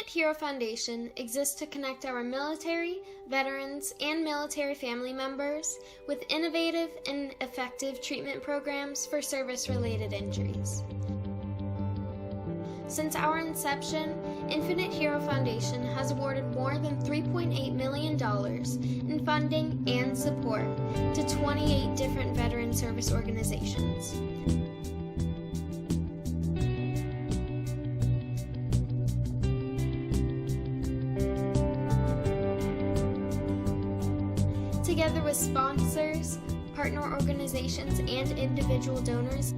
Infinite Hero Foundation exists to connect our military, veterans, and military family members with innovative and effective treatment programs for service-related injuries. Since our inception, Infinite Hero Foundation has awarded more than $3.8 million in funding and support to 28 different veteran service organizations. Together with sponsors, partner organizations, and individual donors,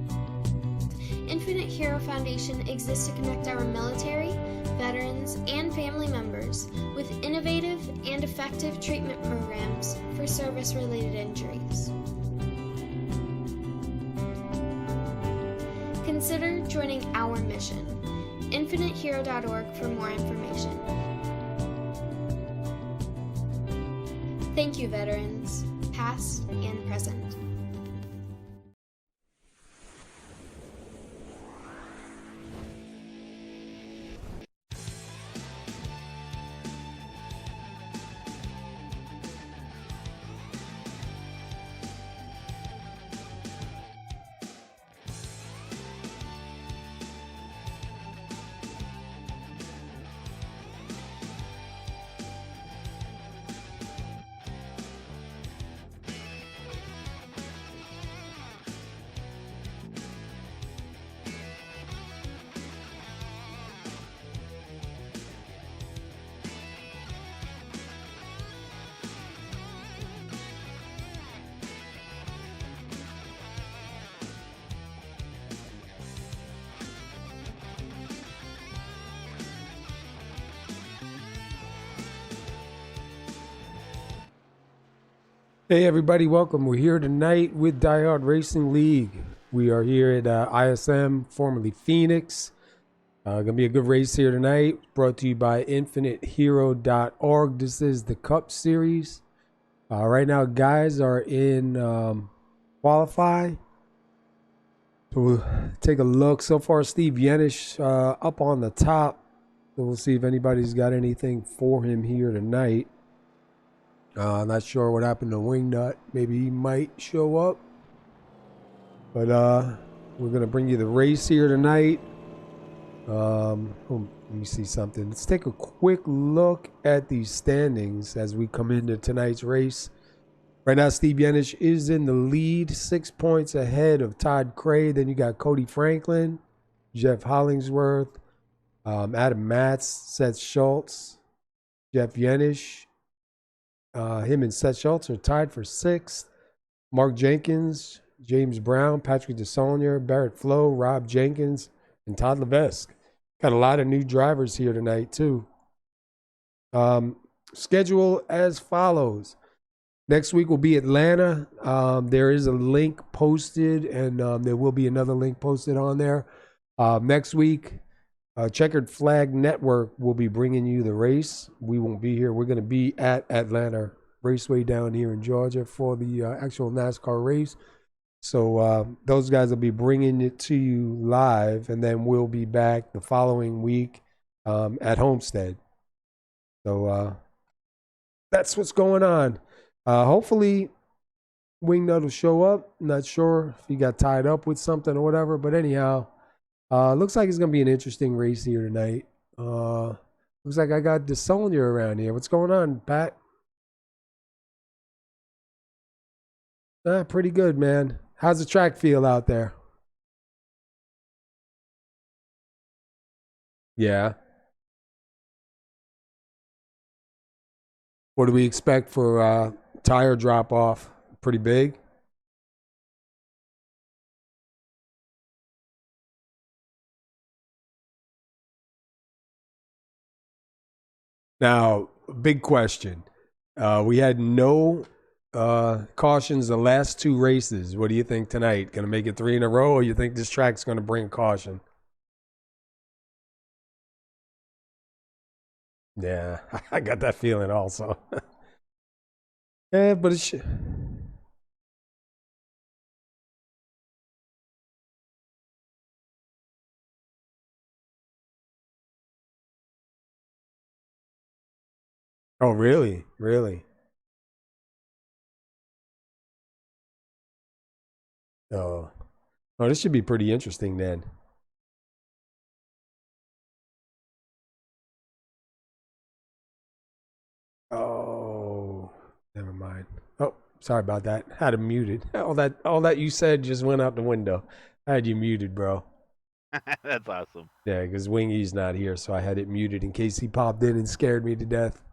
Infinite Hero Foundation exists to connect our military, veterans, and family members with innovative and effective treatment programs for service-related injuries. Consider joining our mission. InfiniteHero.org for more information. Thank you, veterans, past and present. Hey everybody, welcome. We're here tonight with Diehard Racing League. We are here at ISM, formerly Phoenix. Gonna be a good race here tonight. Brought to you by InfiniteHero.org. This is the Cup Series. Right now, guys are in qualify. So we'll take a look. So far, Steve Yenish up on the top. So we'll see if anybody's got anything for him here tonight. Not sure what happened to Wingnut. Maybe he might show up. But we're going to bring you the race here tonight. Let me see something. Let's take a quick look at the standings as we come into tonight's race. Right now, Steve Yenish is in the lead, 6 points ahead of Todd Cray. Then you got Cody Franklin, Jeff Hollingsworth, Adam Matz, Seth Schultz, Jeff Yenish. Him and Seth Schultz are tied for 6th. Mark Jenkins, James Brown, Patrick DeSaulnier, Barrett Flo, Rob Jenkins, and Todd Levesque. Got a lot of new drivers here tonight, too. Schedule as follows. Next week will be Atlanta. There is a link posted, and there will be another link posted on there. Next week, Checkered Flag Network will be bringing you the race. We won't be here. We're going to be at Atlanta Raceway down here in Georgia for the actual NASCAR race. So those guys will be bringing it to you live, and then we'll be back the following week at Homestead. So that's what's going on. Hopefully, Wingnut will show up. Not sure if he got tied up with something or whatever, but anyhow. Looks like it's going to be an interesting race here tonight. Looks like I got DeSaulnier around here. What's going on, Pat? Pretty good, man. How's the track feel out there? Yeah. What do we expect for tire drop off? Pretty big? Now, big question. We had no cautions the last 2 races. What do you think tonight? Going to make it 3 in a row, or you think this track's going to bring caution? Yeah, I got that feeling also. Yeah, but it's... Oh, really? Really? Oh, oh, this should be pretty interesting then. Oh, never mind. Oh, sorry about that. Had it muted. All that you said just went out the window. I had you muted, bro. That's awesome. Yeah, because Wingy's not here, so I had it muted in case he popped in and scared me to death.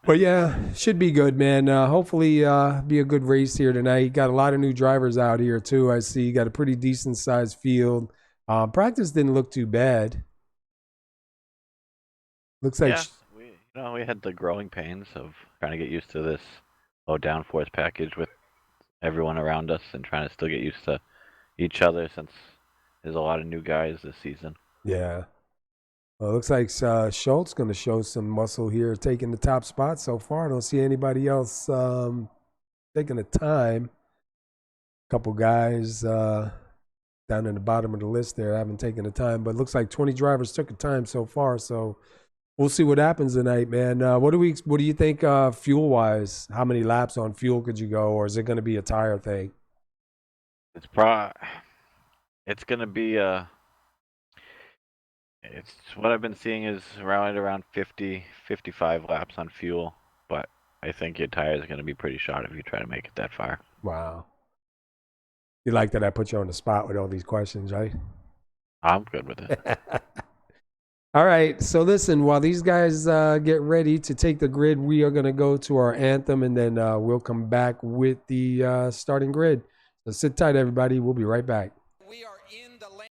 But yeah, should be good, man. Hopefully, be a good race here tonight. Got a lot of new drivers out here too. I see. Got a pretty decent sized field. Practice didn't look too bad. Looks like Yeah, we had the growing pains of trying to get used to this low downforce package with everyone around us and trying to still get used to each other since there's a lot of new guys this season. yeah. Well, it looks like Schultz going to show some muscle here, taking the top spot so far. I don't see anybody else taking the time. A couple guys down in the bottom of the list there haven't taken the time, but it looks like 20 drivers took the time so far. So we'll see what happens tonight, man. What do you think fuel wise? How many laps on fuel could you go, or is it going to be a tire thing? It's gonna be it's what I've been seeing is around 50, 55 laps on fuel, but I think your tires are gonna be pretty shot if you try to make it that far. Wow. You like that I put you on the spot with all these questions, right? I'm good with it. All right. So listen, while these guys get ready to take the grid, we are going to go to our anthem, and then we'll come back with the starting grid. So sit tight, everybody. We'll be right back. We are in the land.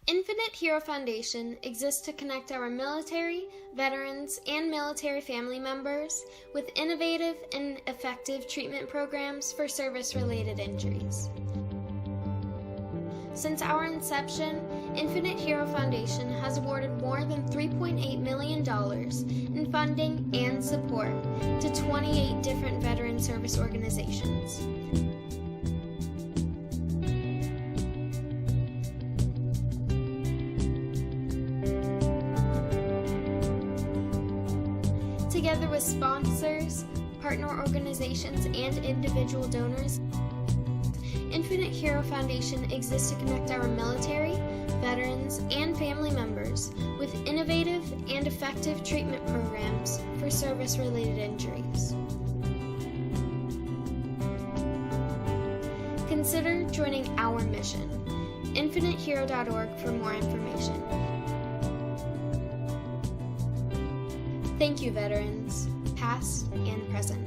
Infinite Hero Foundation exists to connect our military, veterans, and military family members with innovative and effective treatment programs for service-related injuries. Since our inception, Infinite Hero Foundation has awarded more than $3.8 million in funding and support to 28 different veteran service organizations. Together with sponsors, partner organizations, and individual donors, Infinite Hero Foundation exists to connect our military, veterans, and family members with innovative and effective treatment programs for service-related injuries. Consider joining our mission. InfiniteHero.org for more information. Thank you, veterans, past and present.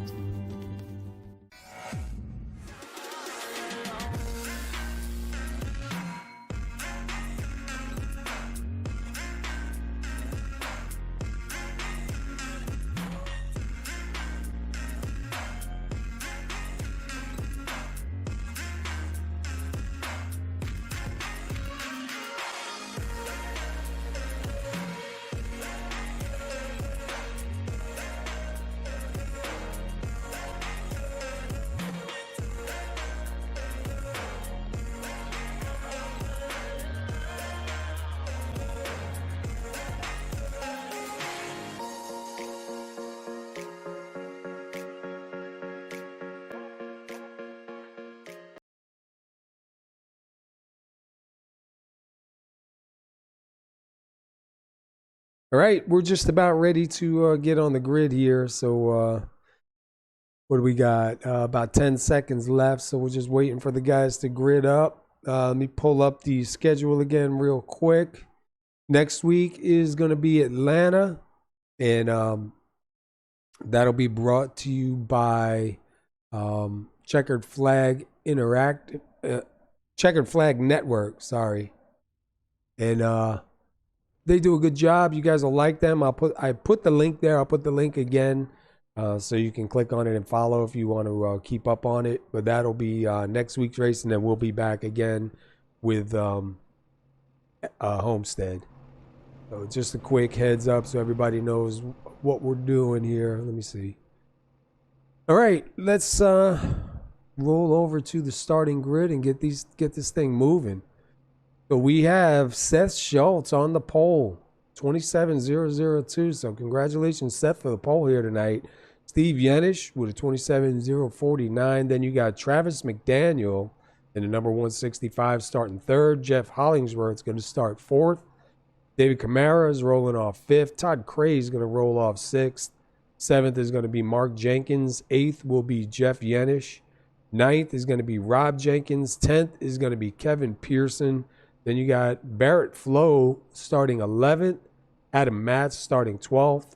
All right, we're just about ready to get on the grid here. So what do we got? About 10 seconds left. So we're just waiting for the guys to grid up. Let me pull up the schedule again real quick. Next week is going to be Atlanta, and that'll be brought to you by Checkered Flag Checkered Flag Network. Sorry, and they do a good job. You guys will like them. I put the link there. I'll put the link again, so you can click on it and follow if you want to keep up on it. But that'll be next week's race, and then we'll be back again with Homestead. So just a quick heads up so everybody knows what we're doing here. Let me see. All right, let's roll over to the starting grid and get this thing moving. So we have Seth Schultz on the pole, 27.002. So congratulations, Seth, for the pole here tonight. Steve Yenish with a 27.049. Then you got Travis McDaniel in the number 165 starting third. Jeff Hollingsworth's going to start fourth. David Camara is rolling off fifth. Todd Cray is going to roll off sixth. Seventh is going to be Mark Jenkins. Eighth will be Jeff Yenish. Ninth is going to be Rob Jenkins. 10th is going to be Kevin Pearson. Then you got Barrett Flo starting 11th. Adam Matz starting 12th.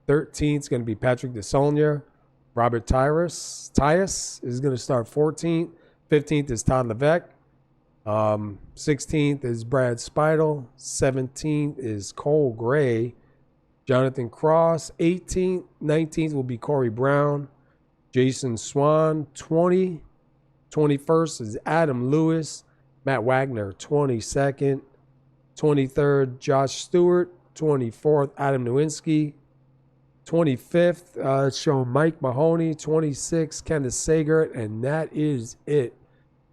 13th is going to be Patrick DeSaulnier. Robert Tyus is going to start 14th. 15th is Todd Levesque. 16th is Brad Speidel. 17th is Cole Gray. Jonathan Cross. 18th. 19th will be Corey Brown. Jason Swan. 20. 21st is Adam Lewis. Matt Wagner, 22nd. 23rd, Josh Stewart. 24th, Adam Nowinski. 25th, it's showing Mike Mahoney. 26th, Kenneth Sagert. And that is it.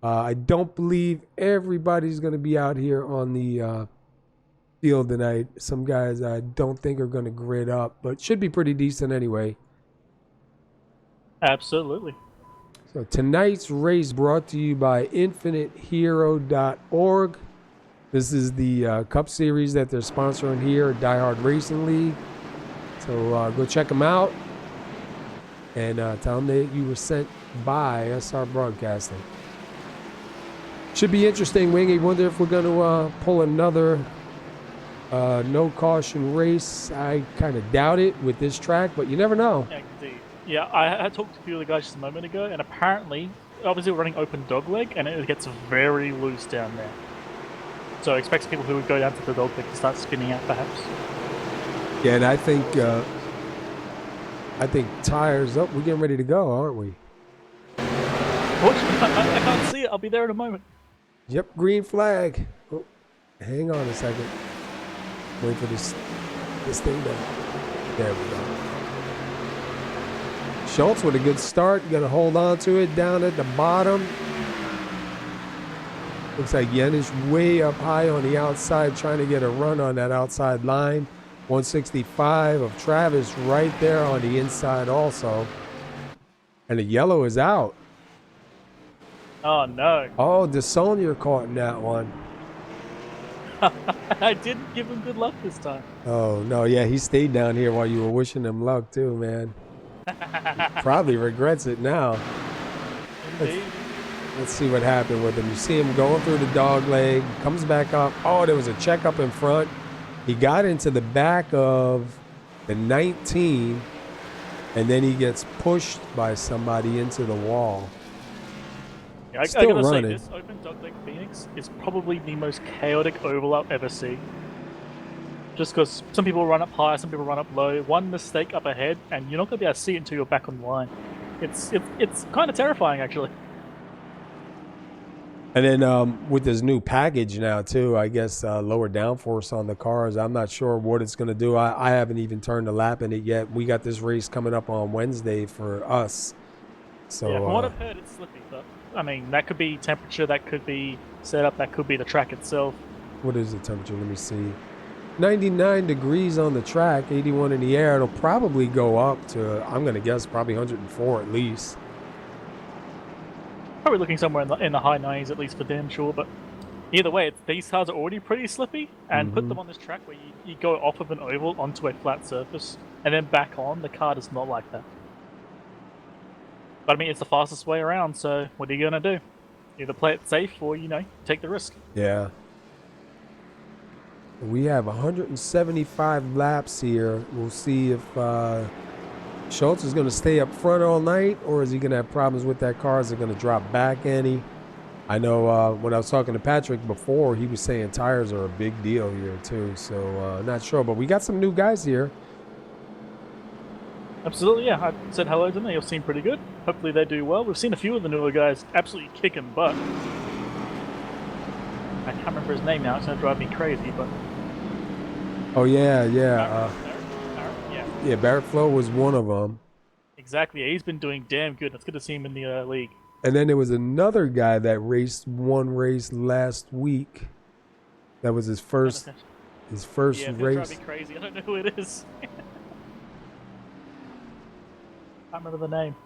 I don't believe everybody's going to be out here on the field tonight. Some guys I don't think are going to grid up, but should be pretty decent anyway. Absolutely. So tonight's race brought to you by INFINATEHero.org. This is the Cup Series that they're sponsoring here at Diehard Racing League. So go check them out and tell them that you were sent by SR Broadcasting. Should be interesting, Wingy. Wonder if we're going to pull another no caution race. I kind of doubt it with this track, but you never know. Indeed. Yeah, I talked to a few of the guys just a moment ago, and apparently, obviously we're running open dogleg, and it gets very loose down there. So expect people who would go down to the dogleg to start spinning out, perhaps. Yeah, and I think tires up. We're getting ready to go, aren't we? Fortunately, I can't see it. I'll be there in a moment. Yep, green flag. Oh, hang on a second. Wait for this thing to. There we go. Schultz with a good start. Gonna hold on to it down at the bottom. Looks like Yenish way up high on the outside, trying to get a run on that outside line. 165 of Travis right there on the inside also. And the yellow is out. Oh, no. Oh, DeSaulnier caught in that one. I didn't give him good luck this time. Oh, no. Yeah, he stayed down here while you were wishing him luck too, man. Probably regrets it now. Indeed. Let's see what happened with him. You see him going through the dog leg, comes back up. Oh, there was a check up in front. He got into the back of the 19, and then he gets pushed by somebody into the wall. Yeah, I Still gotta running. say, this open dogleg Phoenix is probably the most chaotic oval I've ever seen. Just because some people run up high, some people run up low. One mistake up ahead, and you're not going to be able to see it until you're back on the line. It's kind of terrifying, actually. And then with this new package now too, I guess lower downforce on the cars. I'm not sure what it's going to do. I haven't even turned a lap in it yet. We got this race coming up on Wednesday for us. So Yeah, from what I've heard, it's slippy, but I mean, that could be temperature, that could be setup, that could be the track itself. what is the temperature? Let me see. 99 degrees on the track, 81 in the air. It'll probably go up to, I'm going to guess, probably 104 at least. Probably looking somewhere in the high 90s at least for damn sure, but Either way, these cars are already pretty slippy, and put them on this track where you go off of an oval onto a flat surface, and then back on, the car does not like that. But I mean, it's the fastest way around, so what are you going to do? Either play it safe or, take the risk. Yeah. We have 175 laps here. We'll see if Schultz is going to stay up front all night, or is he going to have problems with that car? Is it going to drop back any? I know when I was talking to Patrick before, he was saying tires are a big deal here too. So not sure, but we got some new guys here. Absolutely, yeah. I said hello to them. They all seem pretty good. Hopefully they do well. We've seen a few of the newer guys absolutely kicking butt. I can't remember his name now. It's going to drive me crazy, but... Oh, yeah. Barrett? Yeah, Barrett Flo was one of them. Exactly. Yeah, he's been doing damn good. It's good to see him in the league. And then there was another guy that raced one race last week. That was his first race. Yeah, drive me crazy. I don't know who it is. I can't remember the name.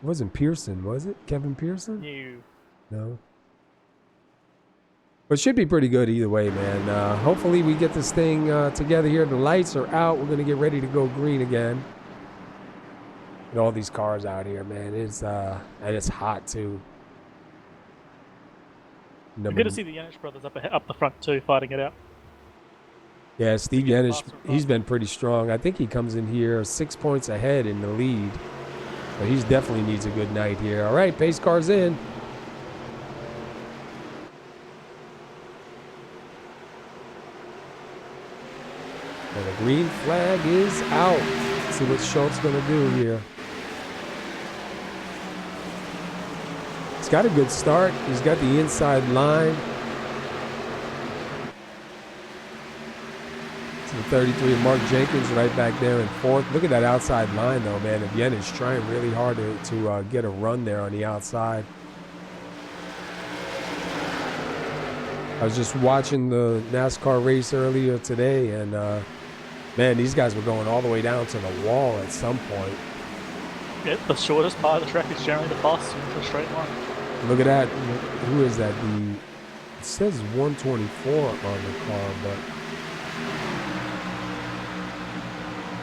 Wasn't Pearson, was it? Kevin Pearson? No. But it should be pretty good either way, man. Hopefully we get this thing together here. The lights are out. We're going to get ready to go green again. And all these cars out here, man. And it's hot, too. It's good to see the Yanish brothers up the front, too, fighting it out. Yeah, Steve Yanish, he's been pretty strong. I think he comes in here 6 points ahead in the lead. But he definitely needs a good night here. All right, pace car's in. And the green flag is out. Let's see what Schultz going to do here. He's got a good start. He's got the inside line. The 33 of Mark Jenkins right back there in fourth. Look at that outside line, though, man. And Yenish trying really hard to get a run there on the outside. I was just watching the NASCAR race earlier today, and, man, these guys were going all the way down to the wall at some point. Yeah, the shortest part of the track is generally the fastest in a straight line. Look at that. Who is that? It says 124 on the car, but...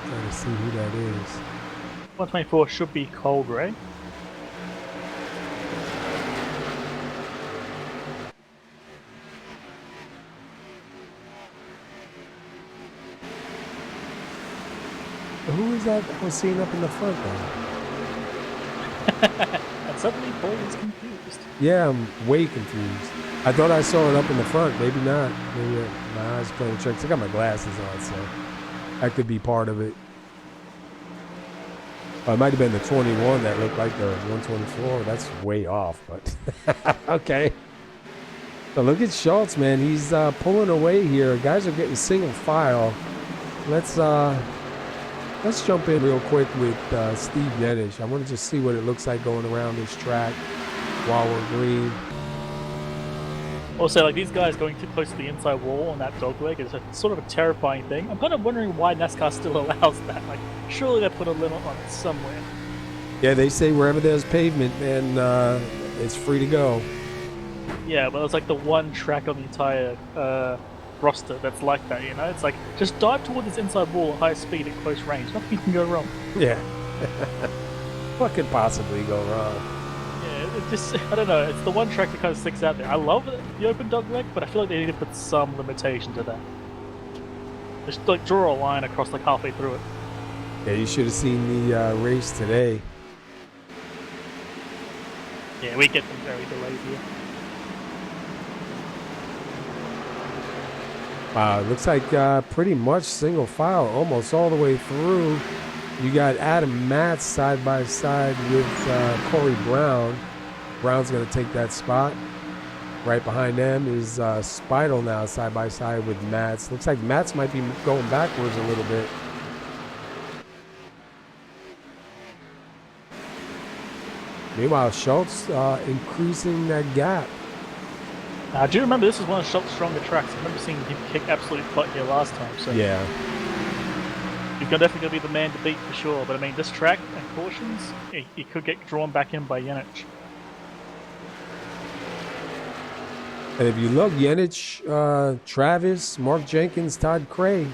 trying to see who that is. 124 should be Cole Gray. Who is that I was seeing up in the front there? And suddenly Paul is confused. Yeah, I'm way confused. I thought I saw it up in the front. Maybe not. Maybe my eyes playing tricks. I got my glasses on, so that could be part of it. It might have been the 21 that looked like the 124. That's way off, but okay. So look at Schultz, man. He's pulling away here. Guys are getting single file. Let's jump in real quick with Steve Yenish. I want to just see what it looks like going around this track while we're green. Also, like, these guys going too close to the inside wall on that dogleg is sort of a terrifying thing. I'm kind of wondering why NASCAR still allows that. Like, surely they put a limit on it somewhere. Yeah, they say wherever there's pavement, man, it's free to go. Yeah, but it's like the one track on the entire roster that's like that, you know? It's like, just dive toward this inside wall at high speed at close range. Nothing can go wrong. Yeah. What could possibly go wrong? Yeah, it just, I don't know, it's the one track that kind of sticks out there. I love the open dogleg, but I feel like they need to put some limitation to that. Just like draw a line across like halfway through it. Yeah, you should have seen the race today. Yeah, we get them very delayed here. Wow, it looks like pretty much single file almost all the way through. You got Adam Matz side by side with Corey Brown. Brown's going to take that spot. Right behind them is Spidel now side by side with Matz. Looks like Matz might be going backwards a little bit. Meanwhile, Schultz increasing that gap. I do remember this is one of Schultz's stronger tracks. I remember seeing him kick absolute butt here last time. So yeah. He's definitely going to be the man to beat for sure. But I mean, this track and cautions, he could get drawn back in by Yanich. And if you look, Yenich, Travis, Mark Jenkins, Todd Cray,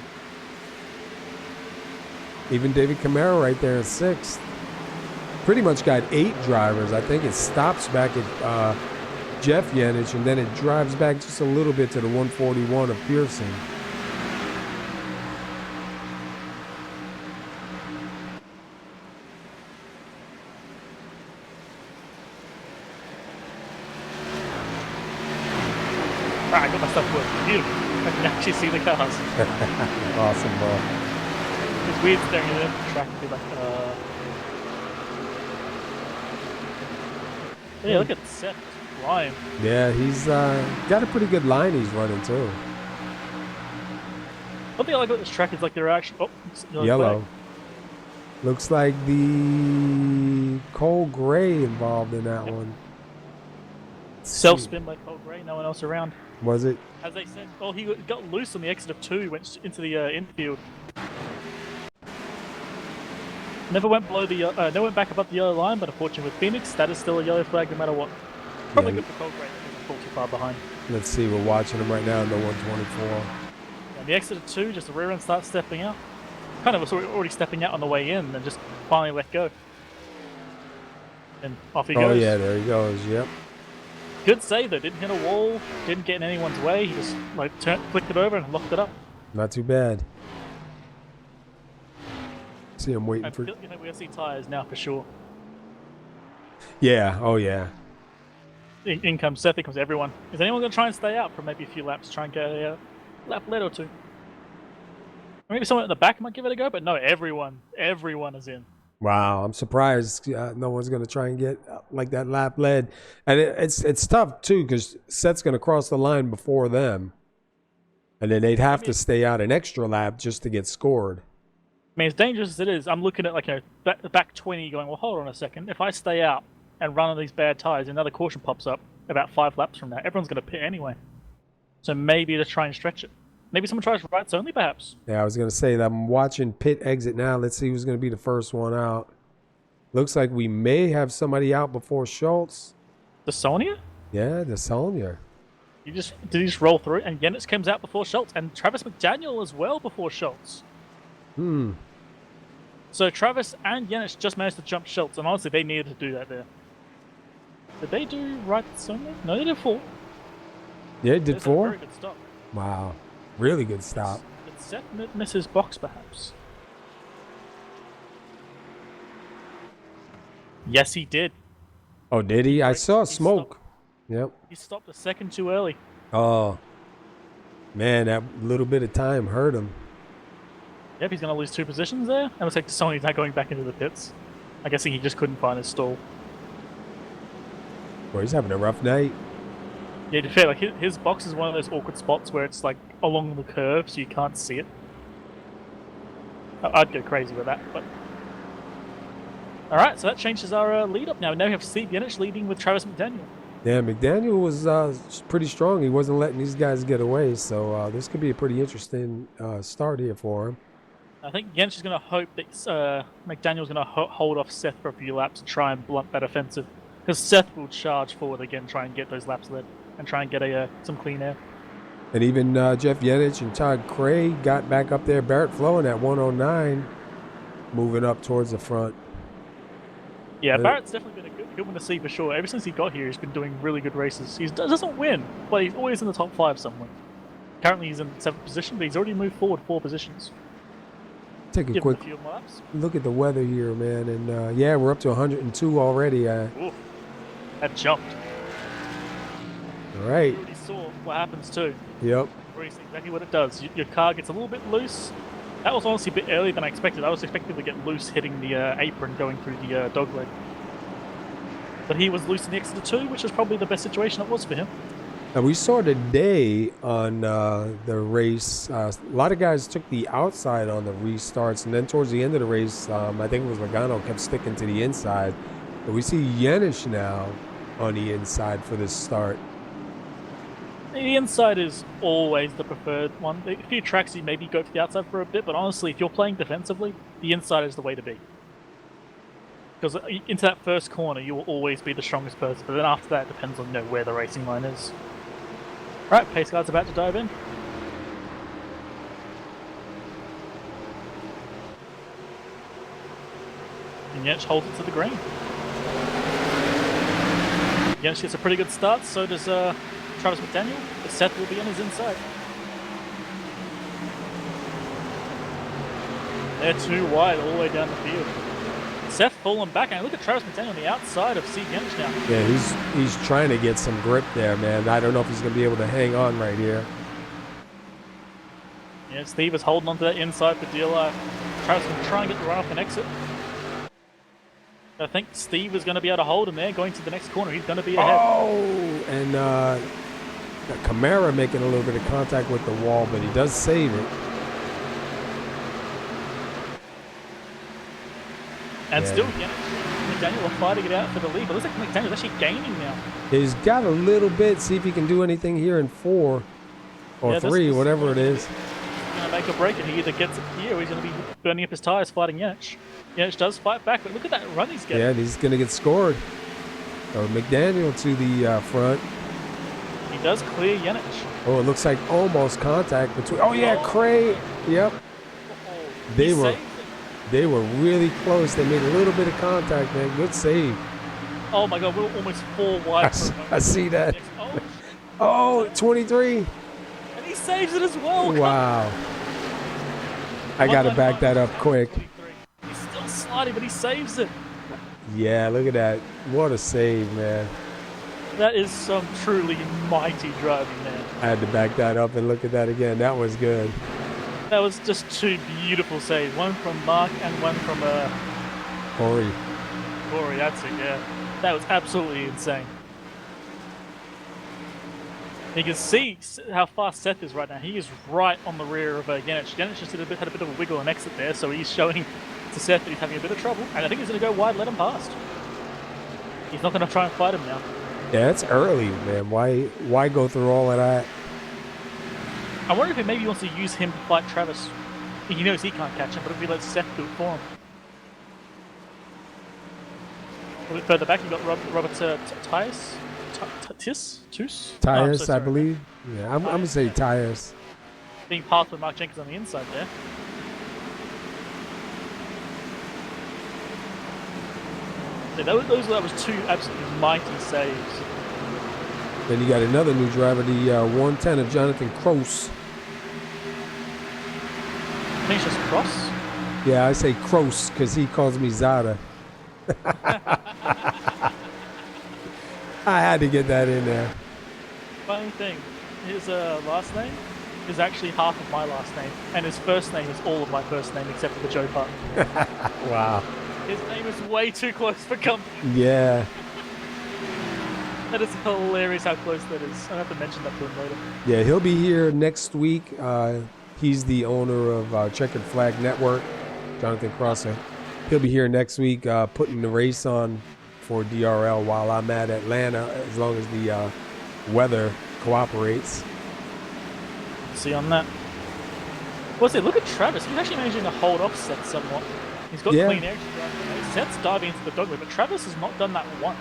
even David Camaro right there in 6th. Pretty much got 8 drivers. I think it stops back at Jeff Yenich, and then it drives back just a little bit to the 141 of Pearson. Right, I got my stuff working. Beautiful. I can actually see the cars. Awesome, bro. It's weird staring at the track and be like, Yeah, look at Seth flying. Yeah, he's got a pretty good line he's running too. One thing I like about this track is like they're actually Yellow. Looks like the Cole Gray involved in that one. Self spin by Cole Gray, no one else around. Was it? As they said, oh, he got loose on the exit of 2, went into the infield. Never went below the never went back above the yellow line, but unfortunately with Phoenix, that is still a yellow flag no matter what. Probably good for Cole Gray because he's too far behind. Let's see, we're watching him right now in the 124. And the exit of 2, just the rear end starts stepping out. Kind of was already stepping out on the way in, and just finally let go. And off he goes. Oh yeah, there he goes. Yep. Good save though, didn't hit a wall, didn't get in anyone's way, he just like flicked it over and locked it up. Not too bad. See him waiting for. I think we're gonna see tyres now for sure. Yeah. Oh yeah. In comes Seth, in comes everyone. Is anyone gonna try and stay out for maybe a few laps, try and get a lap lead or 2? Maybe someone at the back might give it a go, but no, everyone is in. Wow, I'm surprised no one's going to try and get like that lap lead. And it's tough, too, because Seth's going to cross the line before them. And then they'd have to stay out an extra lap just to get scored. I mean, as dangerous as it is, I'm looking at like back 20 going, well, hold on a second. If I stay out and run on these bad tyres, another caution pops up about 5 laps from now. Everyone's going to pit anyway. So maybe to try and stretch it. Maybe someone tries rights only, perhaps. Yeah, I was going to say that I'm watching pit exit now. Let's see who's going to be the first one out. Looks like we may have somebody out before Schultz. The Sonia? Yeah, the Sonia. Did he just roll through? And Yenich comes out before Schultz. And Travis McDaniel as well before Schultz. So Travis and Yenich just managed to jump Schultz. And honestly, they needed to do that there. Did they do rights only? No, they did 4. Yeah, they did 4? Very good stop. Wow. Really good stop. Did Seth miss his box, perhaps? Yes, he did. Oh, did he? I saw smoke. Yep. He stopped a second too early. Oh. Man, that little bit of time hurt him. Yep, he's going to lose 2 positions there. And looks like Sony's not going back into the pits. I guess he just couldn't find his stall. Boy, he's having a rough night. Yeah, to be fair, like his box is one of those awkward spots where it's like along the curve, so you can't see it. I'd go crazy with that, but... Alright, so that changes our lead up now. Now we have Steve Yenich leading with Travis McDaniel. Yeah, McDaniel was pretty strong. He wasn't letting these guys get away, so this could be a pretty interesting start here for him. I think Yenich is going to hope that McDaniel's going to hold off Seth for a few laps and try and blunt that offensive. Because Seth will charge forward again, try and get those laps led. And try and get some clean air. And even Jeff Yenich and Todd Cray got back up there. Barrett Flowing at 109, moving up towards the front. Yeah, Barrett's definitely been a good one to see for sure. Ever since he got here, he's been doing really good races. He doesn't win, but he's always in the top 5 somewhere. Currently he's in 7th position, but he's already moved forward 4 positions. Take a quick look at the weather here, man. And yeah, we're up to 102 already. Ooh, that jumped. All right. You already saw what happens too. Yep. Exactly what it does. Your car gets a little bit loose. That was honestly a bit earlier than I expected. I was expecting to get loose hitting the apron going through the dog leg. But he was loose in the exit of 2, which is probably the best situation it was for him. And we saw today on the race, a lot of guys took the outside on the restarts, and then towards the end of the race, I think it was Logano kept sticking to the inside. But we see Yenich now on the inside for this start. The inside is always the preferred one. A few tracks you maybe go for the outside for a bit, but honestly, if you're playing defensively, the inside is the way to be. Because into that first corner, you will always be the strongest person, but then after that, it depends on where the racing line is. Right, pace car's about to dive in. And Yench holds it to the green. Yench gets a pretty good start, so does Travis McDaniel, but Seth will be on his inside. They're too wide all the way down the field. Seth falling back, and look at Travis McDaniel on the outside of Steve Yench now. Yeah, he's trying to get some grip there, man. I don't know if he's going to be able to hang on right here. Yeah, Steve is holding onto that inside for dear life. Travis going to try and get the run off and exit. I think Steve is going to be able to hold him there going to the next corner. He's going to be ahead. Oh, and Camara making a little bit of contact with the wall, but he does save it. And Yeah. still, McDaniel are fighting it out for the lead, but it looks like McDaniel's actually gaining now. He's got a little bit. See if he can do anything here in 4 or Yeah, 3, whatever it is. He's going to make a break, and he either gets it here or he's going to be burning up his tires fighting Yench. Yench does fight back, but look at that run he's getting. Yeah, he's going to get scored. So McDaniel to the front. He does clear Yench. Oh, it looks like almost contact between. Oh yeah, Cray. Yep. They were. Saved it. They were really close. They made a little bit of contact, man. Good save. Oh my god, we're almost 4 wide. for a moment. I see that. Oh, shit. Oh, 23. And he saves it as well. Wow. I got to back that up quick. He's still sliding, but he saves it. Yeah, look at that. What a save, man. That is some truly mighty driving, man. I had to back that up and look at that again. That was good. That was just 2 beautiful saves. One from Mark and one from Corey. Corey. That's it, yeah. That was absolutely insane. You can see how fast Seth is right now. He is right on the rear of Yenich. Yenich just had a bit of a wiggle and exit there, so he's showing to Seth that he's having a bit of trouble. And I think he's going to go wide, let him past. He's not going to try and fight him now. Yeah, it's early, man. Why go through all of that? I wonder if he maybe wants to use him to fight Travis. He knows he can't catch him, but if he lets Seth do it for him. A bit further back, you've got Robert Tyus? Tus? Tyus, I believe. Yeah, I'm going to say Tyus. Being passed with Mark Jenkins on the inside there. Yeah, that was 2 absolutely mighty saves. Then you got another new driver, the 110 of Jonathan Kroos. I think it's just Cross. Yeah, I say Kroos because he calls me Zada. I had to get that in there. Funny thing, his last name is actually half of my last name, and his first name is all of my first name except for the Joe part. Wow. His name is way too close for comfort. Yeah. That is hilarious how close that is. I'll have to mention that to him later. Yeah, he'll be here next week. He's the owner of Checkered Flag Network, Jonathan Crosser. He'll be here next week putting the race on for DRL while I'm at Atlanta, as long as the weather cooperates. See on that. What's it? Look at Travis. He's actually managing to hold off Seth somewhat. He's got clean air. Seth's diving into the dogleg, but Travis has not done that once.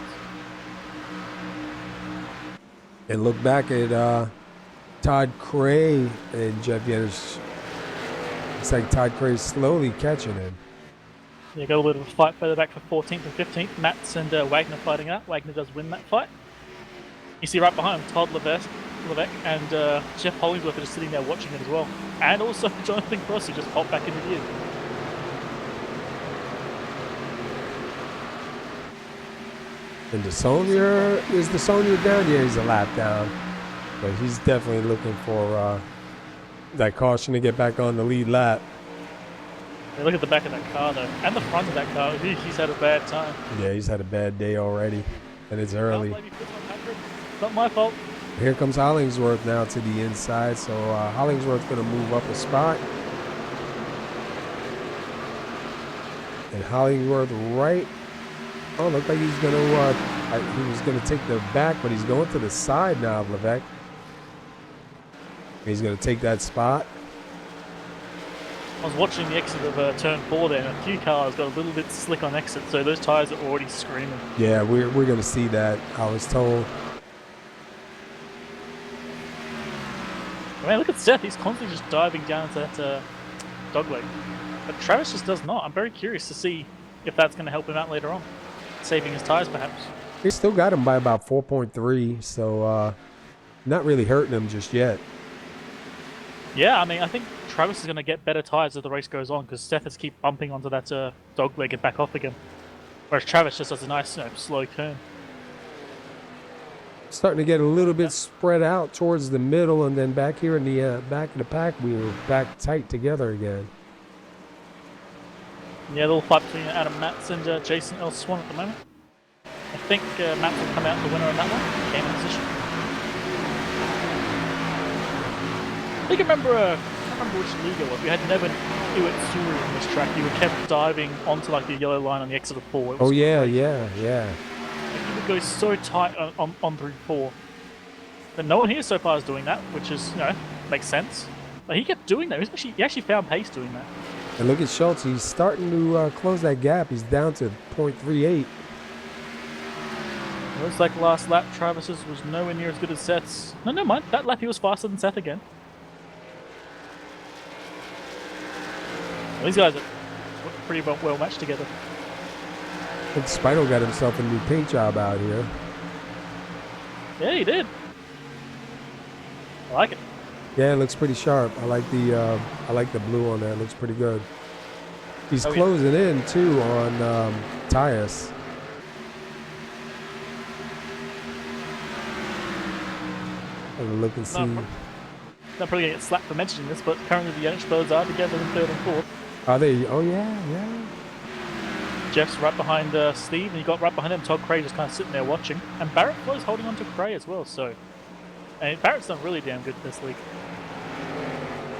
And look back at Todd Cray and Jeff Yenich. It's like Todd Cray's slowly catching him. Yeah, got a little bit of a fight further back for 14th and 15th. Mats and Wagner fighting out. Wagner does win that fight. You see right behind him, Todd Levesque and Jeff Hollingsworth are just sitting there watching it as well. And also Jonathan Cross, who just popped back into view. And is DeSonia down? Yeah, he's a lap down. But he's definitely looking for that caution to get back on the lead lap. Yeah, look at the back of that car though, and the front of that car. He's had a bad time. Yeah, he's had a bad day already, and it's early. Not my fault. Here comes Hollingsworth now to the inside, so Hollingsworth's going to move up a spot. And Hollingsworth right. Oh, looked like he's going to. He was going to take the back, but he's going to the side now of Levesque. He's going to take that spot. I was watching the exit of turn 4 there, and a few cars got a little bit slick on exit, so those tires are already screaming. Yeah, we're going to see that, I was told. Man, look at Seth. He's constantly just diving down into that dogleg. But Travis just does not. I'm very curious to see if that's going to help him out later on. Saving his tires, perhaps. He still got him by about 4.3, so not really hurting him just yet. Yeah, I mean, I think Travis is going to get better tires as the race goes on because Seth has keep bumping onto that dogleg and back off again. Whereas Travis just does a nice, slow turn. Starting to get a little bit spread out towards the middle, and then back here in the back of the pack, we were back tight together again. Yeah, little fight between Adam Matz and Jason L. Swan at the moment. I think Matz will come out the winner in that one. Game in position. I think I remember, I can't remember which league it was. We had Nevin Iwitsuru in this track. He would kept diving onto like the yellow line on the exit of 4. Oh yeah, crazy. yeah. Like, he would go so tight on through 4. But no one here so far is doing that, which is, makes sense. But he kept doing that. He actually found pace doing that. And look at Schultz. He's starting to close that gap. He's down to 0.38. Looks like last lap Travis's was nowhere near as good as Seth's. No, never mind. That lap he was faster than Seth again. Well, these guys are pretty well matched together. I think Spino got himself a new paint job out here. Yeah, he did. I like it. Yeah, it looks pretty sharp. I like the blue on that. It looks pretty good. He's closing in too on Tyus. Look and see. Not probably gonna get slapped for mentioning this, but currently the Yannick brothers are together in 3rd and 4th. Are they? Oh yeah. Jeff's right behind Steve, and you got right behind him Todd Cray just kind of sitting there watching, and Barrett was holding on to Cray as well. So, and Barrett's done really damn good this league.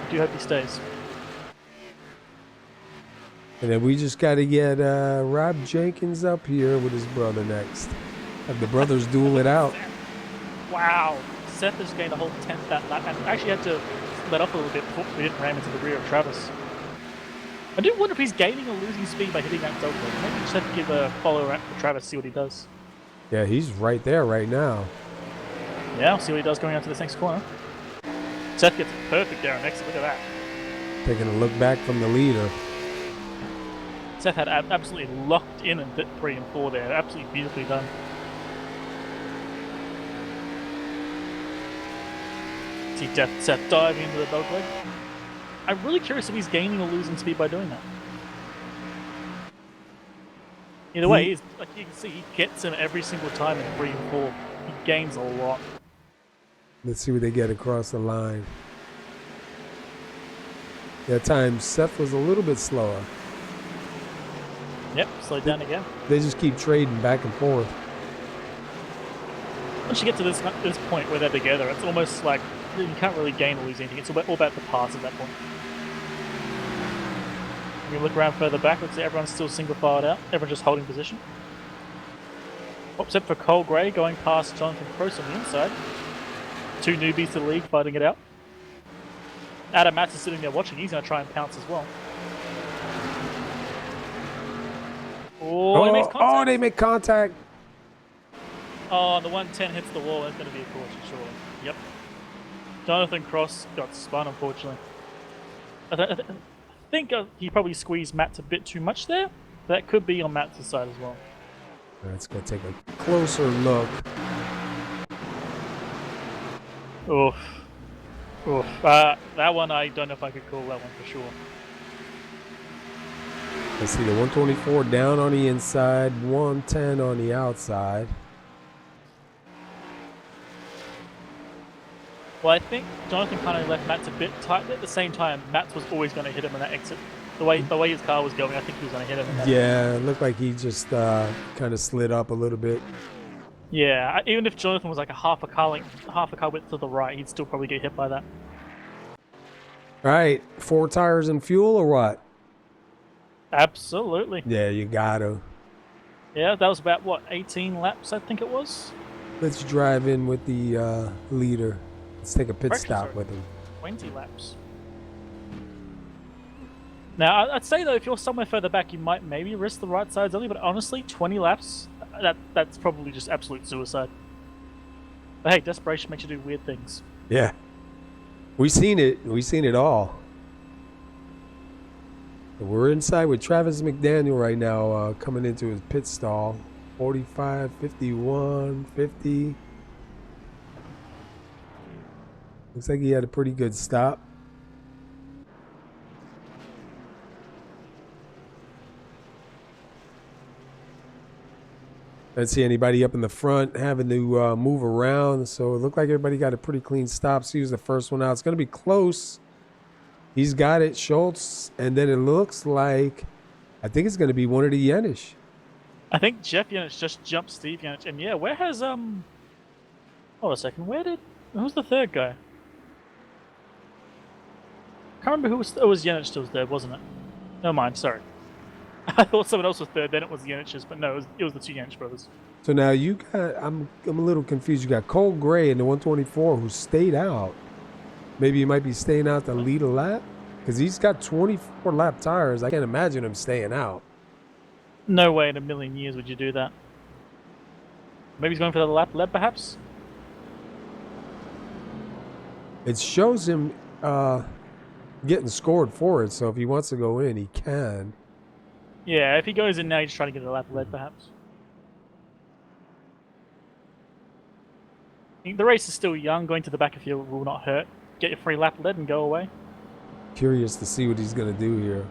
I do hope he stays. And then we just got to get Rob Jenkins up here with his brother next. Have the brothers duel it out. Wow. Seth has gained a whole 10th that lap and actually had to let up a little bit before we didn't ram into the rear of Travis. I do wonder if he's gaining or losing speed by hitting that dog leg. Maybe we just have to give a follow around for Travis, see what he does. Yeah, he's right there right now. Yeah, I'll see what he does going out to this next corner. Seth gets a perfect there on exit, look at that. Taking a look back from the leader. Seth had absolutely locked in 3 and 4 there, absolutely beautifully done. See Seth diving into the dog leg. I'm really curious if he's gaining or losing speed by doing that. Either way, he's, like you can see, he gets him every single time in 3 and 4. He gains a lot. Let's see what they get across the line. That time Seth was a little bit slower. Yep, slowed down again. They just keep trading back and forth. Once you get to this point where they're together, it's almost like you can't really gain or lose anything. It's all about the pass at that point. If you look around further back, looks like everyone's still single filed out. Everyone's just holding position. Except for Cole Gray going past Jonathan Croce on the inside. 2 newbies to the league fighting it out. Adam Matz is sitting there watching. He's going to try and pounce as well. Oh, he makes contact. Oh, they make contact. Oh, the 110 hits the wall. That's going to be a caution, surely. Yep. Jonathan Croce got spun, unfortunately. I think he probably squeezed Matt a bit too much there. That could be on Matt's side as well. Let's go take a closer look. Oof. Oof. That one, I don't know if I could call that one for sure. Let's see, the 124 down on the inside, 110 on the outside. Well, I think Jonathan kind of left Matt a bit tight, but at the same time, Matt was always going to hit him in that exit. The way his car was going, I think he was going to hit him in that. Yeah, it looked like he just kind of slid up a little bit. Yeah, even if Jonathan was like a half a car width to the right, he'd still probably get hit by that. All right, 4 tires and fuel or what? Absolutely. Yeah, you got to. Yeah, that was about, what, 18 laps, I think it was? Let's drive in with the leader. Let's take a pit stop with him. 20 laps. Now, I'd say, though, if you're somewhere further back, you might maybe risk the right sides early, but honestly, 20 laps, that's probably just absolute suicide. But hey, desperation makes you do weird things. Yeah. We seen it. We seen it all. We're inside with Travis McDaniel right now, coming into his pit stall. 45, 51, 50. Looks like he had a pretty good stop. I didn't see anybody up in the front having to move around, so it looked like everybody got a pretty clean stop. So he was the first one out. It's going to be close. He's got it, Schultz, and then it looks like, I think it's going to be one of the Yenish. I think Jeff Yanich just jumped Steve Yanich, and yeah, where has hold on a second, who's the third guy? I can't remember who was. It was Yanich still was there, wasn't it? Never mind, sorry. I thought someone else was third, then it was the Yeniches, but no, it was the two Yanich brothers. So now you got, I'm a little confused. You got Cole Gray in the 124 who stayed out. Maybe he might be staying out to lead a lap? Because he's got 24 lap tires. I can't imagine him staying out. No way in a million years would you do that. Maybe he's going for the lap lead, perhaps? It shows him getting scored for it, so if he wants to go in, he can. Yeah, if he goes in now, he's trying to get a lap lead, perhaps. I think the race is still young. Going to the back of you will not hurt. Get your free lap lead and go away. Curious to see what he's going to do here.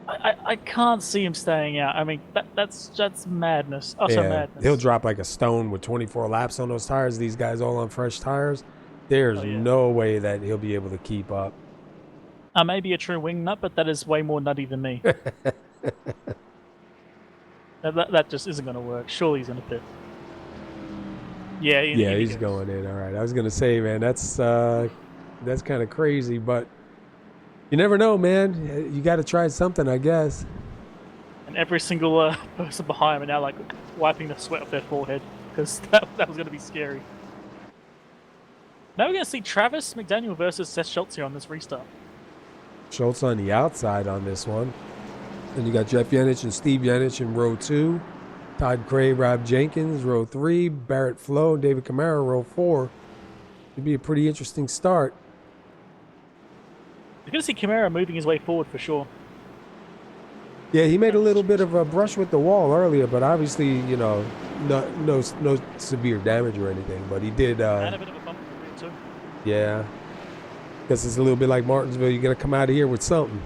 I can't see him staying out. I mean, that's madness. Oh, so madness. He'll drop like a stone with 24 laps on those tires. These guys all on fresh tires. There's no way that he'll be able to keep up. I may be a true wing nut, but that is way more nutty than me. that just isn't going to work. Surely he's going to pit. Yeah, he's going in. All right. I was going to say, man, that's kind of crazy, but you never know, man. You got to try something, I guess. And every single person behind him are now like wiping the sweat off their forehead because that was going to be scary. Now we're going to see Travis McDaniel versus Seth Schultz here on this restart. Schultz on the outside on this one. Then you got Jeff Yanich and Steve Yanich in row 2. Todd Cray, Rob Jenkins, row 3. Barrett Flo, David Camara, row 4. It'd be a pretty interesting start. You're going to see Camara moving his way forward for sure. Yeah, he made a little bit of a brush with the wall earlier, but obviously, you know, no severe damage or anything. But he did. And a bit of a bump too. Yeah. Guess it's a little bit like Martinsville. You're going to come out of here with something.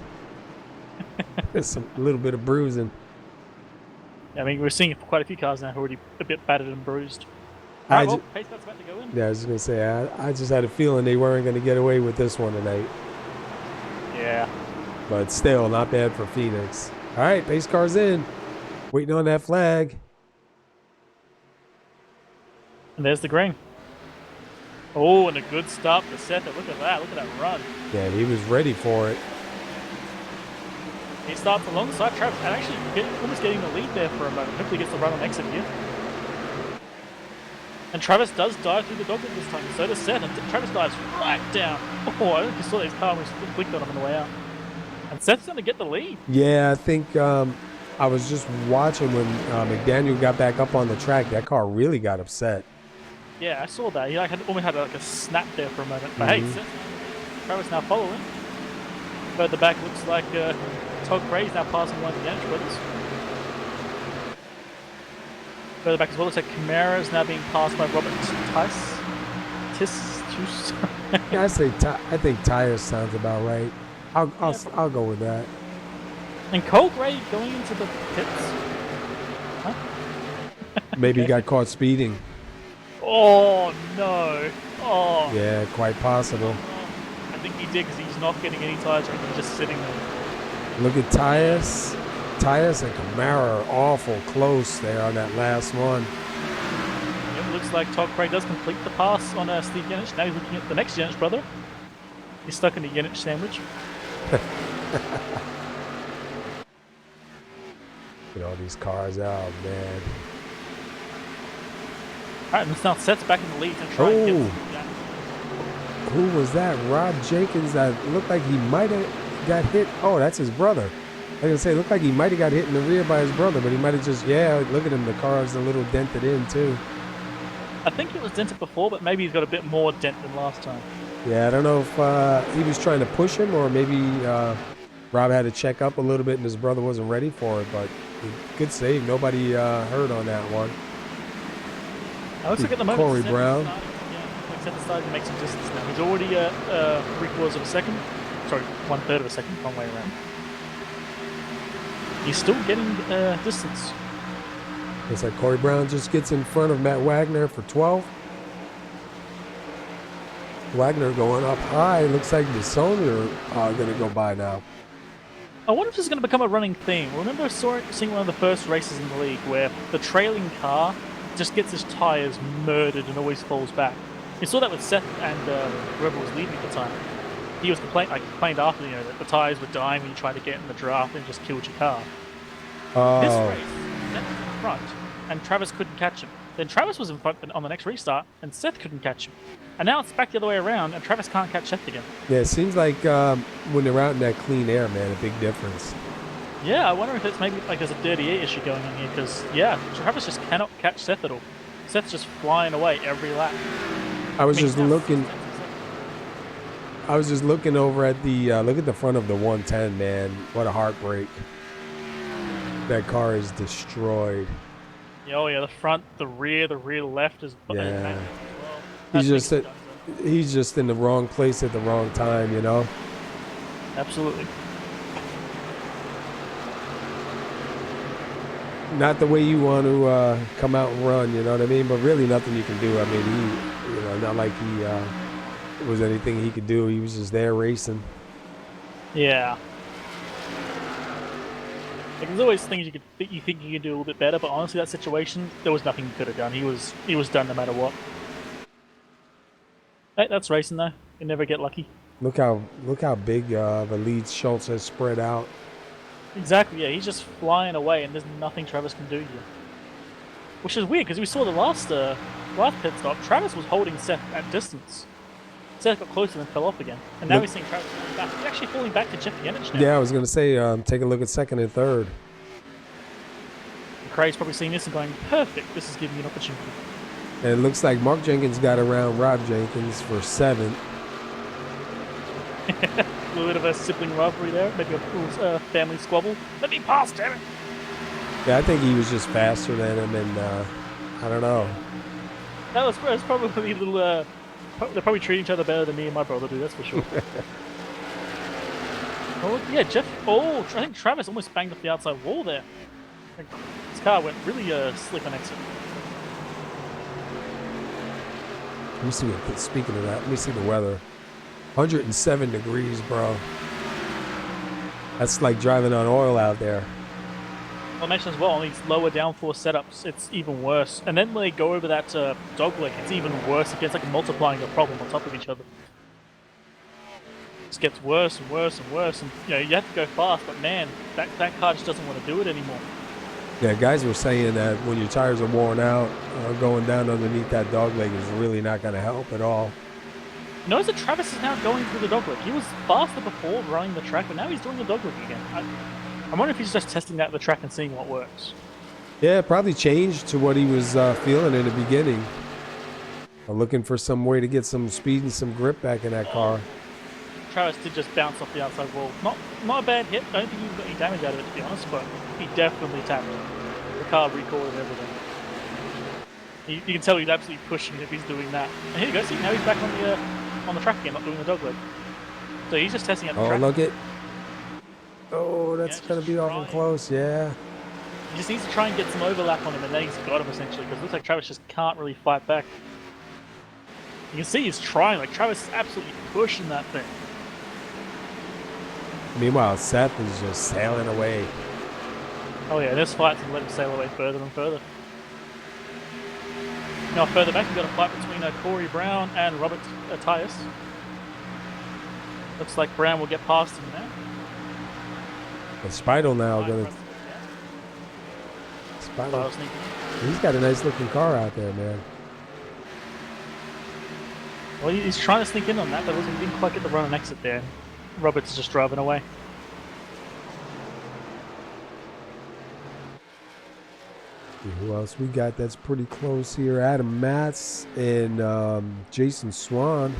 There's a little bit of bruising. I mean, we're seeing quite a few cars now who are already a bit battered and bruised. Pace car's about to go in. Yeah, I was just going to say, I just had a feeling they weren't going to get away with this one tonight. Yeah. But still, not bad for Phoenix. All right, pace car's in. Waiting on that flag. And there's the green. Oh, and a good stop for Seth. Look at that. Look at that run. Yeah, he was ready for it. He starts alongside Travis and actually almost getting the lead there for a moment. Hopefully gets the run on exit here. And Travis does dive through the dogwood this time. So does Seth. And Travis dives right down. Oh, I don't know if you saw his car was flicked on him on the way out. And Seth's going to get the lead. Yeah, I think I was just watching when McDaniel got back up on the track. That car really got upset. Yeah, I saw that. He almost had a snap there for a moment. But hey, Travis now following. Further back looks like Todd Cray's now passing one of the Yanich brothers. Further back as well, looks like Camara's now being passed by Robert Tice. Yeah, I think Tyus sounds about right. I'll go with that. And Cole Gray going into the pits. Huh? Maybe he got caught speeding. Oh no! Oh. Yeah, quite possible. I think he did because he's not getting any tires or anything, just sitting there. Look at Tyus. Tyus and Camara are awful close there on that last one. It looks like Todd Craig does complete the pass on Steve Yanich. Now he's looking at the next Yanich brother. He's stuck in the Yanich sandwich. Get all these cars out, man. Alright, and now Seth's back in the lead and trying to get who was that? Rob Jenkins that looked like he might have got hit. Oh, that's his brother. I was going to say, looked like he might have got hit in the rear by his brother, but he might have just, look at him. The car's a little dented in, too. I think it was dented before, but maybe he's got a bit more dent than last time. Yeah, I don't know if he was trying to push him or maybe Rob had to check up a little bit and his brother wasn't ready for it, but good save. Nobody hurt on that one. It looks like at the moment, Corey Seth Brown. Like Seth is starting to make some distance now. He's already at 3/4 of a second. Sorry, 1/3 of a second, wrong way around. He's still getting distance. Looks like Corey Brown just gets in front of Matt Wagner for 12. Wagner going up high. Looks like the Sonia are going to go by now. I wonder if this is going to become a running theme. Remember seeing one of the first races in the league where the trailing car just gets his tires murdered and always falls back. You saw that with Seth and whoever was leading at the time. He was complained after, that the tires were dying when you tried to get in the draft and just killed your car. This race, Seth was in front, and Travis couldn't catch him. Then Travis was in front on the next restart, and Seth couldn't catch him. And now it's back the other way around, and Travis can't catch Seth again. Yeah, it seems like when they're out in that clean air, man, a big difference. Yeah, I wonder if it's maybe like there's a dirty air issue going on here, because, yeah, Travis just cannot catch Seth at all. Seth's just flying away every lap. I was just looking over at the look at the front of the 110, man. What a heartbreak. That car is destroyed. Oh yeah, the front, the rear left is Yeah. as well. He's just in the wrong place at the wrong time, Absolutely. Not the way you want to come out and run, you know what I mean? But really nothing you can do. I mean, not like he was anything he could do. He was just there racing. Yeah. Like, there's always things you think you can do a little bit better, but honestly, that situation, there was nothing he could have done. He was done no matter what. Hey, that's racing though. You never get lucky. Look how big the lead Schultz has spread out. Exactly, yeah. He's just flying away, and there's nothing Travis can do here. Which is weird, because we saw the last pit stop, Travis was holding Seth at distance. Seth got closer and fell off again. And now we're seeing Travis falling back. He's actually falling back to Jeff Yenich now. Yeah, I was going to say, take a look at second and third. Craig's probably seeing this and going, perfect, this is giving me an opportunity. And it looks like Mark Jenkins got around Rob Jenkins for 7th. A little bit of a sibling rivalry there, maybe a little family squabble. Let me pass, damn it! Yeah, I think he was just faster than him, and I don't know. That was probably a little... they're probably treating each other better than me and my brother do, that's for sure. Oh, yeah, I think Travis almost banged off the outside wall there. His car went really slick on exit. Let me see speaking of that, let me see the weather. 107 degrees, bro. That's like driving on oil out there. I'll mention as well, on these lower downforce setups, it's even worse. And then when they go over that dog leg, it's even worse. It gets like multiplying the problem on top of each other. It just gets worse and worse and worse. And you have to go fast, but man, that car just doesn't want to do it anymore. Yeah, guys were saying that when your tires are worn out, going down underneath that dog leg is really not going to help at all. Notice that Travis is now going through the dog leg. He was faster before running the track, but now he's doing the dog leg again. I wonder if he's just testing that at the track and seeing what works. Yeah, it probably changed to what he was feeling in the beginning. Looking for some way to get some speed and some grip back in that car. Travis did just bounce off the outside wall. Not a bad hit. I don't think he got any damage out of it, to be honest, but he definitely tapped it. The car recorded everything. You can tell he's absolutely pushing it if he's doing that. And here you go, see, now he's back on the track again, not doing the dog leg. So he's just testing out the track. Oh, look it. Oh, that's going to be awful close, yeah. He just needs to try and get some overlap on him, and then he's got him, essentially, because it looks like Travis just can't really fight back. You can see he's trying, like, Travis is absolutely pushing that thing. Meanwhile, Seth is just sailing away. Oh yeah, this fight's going to let him sail away further and further. Now further back, we've got a fight between Corey Brown and Robert Tyus. Looks like Brown will get past him now. And Spidel now gonna. Spidel. He's got a nice looking car out there, man. Well, he's trying to sneak in on that, but he didn't quite get the run and exit there. Robert's just driving away. Who else we got that's pretty close here? Adam Matz and Jason Swan.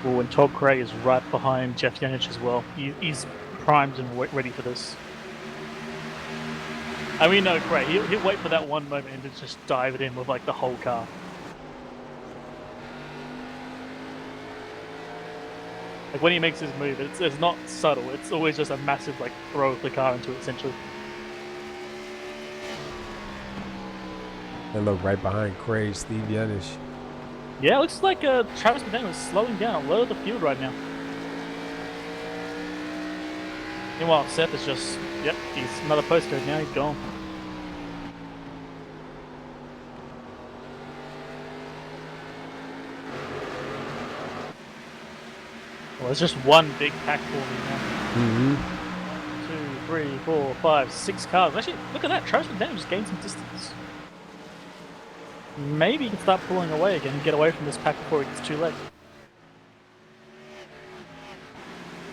Oh, and Todd Craig is right behind Jeff Janich as well. He's primed and ready for this. And we know Craig, he'll wait for that one moment and just dive it in with like the whole car. Like when he makes his move, it's not subtle. It's always just a massive like throw of the car into it, essentially. And look, right behind Craig, Steve Yenish. Yeah, it looks like Travis McDaniel is slowing down a lot of the field right now. Meanwhile, Seth is just, yep, he's another postcode now, he's gone. Well, it's just one big pack for me now. 1, 2, 3, 4, 5, 6 cars. Actually, look at that, Travis McDaniel just gained some distance. Maybe he can start pulling away again and get away from this pack before it gets too late.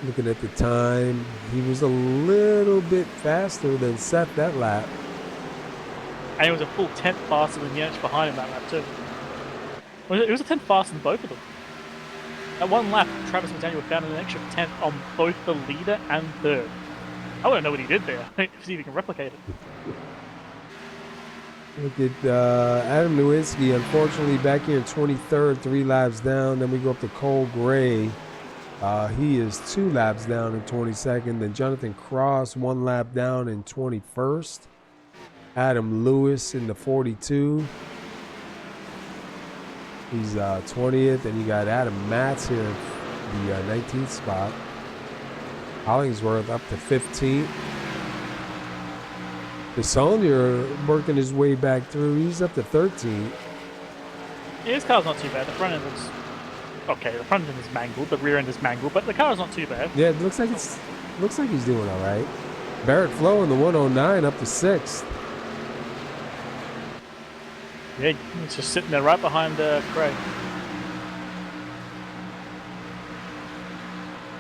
Looking at the time, he was a little bit faster than Seth that lap. And he was a full 10th faster than Janich behind him that lap too. It was a 10th faster than both of them. At one lap, Travis McDaniel found an extra 10th on both the leader and third. I want to know what he did there, see if he can replicate it. Look at Adam Nowinski, unfortunately back here in 23rd, 3 laps down. Then we go up to Cole Gray. He is 2 laps down in 22nd. Then Jonathan Cross, 1 lap down in 21st. Adam Lewis in the 42. He's 20th. And you got Adam Matz here, the 19th spot. Hollingsworth up to 15th. DeSaulnier working his way back through. He's up to 13th. Yeah, his car's not too bad. The front end looks okay. The front end is mangled. The rear end is mangled, but the car's not too bad. Yeah, it looks like he's doing all right. Barrett Flo in the 109 up to 6th. Yeah, he's just sitting there right behind Craig.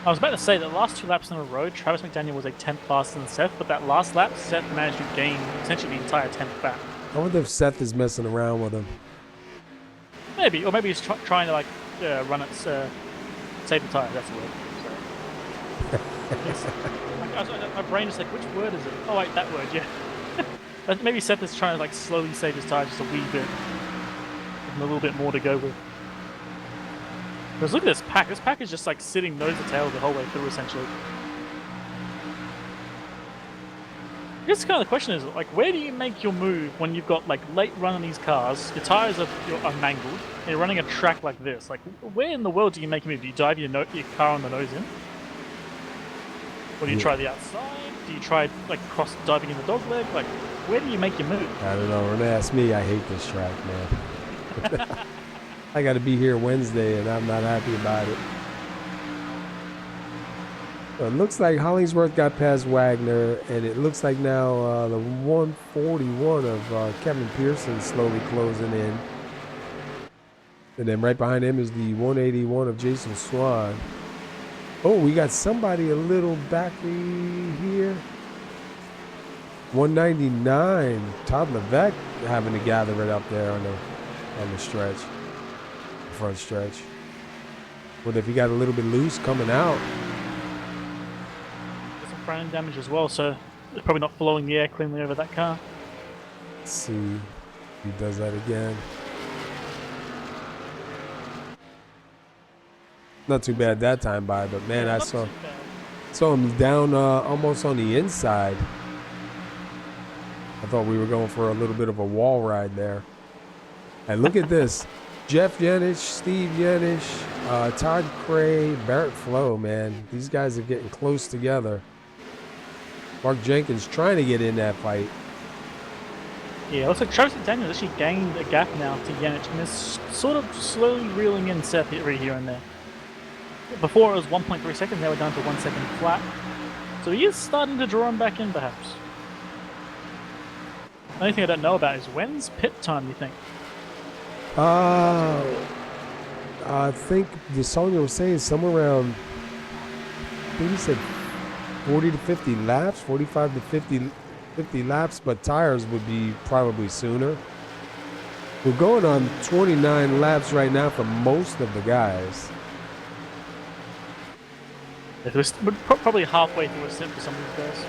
I was about to say that the last 2 laps in a row, Travis McDaniel was a 10th faster than Seth, but that last lap, Seth managed to gain essentially the entire 10th back. I wonder if Seth is messing around with him. Maybe, or maybe he's trying to like run it, save the tire. That's the word. So, my brain is like, which word is it? Oh wait, that word, yeah. Maybe Seth is trying to like slowly save his tire just a wee bit, and a little bit more to go with. Because look at this pack. This pack is just like sitting nose to tail the whole way through, essentially. I guess kind of the question is, like, where do you make your move when you've got like late run on these cars, your tires are mangled, and you're running a track like this? Like, where in the world do you make a move? Do you dive your car on the nose in? Or do you try the outside? Do you try like cross diving in the dog leg? Like, where do you make your move? I don't know. When they ask me, I hate this track, man. I got to be here Wednesday, and I'm not happy about it. It looks like Hollingsworth got past Wagner, and it looks like now the 141 of Kevin Pearson slowly closing in. And then right behind him is the 181 of Jason Swan. Oh, we got somebody a little back here. 199, Todd Levesque having to gather it up there on the stretch. Front stretch. But if he got a little bit loose coming out. There's some front end damage as well, so it's probably not flowing the air cleanly over that car. Let's see if he does that again. Not too bad that time by, but man, I saw him down almost on the inside. I thought we were going for a little bit of a wall ride there. And look at this. Jeff Janich, Steve Janich, Todd Cray, Barrett Flo, man. These guys are getting close together. Mark Jenkins trying to get in that fight. Yeah, looks like Travis McDaniel actually gained a gap now to Janich, and is sort of slowly reeling in Seth here and there. Before it was 1.3 seconds, now we're down to 1 second flat. So he is starting to draw him back in, perhaps. The only thing I don't know about is when's pit time, you think? I think DeSaulnier was saying somewhere around, I think he said 40 to 50 laps, 45 to 50 laps, but tires would be probably sooner. We're going on 29 laps right now for most of the guys. We're probably halfway through a set for some of these guys.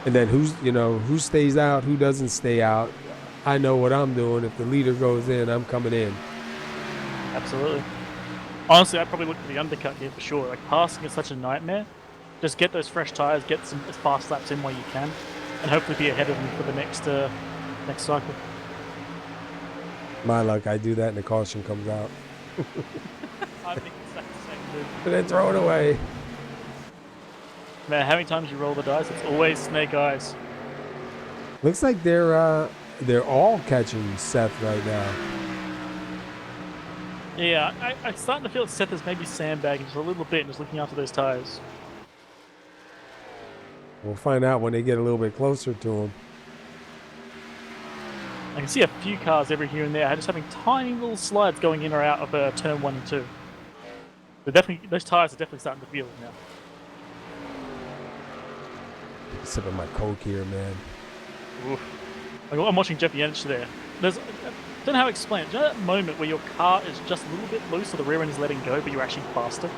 And then who stays out, who doesn't stay out. I know what I'm doing. If the leader goes in, I'm coming in. Absolutely. Honestly, I'd probably look for the undercut here for sure. Like, passing is such a nightmare. Just get those fresh tires, get some fast laps in while you can, and hopefully be ahead of them for the next cycle. My luck, I do that and the caution comes out. I think it's that same move. And then throw it away. Man, how many times you roll the dice, it's always snake eyes. Looks like they're all catching Seth right now. Yeah, I'm starting to feel that Seth is maybe sandbagging just a little bit and just looking after those tires. We'll find out when they get a little bit closer to him. I can see a few cars every here and there just having tiny little slides going in or out of turn 1 and 2. Those tires are definitely starting to feel it now. Sipping my Coke here, man. Oof. I'm watching Jeff Yenich there. I don't know how to explain it. Do you know that moment where your car is just a little bit loose or the rear end is letting go, but you're actually faster?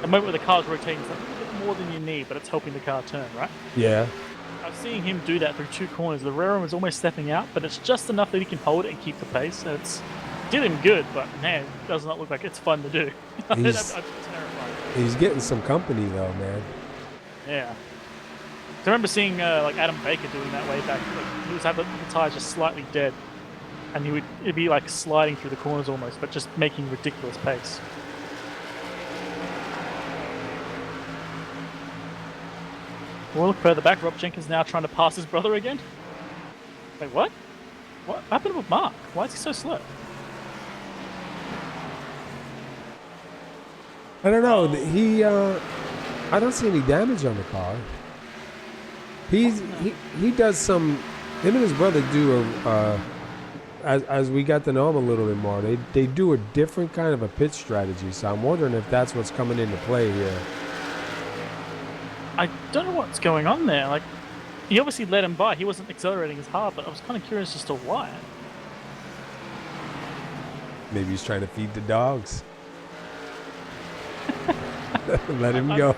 A moment where the car's rotating a little bit more than you need, but it's helping the car turn, right? Yeah. I'm seeing him do that through 2 corners. The rear end is almost stepping out, but it's just enough that he can hold it and keep the pace. And it did him good, but man, it does not look like it's fun to do. I'm terrified. He's getting some company though, man. Yeah. I remember seeing like Adam Baker doing that way back. Like, he was having the tires just slightly dead, and it'd be like sliding through the corners almost, but just making ridiculous pace. We'll look further back. Rob Jenkins now trying to pass his brother again. Wait, what? What happened with Mark? Why is he so slow? I don't know. I don't see any damage on the car. He does some. Him and his brother do as we got to know him a little bit more. They do a different kind of a pit strategy. So I'm wondering if that's what's coming into play here. I don't know what's going on there. Like, he obviously let him by. He wasn't accelerating as hard, but I was kind of curious as to why. Maybe he's trying to feed the dogs. Let him go.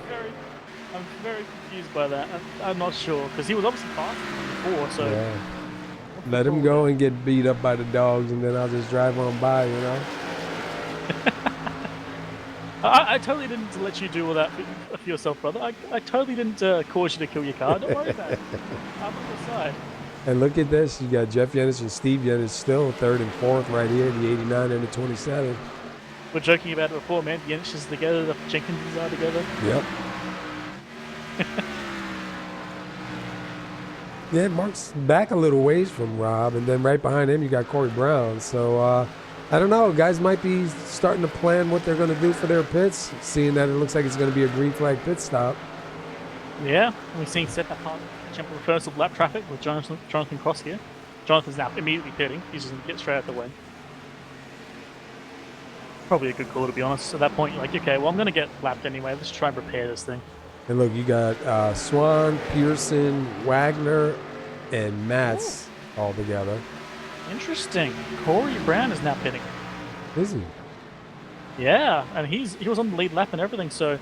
I'm very confused by that. I'm not sure, because he was obviously faster before, so... Yeah. Let him go and get beat up by the dogs, and then I'll just drive on by, you know? I totally didn't let you do all that for yourself, brother. I totally didn't cause you to kill your car. Don't worry about it. I'm on your side. And look at this. You got Jeff Yenich and Steve Yenich still 3rd and 4th right here, the 89 and the 27. We're joking about it before, man. The Yenich is together, the Jenkinses are together. Yep. Yeah, Mark's back a little ways from Rob, and then right behind him you got Corey Brown. So, I don't know. Guys might be starting to plan what they're going to do for their pits, seeing that it looks like it's going to be a green flag pit stop. Yeah, and we've seen Seth Apart jump reversal lap traffic with Jonathan Cross here. Jonathan's now immediately pitting. He's just going to get straight out the way. Probably a good call, to be honest. At that point, you're like, okay, well, I'm going to get lapped anyway. Let's try and repair this thing. And look, you got Swan, Pearson, Wagner, and Matz all together. Interesting. Corey Brown is now pitting. Is he? Yeah, and he was on the lead lap and everything, so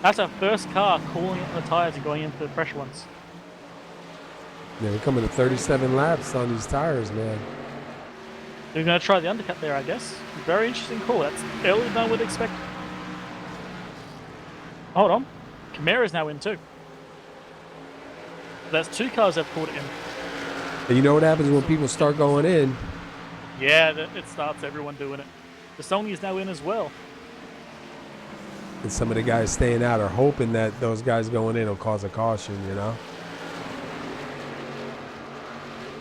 that's our first car cooling up the tires and going in for the fresh ones. Yeah, we're coming to 37 laps on these tires, man. We're going to try the undercut there, I guess. Very interesting call. That's earlier than I would expect. Hold on. Camara's now in too. That's 2 cars that pulled it in. And you know what happens when people start going in? Yeah, it starts everyone doing it. The Sony is now in as well. And some of the guys staying out are hoping that those guys going in will cause a caution, you know?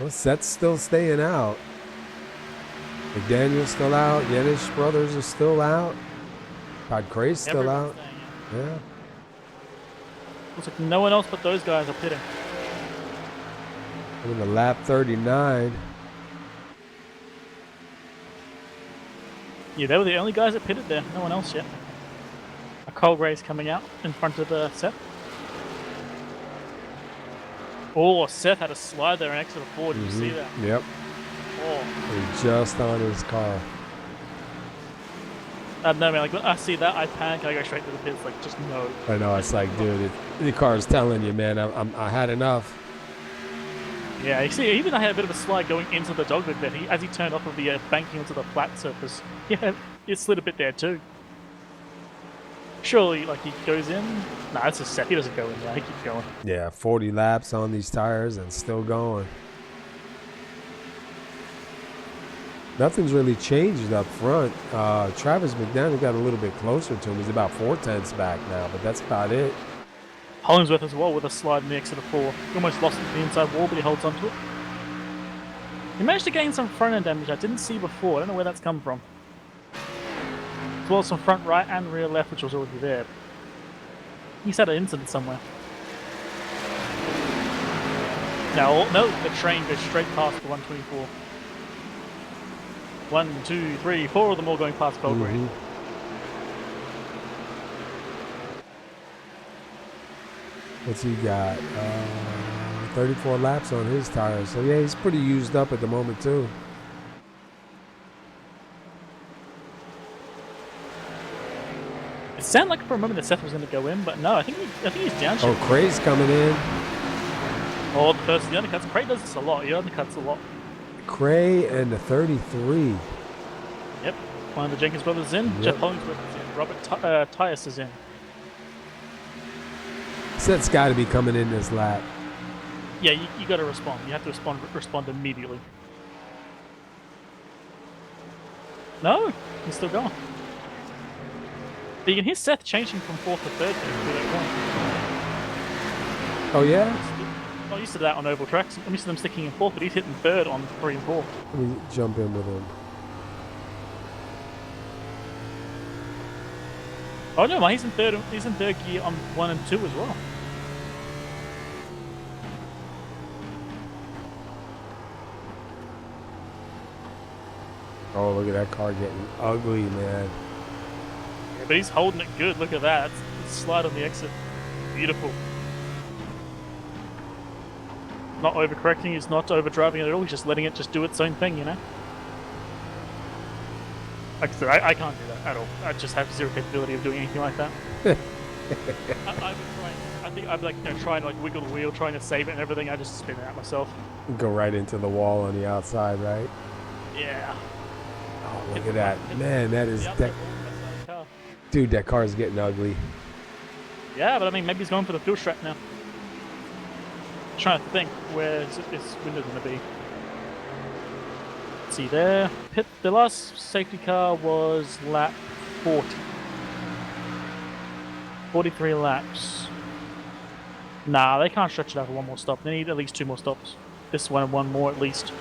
Well, Seth's still staying out. McDaniel's still out. Yenich brothers are still out. Todd Cray's still Everyone's out. staying in. Yeah. Looks like no one else but those guys are pitting. In the lap 39. Yeah, they were the only guys that pitted there. No one else yet. A Cole Gray's coming out in front of Seth. Oh, Seth had a slide there and exit a 4. Did you see that? Yep. Oh. He's just on his car. No, man, like, when I see that, I panic, I go straight to the pits, like, just no. I know, it's like, dude, the car's telling you, man, I had enough. Yeah, you see, even I had a bit of a slide going into the dogleg bit. As he turned off of the banking onto the flat surface, yeah, it slid a bit there too. Surely, like, he goes in. Nah, that's a set. He doesn't go in there. He keeps going. Yeah, 40 laps on these tires and still going. Nothing's really changed up front. Travis McDaniel got a little bit closer to him. He's about 4/10 back now, but that's about it. Hollingsworth as well with a slide in the exit of 4. He almost lost it to the inside wall, but he holds onto it. He managed to gain some front end damage I didn't see before. I don't know where that's come from. As well as some front right and rear left, which was already there. He's had an incident somewhere. No, the train goes straight past the 124. 1, 2, 3, 4 of them all going past Belgrade. What's he got? 34 laps on his tires. So, yeah, he's pretty used up at the moment, too. It sounded like for a moment that Seth was going to go in, but no, I think he's downshift. Oh, Cray's coming in. Oh, the undercuts. Cray does this a lot. He undercuts a lot. Cray and the 33. Yep. One of the Jenkins brothers in. Yep. Jeff Hollingsworth is in. Robert Tyus is in. Seth's got to be coming in this lap. Yeah, you got to respond. You have to respond immediately. No, he's still going. But you can hear Seth changing from 4th to 3rd through that Oh, yeah? point. Not used to that on oval tracks. I'm used to them sticking in 4th, but he's hitting 3rd on 3 and 4. Let me jump in with him. Oh no, man, he's in 3rd. He's in 3rd gear on 1 and 2 as well. Oh, look at that car getting ugly, man. Yeah, but he's holding it good. Look at that. It's slide on the exit. Beautiful. Not overcorrecting. He's not overdriving it at all. He's just letting it just do its own thing, you know. Like I said, I can't do that at all. I just have zero capability of doing anything like that. I think I'd like trying to wiggle the wheel, trying to save it and everything. I just spin it out myself. Go right into the wall on the outside, right? Yeah. Oh, look at that. Man, that is... Dude, that car is getting ugly. Yeah, but I mean, maybe he's going for the fuel strap now. Trying to think where his window's going to be. Let's see there. The last safety car was lap 40. 43 laps. Nah, they can't stretch it out for one more stop. They need at least 2 more stops. This one and 1 more at least.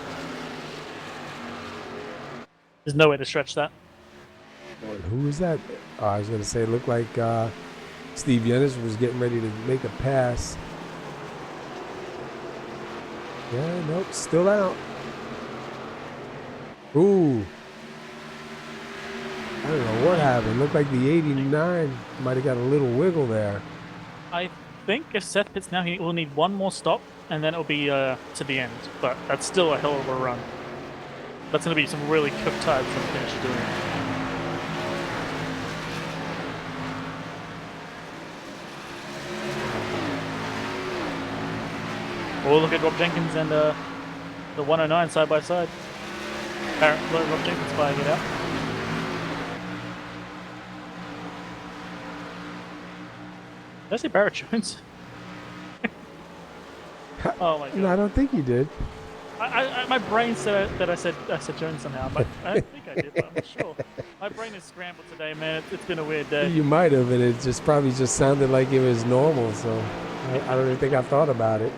There's no way to stretch that. Who was that? Oh, I was going to say, it looked like Steve Yennis was getting ready to make a pass. Yeah, nope, still out. Ooh. I don't know what happened. Looked like the 89 might have got a little wiggle there. I think if Seth pits now, he will need 1 more stop, and then it'll be to the end. But that's still a hell of a run. That's going to be some really cooked tires to finish doing. Oh, look at Rob Jenkins and the 109 side by side. Rob Jenkins buying it out. Did I say Barrett Jones? Oh my god. No, I don't think you did. My brain said that I said Jones somehow, but I don't think I did, but I'm not sure. My brain is scrambled today, man. It's been a weird day. You might have, and it just probably just sounded like it was normal, so I don't even think I thought about it.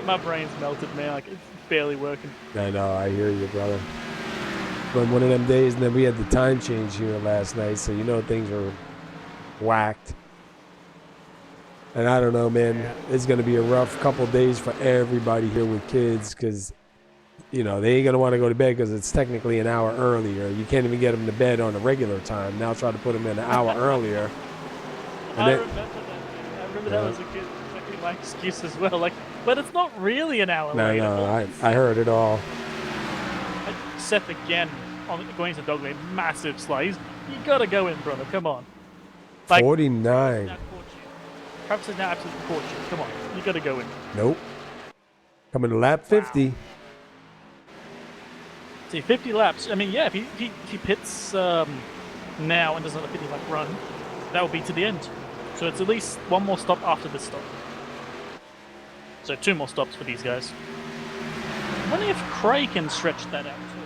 My brain's melted, man. Like, it's barely working. I know, I hear you, brother. But one of them days, and then we had the time change here last night, so you know things were whacked. And I don't know, man. It's going to be a rough couple days for everybody here with kids because, you know, they ain't going to want to go to bed because it's technically an hour earlier. You can't even get them to bed on a regular time. Now try to put them in an hour earlier. I remember that. I remember that as a kid. Exactly my excuse as well. Like, but it's not really an hour later. No, I heard it all. Seth again going into the dog lane, massive slice. You gotta go in, brother. Come on. Like, 49. Travis is now absolutely caught you. Come on, you gotta go in. Nope. Coming to lap 50. See, 50 laps. I mean, yeah, if he pits now and does another 50 lap run, that will be to the end. So it's at least one more stop after this stop. So 2 more stops for these guys. I wonder if Craig can stretch that out too.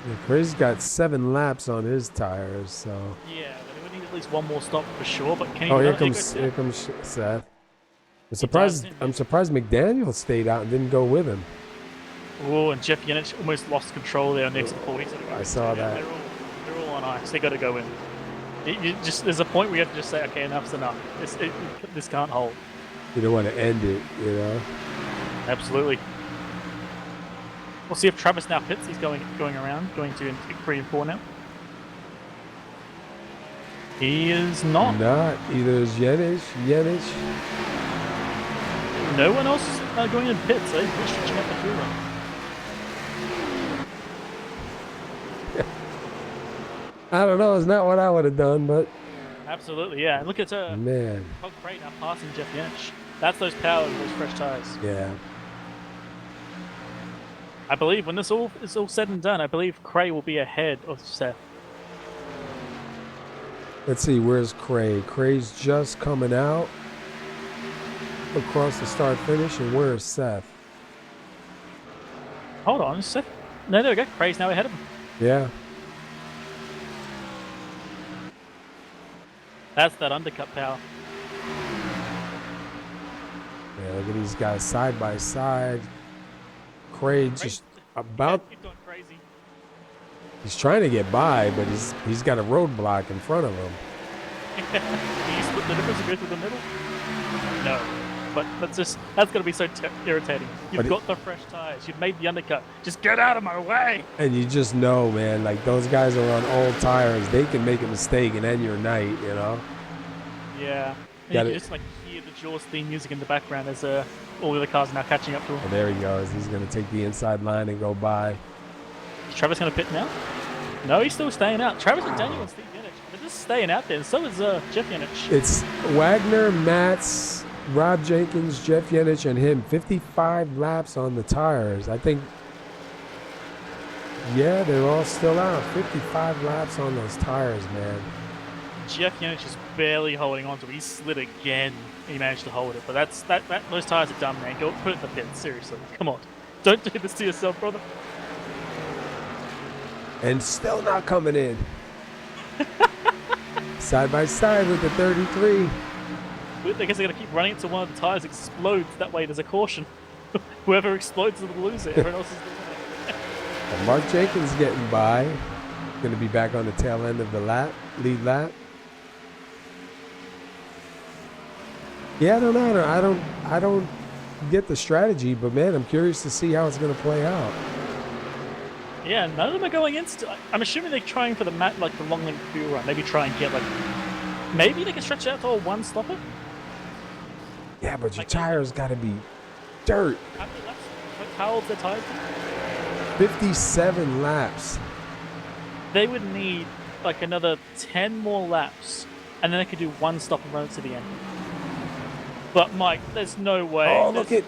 Yeah, Chris got 7 laps on his tires, so. Yeah, but he would need at least one more stop for sure. But can he? Oh, here comes Seth. I'm surprised McDaniel stayed out and didn't go with him. Oh, and Jeff Yenich almost lost control there on the exit 40. I saw that. They're all on ice. They got to go in. There's a point where you have to just say, okay, enough's enough. This can't hold. You don't want to end it, you know. Absolutely. We'll see if Travis now pits. He's going around, going to 3 and 4 now. He is not. Not either is Yenich. No one else is going in pits. They're stretching out the fuel run. I don't know. It's not what I would have done, but Absolutely, yeah. And look at man, Hog Crate now passing Jeff Yenich. That's those powers, those fresh tires. yeah. I believe when this all is all said and done, I believe Cray will be ahead of Seth. Let's see. Where's Cray? Cray's just coming out across the start finish, and where's Seth? Hold on, Seth. No, there we go. Cray's now ahead of him. Yeah. That's that undercut power. Yeah, look at these guys side by side. Cray just about. He's going crazy. He's trying to get by, but he's got a roadblock in front of him. Can you split the difference and go through the middle? No. But that's going to be so irritating. You've got the fresh tires. You've made the undercut. Just get out of my way. And you just know, man, like those guys are on old tires. They can make a mistake and end your night, you know? Yeah. And you can just like hear the Jaws theme music in the background as all the other cars are now catching up to him. And there he goes. He's going to take the inside line and go by. Is Travis going to pit now? No, he's still staying out. Travis and Daniel and Steve Yenich. They're just staying out there. And so is Jeff Yenich. It's Wagner, Matz, Rob Jenkins, Jeff Yenich, and him. 55 laps on the tires. I think, yeah, they're all still out. 55 laps on those tires, man. Jeff Yenich is barely holding on to it. He slid again. He managed to hold it. But those tires are done, man. Go put it in the pit. Seriously. Come on. Don't do this to yourself, brother. And still not coming in. Side by side with the 33. I guess they're going to keep running it till one of the tires explodes. That way there's a caution. Whoever explodes will lose it. Everyone else is the winner. Mark Jenkins getting by. Going to be back on the tail end of the lead lap. Yeah, I don't know. I don't get the strategy, but man, I'm curious to see how it's going to play out. Yeah, none of them are going in still. I'm assuming they're trying for the long length fuel run. Maybe try and get maybe they can stretch it out to a one stopper. Yeah, but your tires got to be dirt. How many laps? How old's their tires? 57 laps. They would need another 10 more laps, and then they could do one stop and run it to the end. But Mike, there's no way. Oh, look at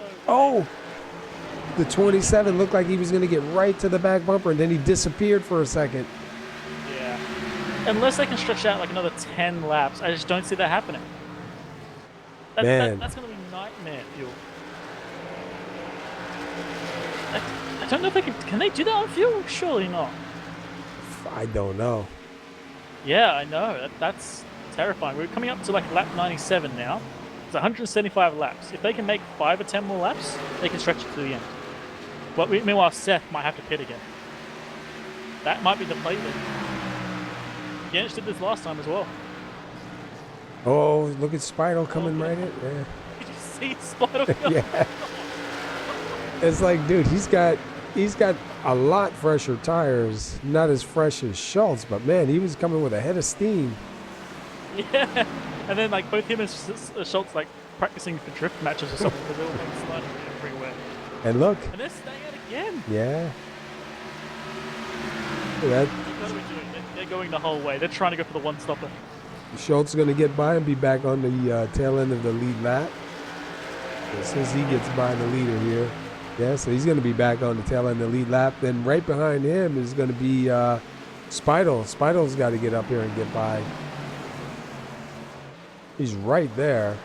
the 27 looked like he was going to get right to the back bumper, and then he disappeared for a second. Yeah. Unless they can stretch out another 10 laps, I just don't see that happening. That's going to be nightmare fuel. I don't know if they can they do that on fuel? Surely not. I don't know. Yeah, I know. That's terrifying. We're coming up to lap 97 now. It's 175 laps. If they can make 5 or 10 more laps, they can stretch it to the end. But meanwhile, Seth might have to pit again. That might be the play then. Yenich did this last time as well. Oh, look at Spidle coming right in. Yeah. Did you see Spidle? Yeah. It's like, dude, he's got a lot fresher tires. Not as fresh as Schultz, but man, he was coming with a head of steam. Yeah. And then both him and Schultz practicing for drift matches or something because they were sliding everywhere. And look. And they're staying out again. Yeah. That What are we doing? They're going the whole way. They're trying to go for the one-stopper. Schultz is going to get by and be back on the tail end of the lead lap. Since he gets by the leader here. Yeah, so he's going to be back on the tail end of the lead lap. Then right behind him is going to be Spidle. Spidle's got to get up here and get by. He's right there.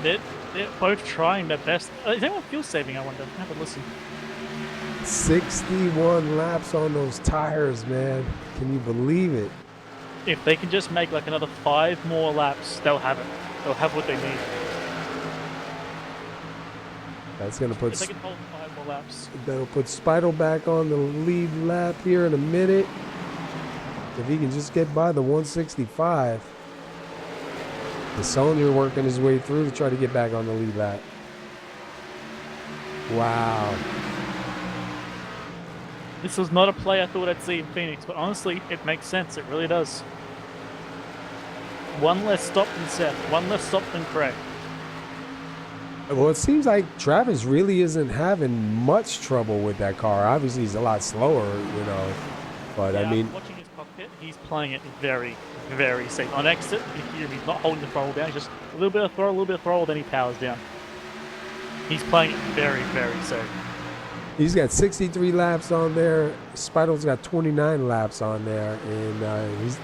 They're both trying their best. Is anyone fuel saving, I wonder? Have a listen. 61 laps on those tires, man. Can you believe it? If they can just make like another 5 more laps, they'll have it. They'll have what they need. That's going to put... If they can hold 5 more laps. That'll put Spidle back on the lead lap here in a minute. If he can just get by the 165. The Soldier working his way through to try to get back on the lead lap. Wow. This was not a play I thought I'd see in Phoenix, but honestly, it makes sense. It really does. One less stop than Seth. One less stop than Craig. Well, it seems like Travis really isn't having much trouble with that car. Obviously, he's a lot slower, you know. But Yeah, I mean, watching his cockpit, he's playing it very, very safe. On exit, you hear him, he's not holding the throttle down. He's just a little bit of throttle, then he powers down. He's playing it very, very safe. he's got 63 laps on there. Spidle's got 29 laps on there, and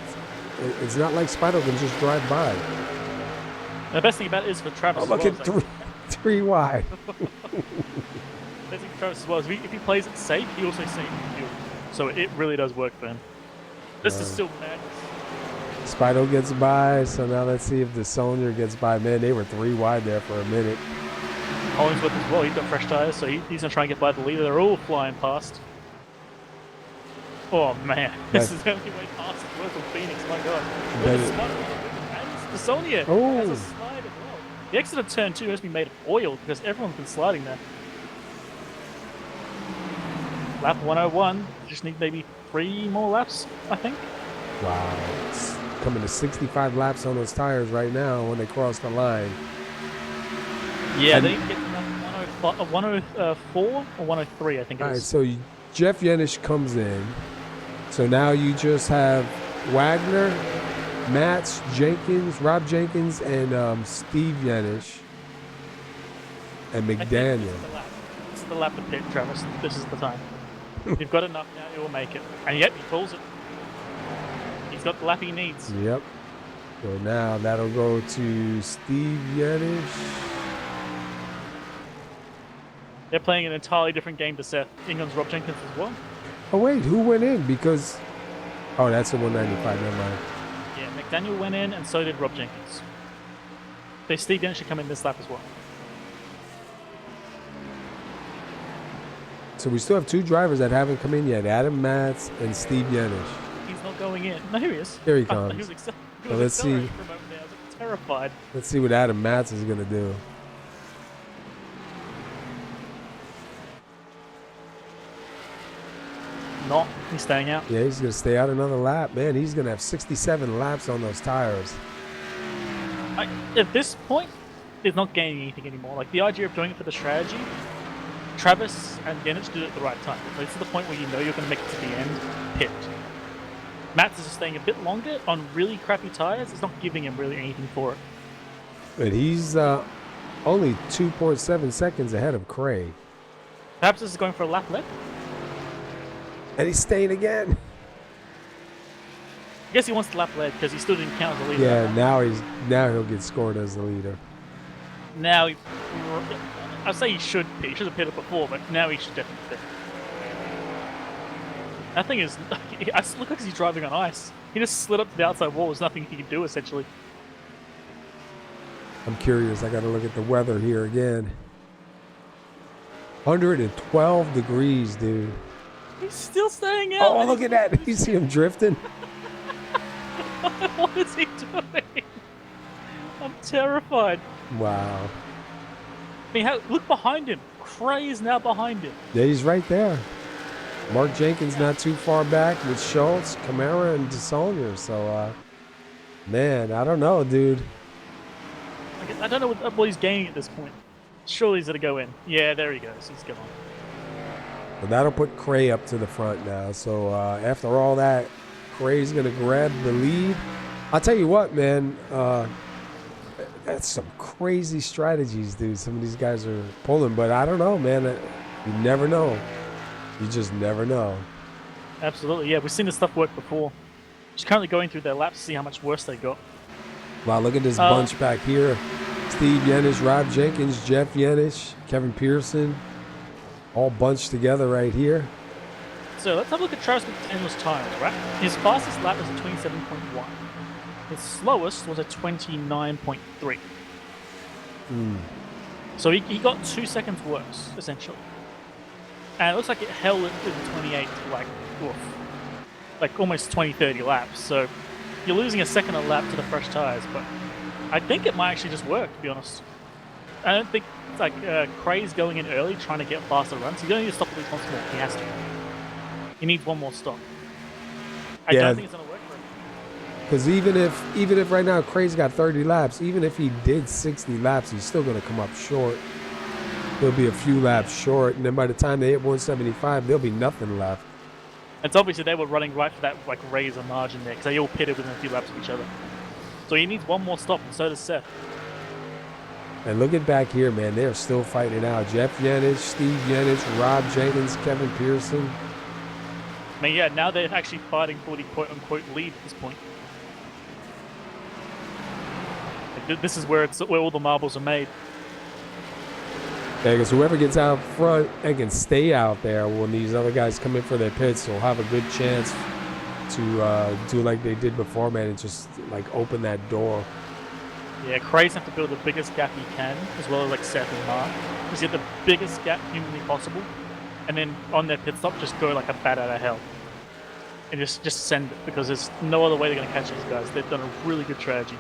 it's not like Spidle can just drive by. And the best thing about it is for Travis. Oh, look as at well, three wide. the best thing for Travis as well is if he plays it safe, he also saves fuel. So it really does work for him. This is still madness. Spidle gets by, so now let's see if the Soldier gets by. Man, they were 3 wide there for a minute. Hollingsworth as well, he's got fresh tires, so he's going to try and get by the leader. They're all flying past. Oh man, this is the only way past the World of Phoenix, my god. But The spot and the Sonia Oh. has a slide as well. The exit of turn 2 has been made of oil because everyone's been sliding there. Lap 101, just need maybe 3 more laps, I think. Wow. It's coming to 65 laps on those tires right now when they cross the line. Yeah, And- they get to 104 or 103, I think it All right, is. so Jeff Yenish comes in. So now you just have Wagner, Matz, Jenkins, Rob Jenkins, and Steve Yenish and I think McDaniel. This is the lap to pit, Travis. This is the time. You've got enough now, he will make it. And yet, he pulls it. He's got the lap he needs. Yep. So now that'll go to Steve Yenish. They're playing an entirely different game to Seth. England's Rob Jenkins as well. Oh, wait, who went in? Because. Oh, that's the 195. Never mind. Yeah, McDaniel went in, and so did Rob Jenkins. So Steve Dennis should come in this lap as well. So we still have 2 drivers that haven't come in yet, Adam Matz and Steve Yenish. He's not going in. No, here he is. Here he Oh, comes. he was Well, let's see. accelerating for a moment there. I was terrified. Let's see what Adam Matz is going to do. Not. He's staying out. Yeah, he's going to stay out another lap. Man, he's going to have 67 laps on those tires. At this point, it's not gaining anything anymore. Like, the idea of doing it for the strategy, Travis and Dennis did it at the right time. Like, this is the point where you know you're going to make it to the end, pit. Mats is staying a bit longer on really crappy tires. It's not giving him really anything for it. But he's only 2.7 seconds ahead of Cray. Perhaps this is going for a lap left. And he's staying again. I guess he wants the lap led because he still didn't count as the leader. Yeah, now he'll get scored as the leader. Now, I'd say he should pit. He should have pitted before, but now he should definitely pit. That thing is... look like he's driving on ice. He just slid up to the outside wall. There's nothing he can do, essentially. I'm curious. I got to look at the weather here again. 112 degrees, dude. He's still staying out. Oh, look at that. You see him drifting? What is he doing? I'm terrified. Wow. I mean, look behind him. Cray is now behind him. Yeah, he's right there. Mark Jenkins not too far back with Schultz, Camara, and DeSaulnier. So, man, I don't know, dude. I don't know what he's gaining at this point. Surely he's going to go in. Yeah, there he goes. He's gone. But that'll put Cray up to the front now. So after all that, Cray's going to grab the lead. I'll tell you what, man. That's some crazy strategies, dude. Some of these guys are pulling. But I don't know, man. You never know. You just never know. Absolutely, yeah. We've seen this stuff work before. Just currently going through their laps to see how much worse they got. Wow, look at this bunch back here. Steve Yenish, Rob Jenkins, Jeff Yenish, Kevin Pearson. All bunched together right here. So let's have a look at Travis McDaniel's times, right? His fastest lap was a 27.1. His slowest was a 29.3. So he got 2 seconds worse, essentially. And it looks like it held it to the 28 like almost 20-30 laps. So you're losing a second a lap to the fresh tires, but I think it might actually just work, to be honest. I don't think it's like Cray's going in early trying to get faster runs. He's going to need to stop at least once more. He has to. He needs one more stop. I don't think it's going to work for him. Because even if right now Cray's got 30 laps, even if he did 60 laps, he's still going to come up short. He'll be a few laps short, and then by the time they hit 175, there'll be nothing left. It's obviously they were running right for that like razor margin there because they all pitted within a few laps of each other. So he needs one more stop, and so does Seth. And look at back here, man. They're still fighting it out. Jeff Yenish, Steve Yenish, Rob Jenkins, Kevin Pearson. I mean, yeah, now they're actually fighting for the quote-unquote lead at this point. Like, this is where all the marbles are made. Yeah, because whoever gets out front and can stay out there when these other guys come in for their pits will have a good chance to do like they did before, man, and just like open that door. Yeah, Cray's have to build the biggest gap he can, as well as like Seth and Mark. Just get the biggest gap humanly possible, and then on their pit stop, just go like a bat out of hell, and just send it, because there's no other way they're going to catch these guys. They've done a really good strategy.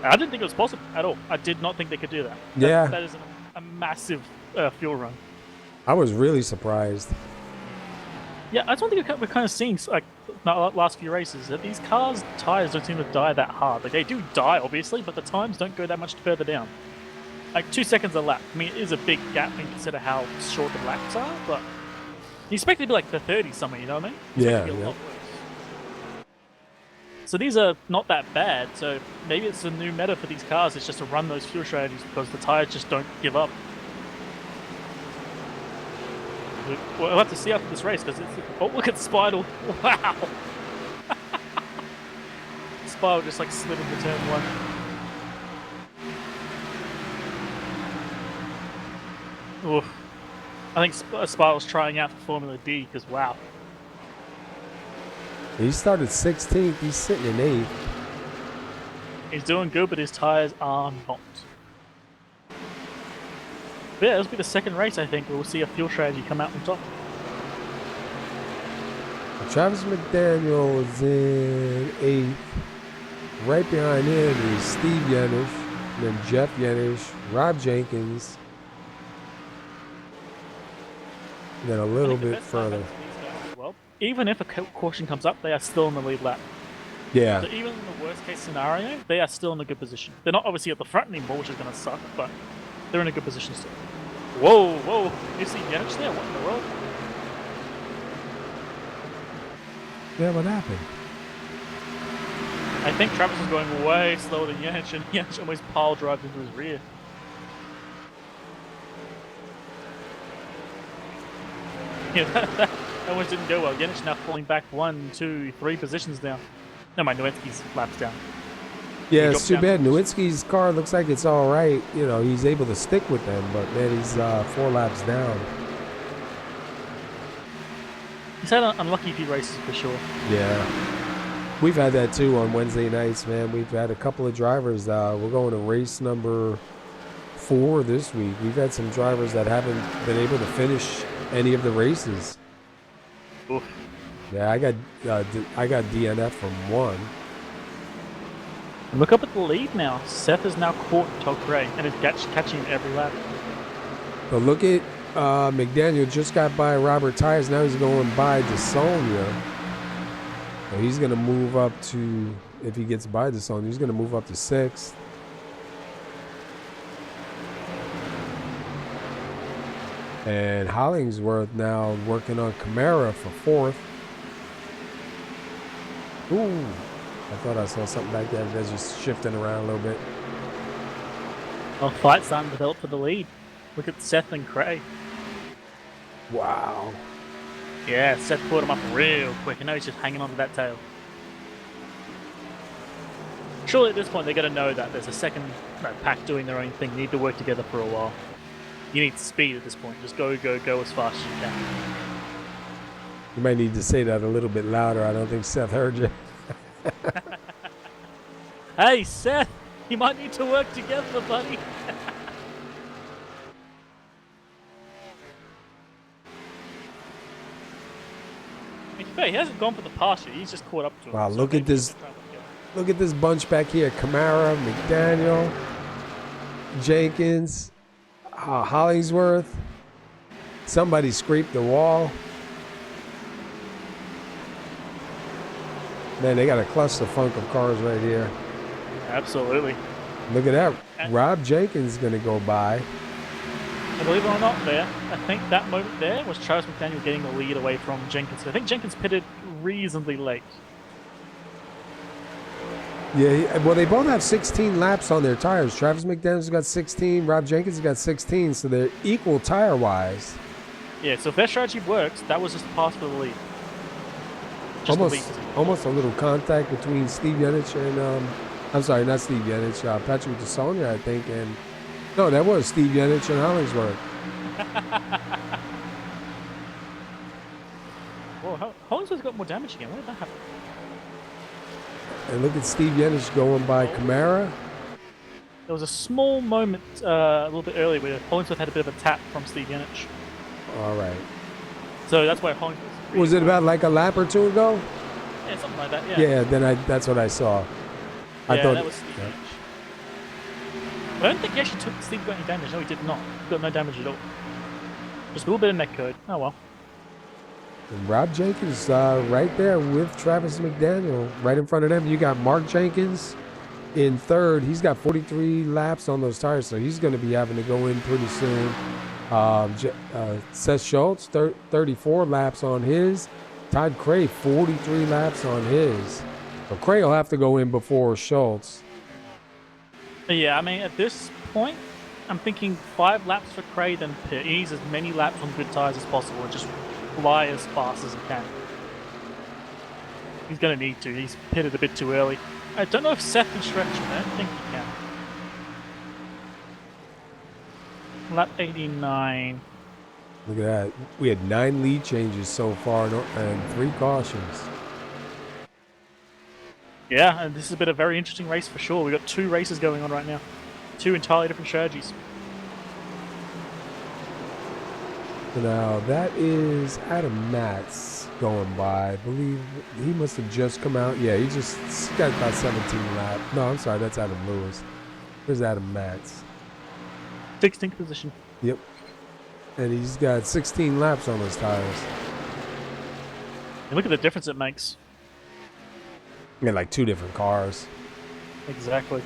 I didn't think it was possible at all. I did not think they could do that. That is a massive fuel run. I was really surprised. Yeah, that's one thing we're kind of seeing, like, the last few races, that these cars' tires don't seem to die that hard. Like, they do die, obviously, but the times don't go that much further down. Like, 2 seconds a lap. I mean, it is a big gap when you consider how short the laps are, but you expect it to be like the 30 somewhere, you know what I mean? Yeah. A lot worse. So these are not that bad, so maybe it's a new meta for these cars, it's just to run those fuel strategies because the tires just don't give up. We'll have to see after this race, because it's... Oh, look at Spider! Wow! Spider just like slid into turn 1. Oof. I think Spider's trying out for Formula D, because wow. He started 16th. He's sitting in 8th. He's doing good, but his tires are not. But yeah, this will be the second race, I think, where we'll see a fuel strategy come out on top. Travis McDaniel is in 8th. Right behind him is Steve Yenish, then Jeff Yenish, Rob Jenkins, and then a little bit further. Well, even if a caution comes up, they are still in the lead lap. Yeah. So even in the worst case scenario, they are still in a good position. They're not obviously at the front anymore, which is going to suck, but they're in a good position still. Whoa, whoa! You see Yenish there? What in the world? Yeah, what happened? I think Travis is going way slower than Yenish, and Yenish almost pile drives into his rear. Yeah, that almost didn't go well. Yenish now falling back 1, 2, 3 positions down. No, my Nowinski's laps down. Yeah, it's too bad. Nowinski's car looks like it's all right. You know, he's able to stick with them, but man, he's 4 laps down. He's had an unlucky few races for sure. Yeah. We've had that too on Wednesday nights, man. We've had a couple of drivers. We're going to race number 4 this week. We've had some drivers that haven't been able to finish any of the races. Oof. Yeah, I got DNF from 1. Look up at the lead now. Seth is now caught Todd Gray and is catching him every lap. But look at McDaniel just got by Robert Tires. Now he's going by DeSonia. So he's going to move up to, if he gets by DeSonia, he's going to move up to 6th. And Hollingsworth now working on Camara for fourth. Ooh, I thought I saw something back there. That's just shifting around a little bit. Well, fight's starting to develop for the lead. Look at Seth and Cray. Wow. Yeah, Seth pulled him up real quick, and now he's just hanging onto that tail. Surely at this point they're going to know that there's a second pack doing their own thing. You need to work together for a while. You need speed at this point. Just go as fast as you can. You might need to say that a little bit louder. I don't think Seth heard you. Hey, Seth! You might need to work together, buddy. He hasn't gone for the pass yet. He's just caught up to him. Wow, So look maybe at this. he'll try and get him. Look at this bunch back here. Camara, McDaniel, Jenkins, Hollingsworth. Somebody scraped the wall. Man, they got a clusterfunk of cars right here. Absolutely. Look at that. Rob Jenkins is going to go by. And believe it or not, I think that moment there was Travis McDaniel getting the lead away from Jenkins. I think Jenkins pitted reasonably late. Yeah, well, they both have 16 laps on their tires. Travis McDaniel's got 16. Rob Jenkins has got 16, so they're equal tire-wise. Yeah, so if their strategy works, that was just a pass for the lead. Just the lead. Almost a little contact between Steve Yenich and, I'm sorry, not Steve Yenich, Patrick DeSonia, I think, and no, that was Steve Yenich and Hollingsworth. Whoa, Hollingsworth's got more damage again. What did that happen? And look at Steve Yenich going by Camara. There was a small moment a little bit earlier where Hollingsworth had a bit of a tap from Steve Yenich. All right. So that's why Hollingsworth... Was it about like a lap or two ago? Yeah, something like that, yeah. Yeah, then that's what I saw. I thought that was Steve Yenich. But I don't think he actually took Steve got any damage. No, he did not. He got no damage at all. Just a little bit of neck code. Oh well. And Rob Jenkins right there with Travis McDaniel right in front of them. You got Mark Jenkins in third. He's got 43 laps on those tires, so he's going to be having to go in pretty soon. Seth Schultz, 34 laps on his. Todd Cray, 43 laps on his. So Cray will have to go in before Schultz. Yeah, I mean, at this point, I'm thinking 5 laps for Cray, then pit. He needs as many laps on good tires as possible and just fly as fast as he can. He's going to need to. He's pitted a bit too early. I don't know if Seth can stretch him. I don't think he can. Lap 89. Look at that. We had 9 lead changes so far and 3 cautions. Yeah, and this has been a very interesting race for sure. We've got 2 races going on right now. 2 entirely different strategies. Now, that is Adam Matz going by. I believe he must have just come out. Yeah, he got about 17 laps. No, I'm sorry, that's Adam Lewis. There's Adam Matz. 16th position. Yep. And he's got 16 laps on his tires. And look at the difference it makes. Yeah, like 2 different cars. Exactly.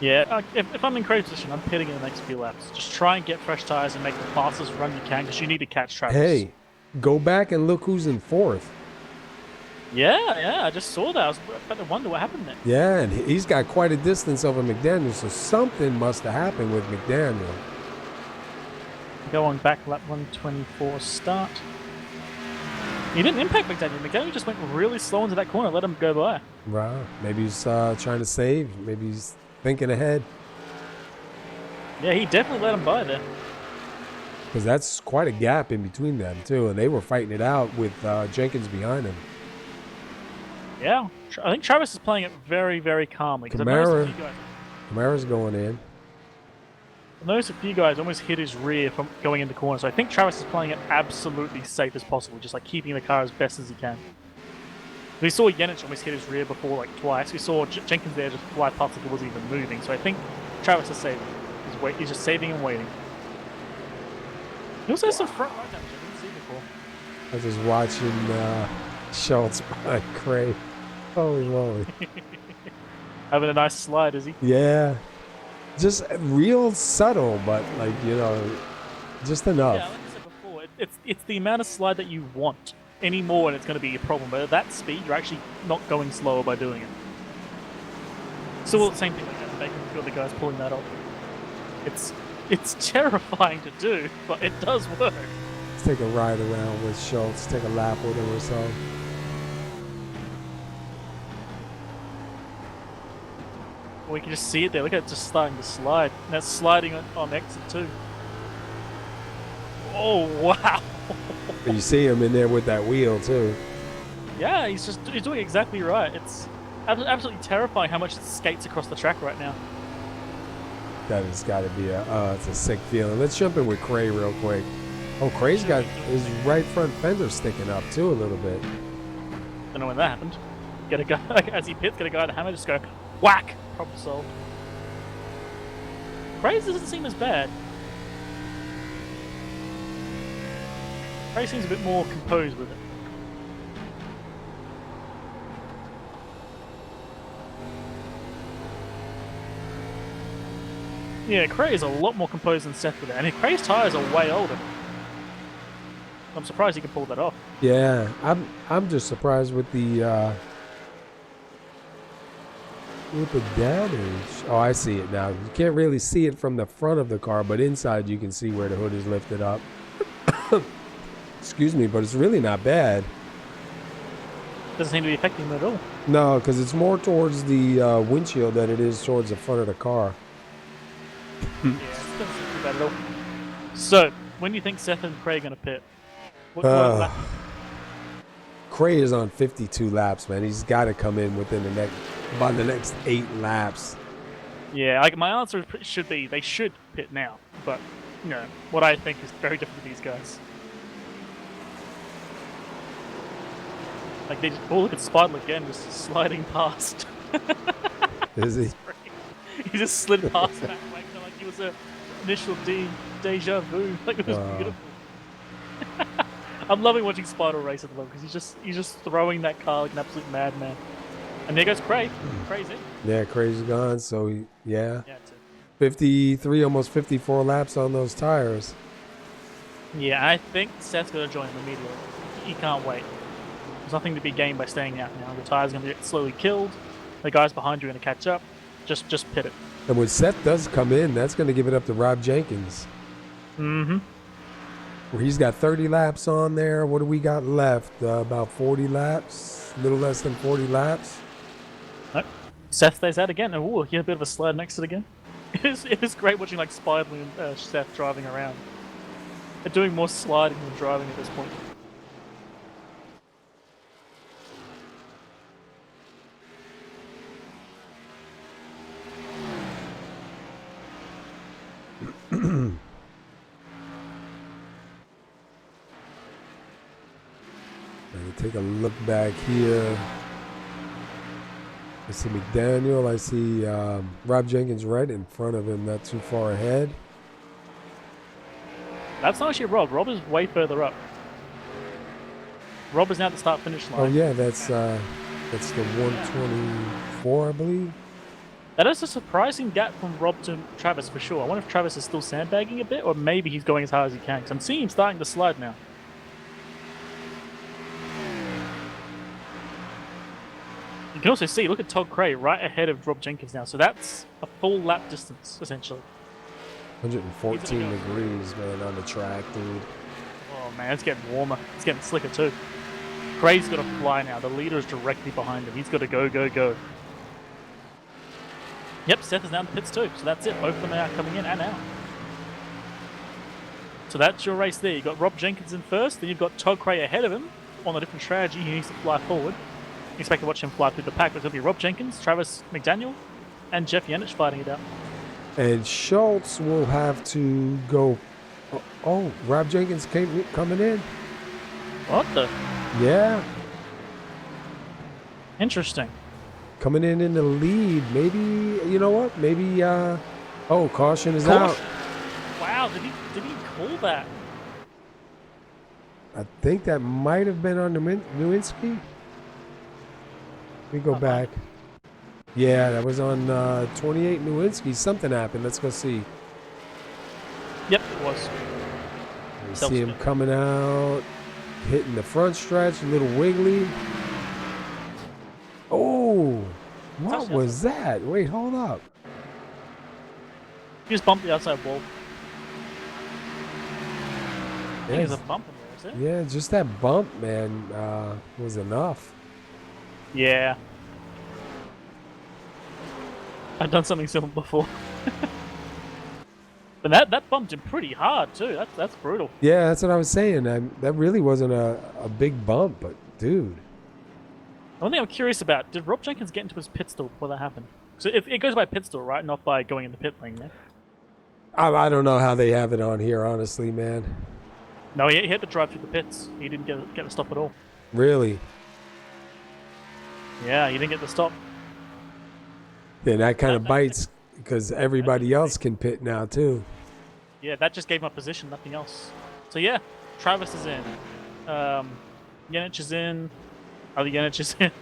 Yeah, if I'm in Cray's position, I'm pitting in the next few laps. Just try and get fresh tires and make the fastest run you can because you need to catch Travis. Hey, go back and look who's in 4th. Yeah, I just saw that. I was about to wonder what happened there. Yeah, and he's got quite a distance over McDaniel, so something must have happened with McDaniel. Going back, lap 124 start. He didn't impact McDaniel. McDaniel just went really slow into that corner, let him go by. Wow, maybe he's trying to save. Maybe he's thinking ahead. Yeah, he definitely let him by there. Because that's quite a gap in between them, too. And they were fighting it out with Jenkins behind him. Yeah, I think Travis is playing it very, very calmly. Camara's going in. I noticed a few guys almost hit his rear from going in the corner. So I think Travis is playing it absolutely safe as possible, just like keeping the car as best as he can. We saw Yenich almost hit his rear before, like twice. We saw Jenkins there just fly past like it wasn't even moving. So I think Travis is saving. He's just saving and waiting. He also has some front right damage I didn't see before. I was just watching Schultz by Cray. Holy moly. Having a nice slide, is he? Yeah. Just real subtle, but like, Just enough. Yeah, like I said before, it's the amount of slide that you want. Any more, and it's going to be a problem. But at that speed, you're actually not going slower by doing it. So the same thing like that, making feel the guys pulling that off. It's terrifying to do, but it does work. Let's take a ride around with Schultz. Take a lap with him or so. We can just see it there. Look at it just starting to slide. And that's sliding on exit too. Oh wow! You see him in there with that wheel too. Yeah, he's doing exactly right. It's absolutely terrifying how much it skates across the track right now. That has got to be it's a sick feeling. Let's jump in with Cray real quick. Oh, Cray's got his right front fender sticking up too a little bit. Don't know when that happened. Get a guy as he pits, get a guy at the hammer, just go whack. Problem solved. Cray doesn't seem as bad. Cray seems a bit more composed with it. Yeah, Cray is a lot more composed than Seth with it, and Cray's tires are way older. I'm surprised he can pull that off. Yeah, I'm just surprised with the damage. Oh, I see it now. You can't really see it from the front of the car, but inside you can see where the hood is lifted up. Excuse me, but it's really not bad. Doesn't seem to be affecting him at all. No, because it's more towards the windshield than it is towards the front of the car. Yeah, it doesn't seem too bad at all. So, when do you think Seth and Cray are going to pit? What lap? Cray is on 52 laps, man. He's got to come in within by the next 8 laps. Yeah, my answer should be they should pit now, but you know what I think is very different with these guys. Like they just, oh look at Spidle again, just sliding past. Is he? He just slid past that like he was a initial deja vu. Like it was beautiful. I'm loving watching Spider race at the moment because he's just throwing that car like an absolute madman. And there goes Cray. Cray's in. Yeah, Cray's gone. So yeah 53, almost 54 laps on those tires. Yeah, I think Seth's gonna join him immediately. He can't wait. There's nothing to be gained by staying out now. The tire's gonna get slowly killed. The guys behind you are gonna catch up. Just pit it. And when Seth does come in, that's going to give it up to Rob Jenkins. Mm-hmm. Where he's got 30 laps on there. What do we got left? About 40 laps? A little less than 40 laps. Nope. Seth stays out again. Oh, he had a bit of a slide next to it again. It is great watching like Spidey and Seth driving around. They're doing more sliding than driving at this point. Take a look back here. I see McDaniel. I see Rob Jenkins right in front of him, not too far ahead. That's not actually Rob. Rob is way further up. Rob is now at the start-finish line. Oh yeah, that's the 124, I believe. That is a surprising gap from Rob to Travis for sure. I wonder if Travis is still sandbagging a bit, or maybe he's going as hard as he can. Because I'm seeing him starting to slide now. You can also see, look at Todd Cray right ahead of Rob Jenkins now. So that's a full lap distance, essentially. 114 degrees, man, on the track, dude. Oh, man, it's getting warmer. It's getting slicker, too. Cray's got to fly now. The leader is directly behind him. He's got to go, go, go. Yep, Seth is now in the pits, too. So that's it. Both of them are coming in and out. So that's your race there. You've got Rob Jenkins in first. Then you've got Todd Cray ahead of him on a different strategy. He needs to fly forward. You expect to watch him fly through the pack, but it's going to be Rob Jenkins, Travis McDaniel, and Jeff Yenich fighting it out. And Schultz will have to go. Oh, Rob Jenkins coming in. What the? Yeah. Interesting. Coming in the lead. Maybe, you know what? Maybe, oh, caution is out. Wow, did he call that? I think that might have been on Nowinski. We go back. Yeah, that was on 28 Nowinski. Something happened. Let's go see. Yep, it was. You Self see him spin. coming out, hitting the front stretch, a little wiggly. Oh, what actually was that? Wait, hold up. You just bump the outside wall. I think Yeah, there's a bump in there, is it? yeah, just that bump, man, was enough. Yeah. I've done something similar before. But that bumped him pretty hard too. That's brutal. Yeah, that's what I was saying. That really wasn't a big bump, but dude. One thing I'm curious about, did Rob Jenkins get into his pit stall before that happened? So if it goes by pit stall, right? Not by going in the pit lane, yeah? I don't know how they have it on here, honestly, man. No, he had to drive through the pits. He didn't get the stop at all. Really? Yeah, he didn't get the stop. Then that kind of bites because everybody else can pit now too. Yeah, that just gave him a position, nothing else. So yeah, Travis is in. Yenich is in. Other Yenich is in.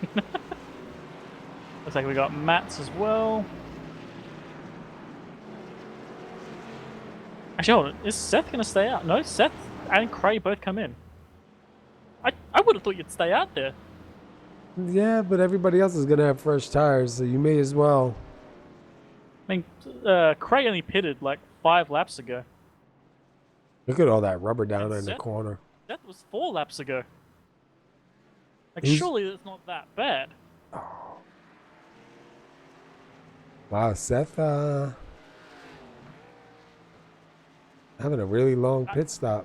Looks like we got Mats as well. Actually, hold on. Is Seth going to stay out? No, Seth and Cray both come in. I would have thought you'd stay out there. Yeah, but everybody else is gonna have fresh tires, so you may as well. I mean, Cray only pitted like 5 laps ago. Look at all that rubber down And in the Seth- corner. That was 4 laps ago. Like, Who's- surely it's not that bad. Wow, Seth, having a really long pit stop.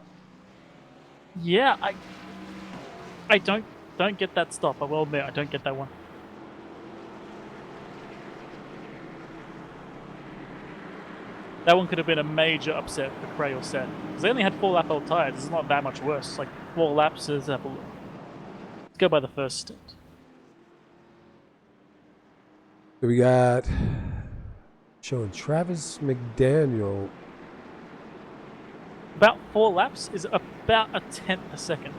Yeah, I don't get that stop. I will admit, I don't get that one. That one could have been a major upset for Cray or Seth. Because they only had 4 lap old tires. It's not that much worse. Like 4 laps is up a look. Let's go by the first stint. So we got showing Travis McDaniel. About 4 laps is about a tenth a second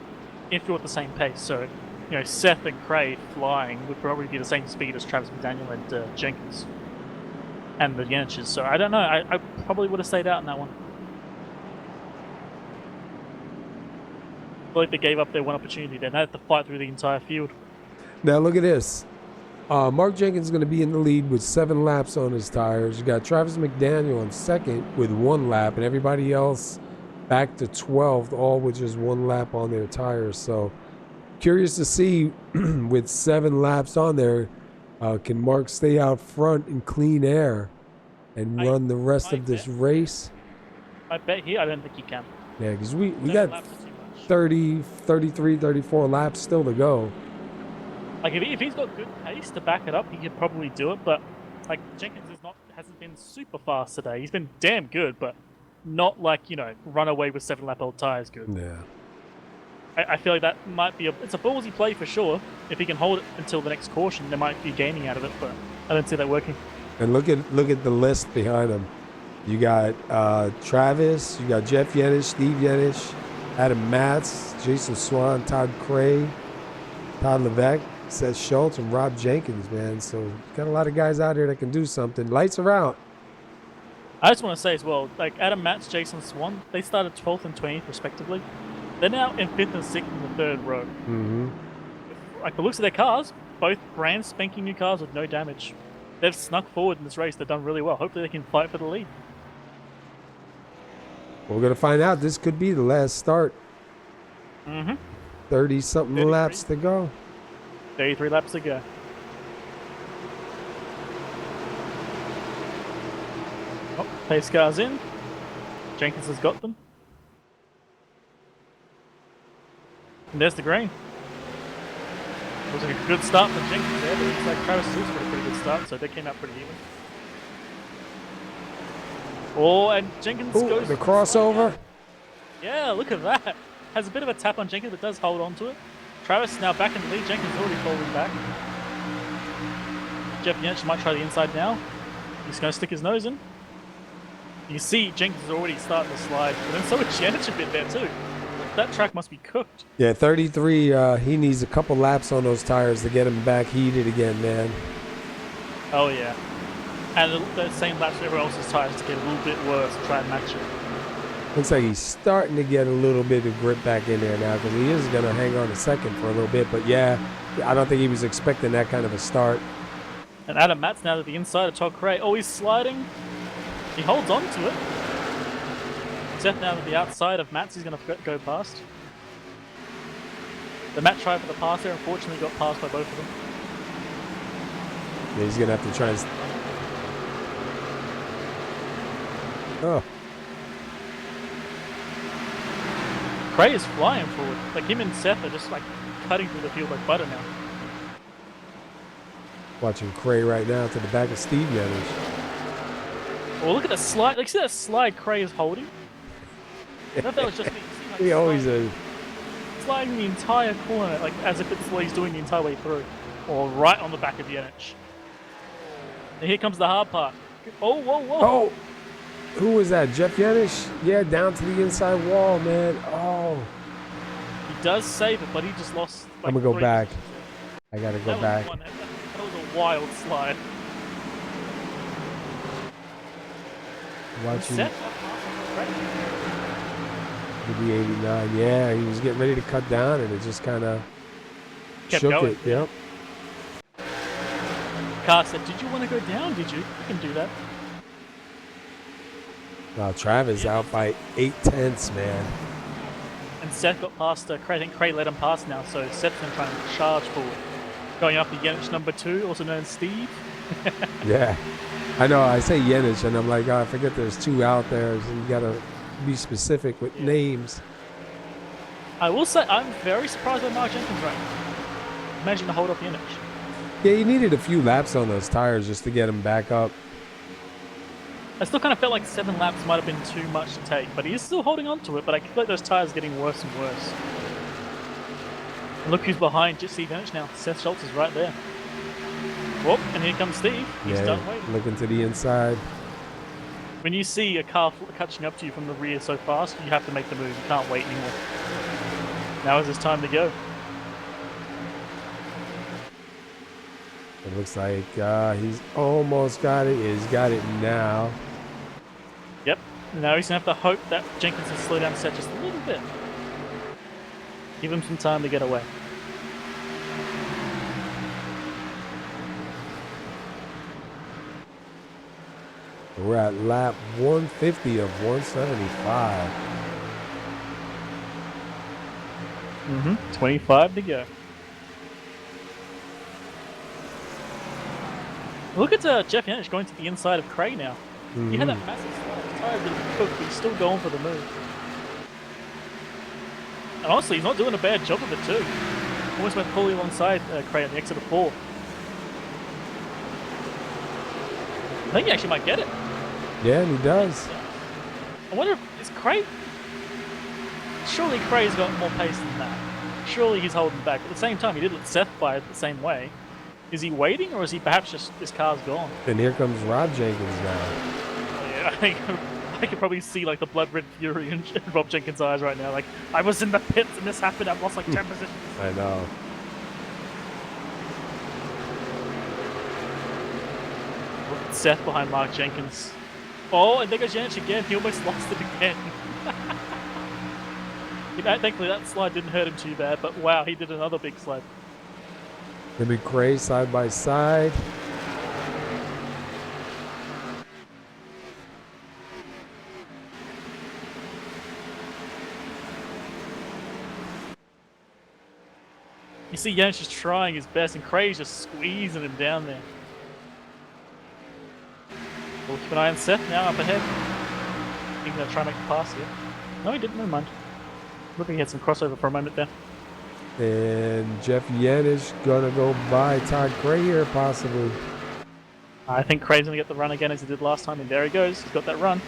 if you're at the same pace. So, you know, Seth and Cray flying would probably be the same speed as Travis McDaniel and Jenkins and the Yeniches. So I don't know. I probably would have stayed out in that one. I feel like they gave up their one opportunity there. They had to fight through the entire field. Now look at this. Mark Jenkins is going to be in the lead with 7 laps on his tires. You got Travis McDaniel in second with 1 lap, and everybody else back to 12th, all with just 1 lap on their tires. So curious to see with 7 laps on there, can Mark stay out front in clean air and run the rest of this race? I bet I don't think he can. Yeah, because we 7 got laps are too much. 30, 33, 34 laps still to go. Like if he's got good pace to back it up, he could probably do it. But like Jenkins hasn't been super fast today. He's been damn good, but not like, you know, run away with 7 lap old tires good. Yeah. I feel like that might be it's a ballsy play for sure. If he can hold it until the next caution, there might be gaining out of it, but I don't see that working. And look at the list behind him. You got Travis, you got Jeff Yenich, Steve Yenich, Adam Matz, Jason Swan, Todd Cray, Todd Levesque, Seth Schultz, and Rob Jenkins, man. So got a lot of guys out here that can do something. Lights are out. I just want to say as well, like Adam Matz, Jason Swan, they started 12th and 20th respectively. They're now in 5th and 6th in the 3rd row. Mm-hmm. Like the looks of their cars, both brand spanking new cars with no damage. They've snuck forward in this race. They've done really well. Hopefully they can fight for the lead. We're going to find out. This could be the last start. Mm-hmm. 30-something 33. laps to go. 33 laps to go. Oh, pace cars in. Jenkins has got them. And there's the green. It was like a good start for Jenkins there, but it looks like Travis Seuss got a pretty good start, so they came out pretty even. Oh, and Jenkins Ooh, goes... the crossover. Yeah, look at that. Has a bit of a tap on Jenkins, but does hold on to it. Travis now back in the lead. Jenkins already falling back. Jeff Yenich might try the inside now. He's going to stick his nose in. You see Jenkins is already starting to slide, but then so is Yenich a bit there too. That track must be cooked. Yeah, 33. He needs a couple laps on those tires to get him back heated again, man. Oh yeah. And the same laps for everyone else's tires to get a little bit worse to try and match it. Looks like he's starting to get a little bit of grip back in there now because he is going to hang on a second for a little bit. But yeah, I don't think he was expecting that kind of a start. And Adam Matt's now to the inside of Todd Cray. Oh, he's sliding. He holds on to it. Seth now to the outside of Matt's. He's going to go past. The Matt tried for the pass there. Unfortunately, got passed by both of them. Yeah, he's going to have to try and... Oh. Cray is flying forward. Like him and Seth are just like cutting through the field like butter now. Watching Cray right now to the back of Steve Yanish. Oh, look at the slide. Like, see that slide Cray is holding? I thought that was just me. Like, He always is. Sliding the entire corner, like as if it's what he's doing the entire way through. Or right on the back of Yanish. And here comes the hard part. Oh, whoa, whoa. Oh! Who was that? Jeff Yanish? Yeah, down to the inside wall, man. Oh. He does save it, but he just lost. Like, I'm going to go 3 back. positions. I got to go That back. was that was a wild slide. Watching Set. the 89. Yeah, he was getting ready to cut down, and it just kind of Kept shook going. it. Yep. Car said, "Did you want to go down? Did you? You can do that." Wow, Travis out by 8/10, man. And Seth got past Cray. I think Cray let him pass now, so Seth's going to try and charge forward. Going after Yanish number 2, also known as Steve. Yeah. I know, I say Yanish, and I'm like, oh, I forget there's 2 out there, so you got to be specific with names. I will say, I'm very surprised by Mark Jenkins right now. Managing to hold up Yanish. Yeah, you needed a few laps on those tires just to get him back up. I still kind of felt like 7 laps might have been too much to take, but he is still holding on to it, but I feel like those tires are getting worse and worse. And look who's behind Steve Yanish now. Seth Schultz is right there. Whoop, and here comes Steve. He's done waiting. Looking to the inside. When you see a car catching up to you from the rear so fast, you have to make the move. You can't wait anymore. Now is his time to go. It looks like he's almost got it. He's got it now. Yep. Now he's going to have to hope that Jenkins can slow down Seth just a little bit. Give him some time to get away. We're at lap 150 of 175. 25 to go. Look at Jeff Yanish going to the inside of Cray now. He had that massive slide. His tire didn't cook, but he's still going for the move. And honestly, he's not doing a bad job of it too. Almost went fully alongside Cray at the exit of 4. I think he actually might get it. Yeah, and he does. I wonder if is Cray. Surely Cray's got more pace than that. Surely he's holding back. But at the same time, he did let Seth fire it the same way. Is he waiting, or is he perhaps just his car's gone? And here comes Rob Jenkins now. Oh, yeah, I can probably see like the blood red fury in Rob Jenkins' eyes right now. Like, I was in the pits and this happened. I've lost like 10 positions. I know. Seth behind Mark Jenkins. Oh, and there goes Yanish again. He almost lost it again. Thankfully, that slide didn't hurt him too bad, but wow, he did another big slide. Him and Cray side by side. You see Yanish just trying his best, and Cray's just squeezing him down there. We'll keep an eye on Seth now up ahead. He's going to try and make a pass here. No, he didn't. Never mind. Looking he had some crossover for a moment there. And Jeff Yanish gonna go by Todd Cray here, possibly. I think Cray's going to get the run again as he did last time, and there he goes. He's got that run.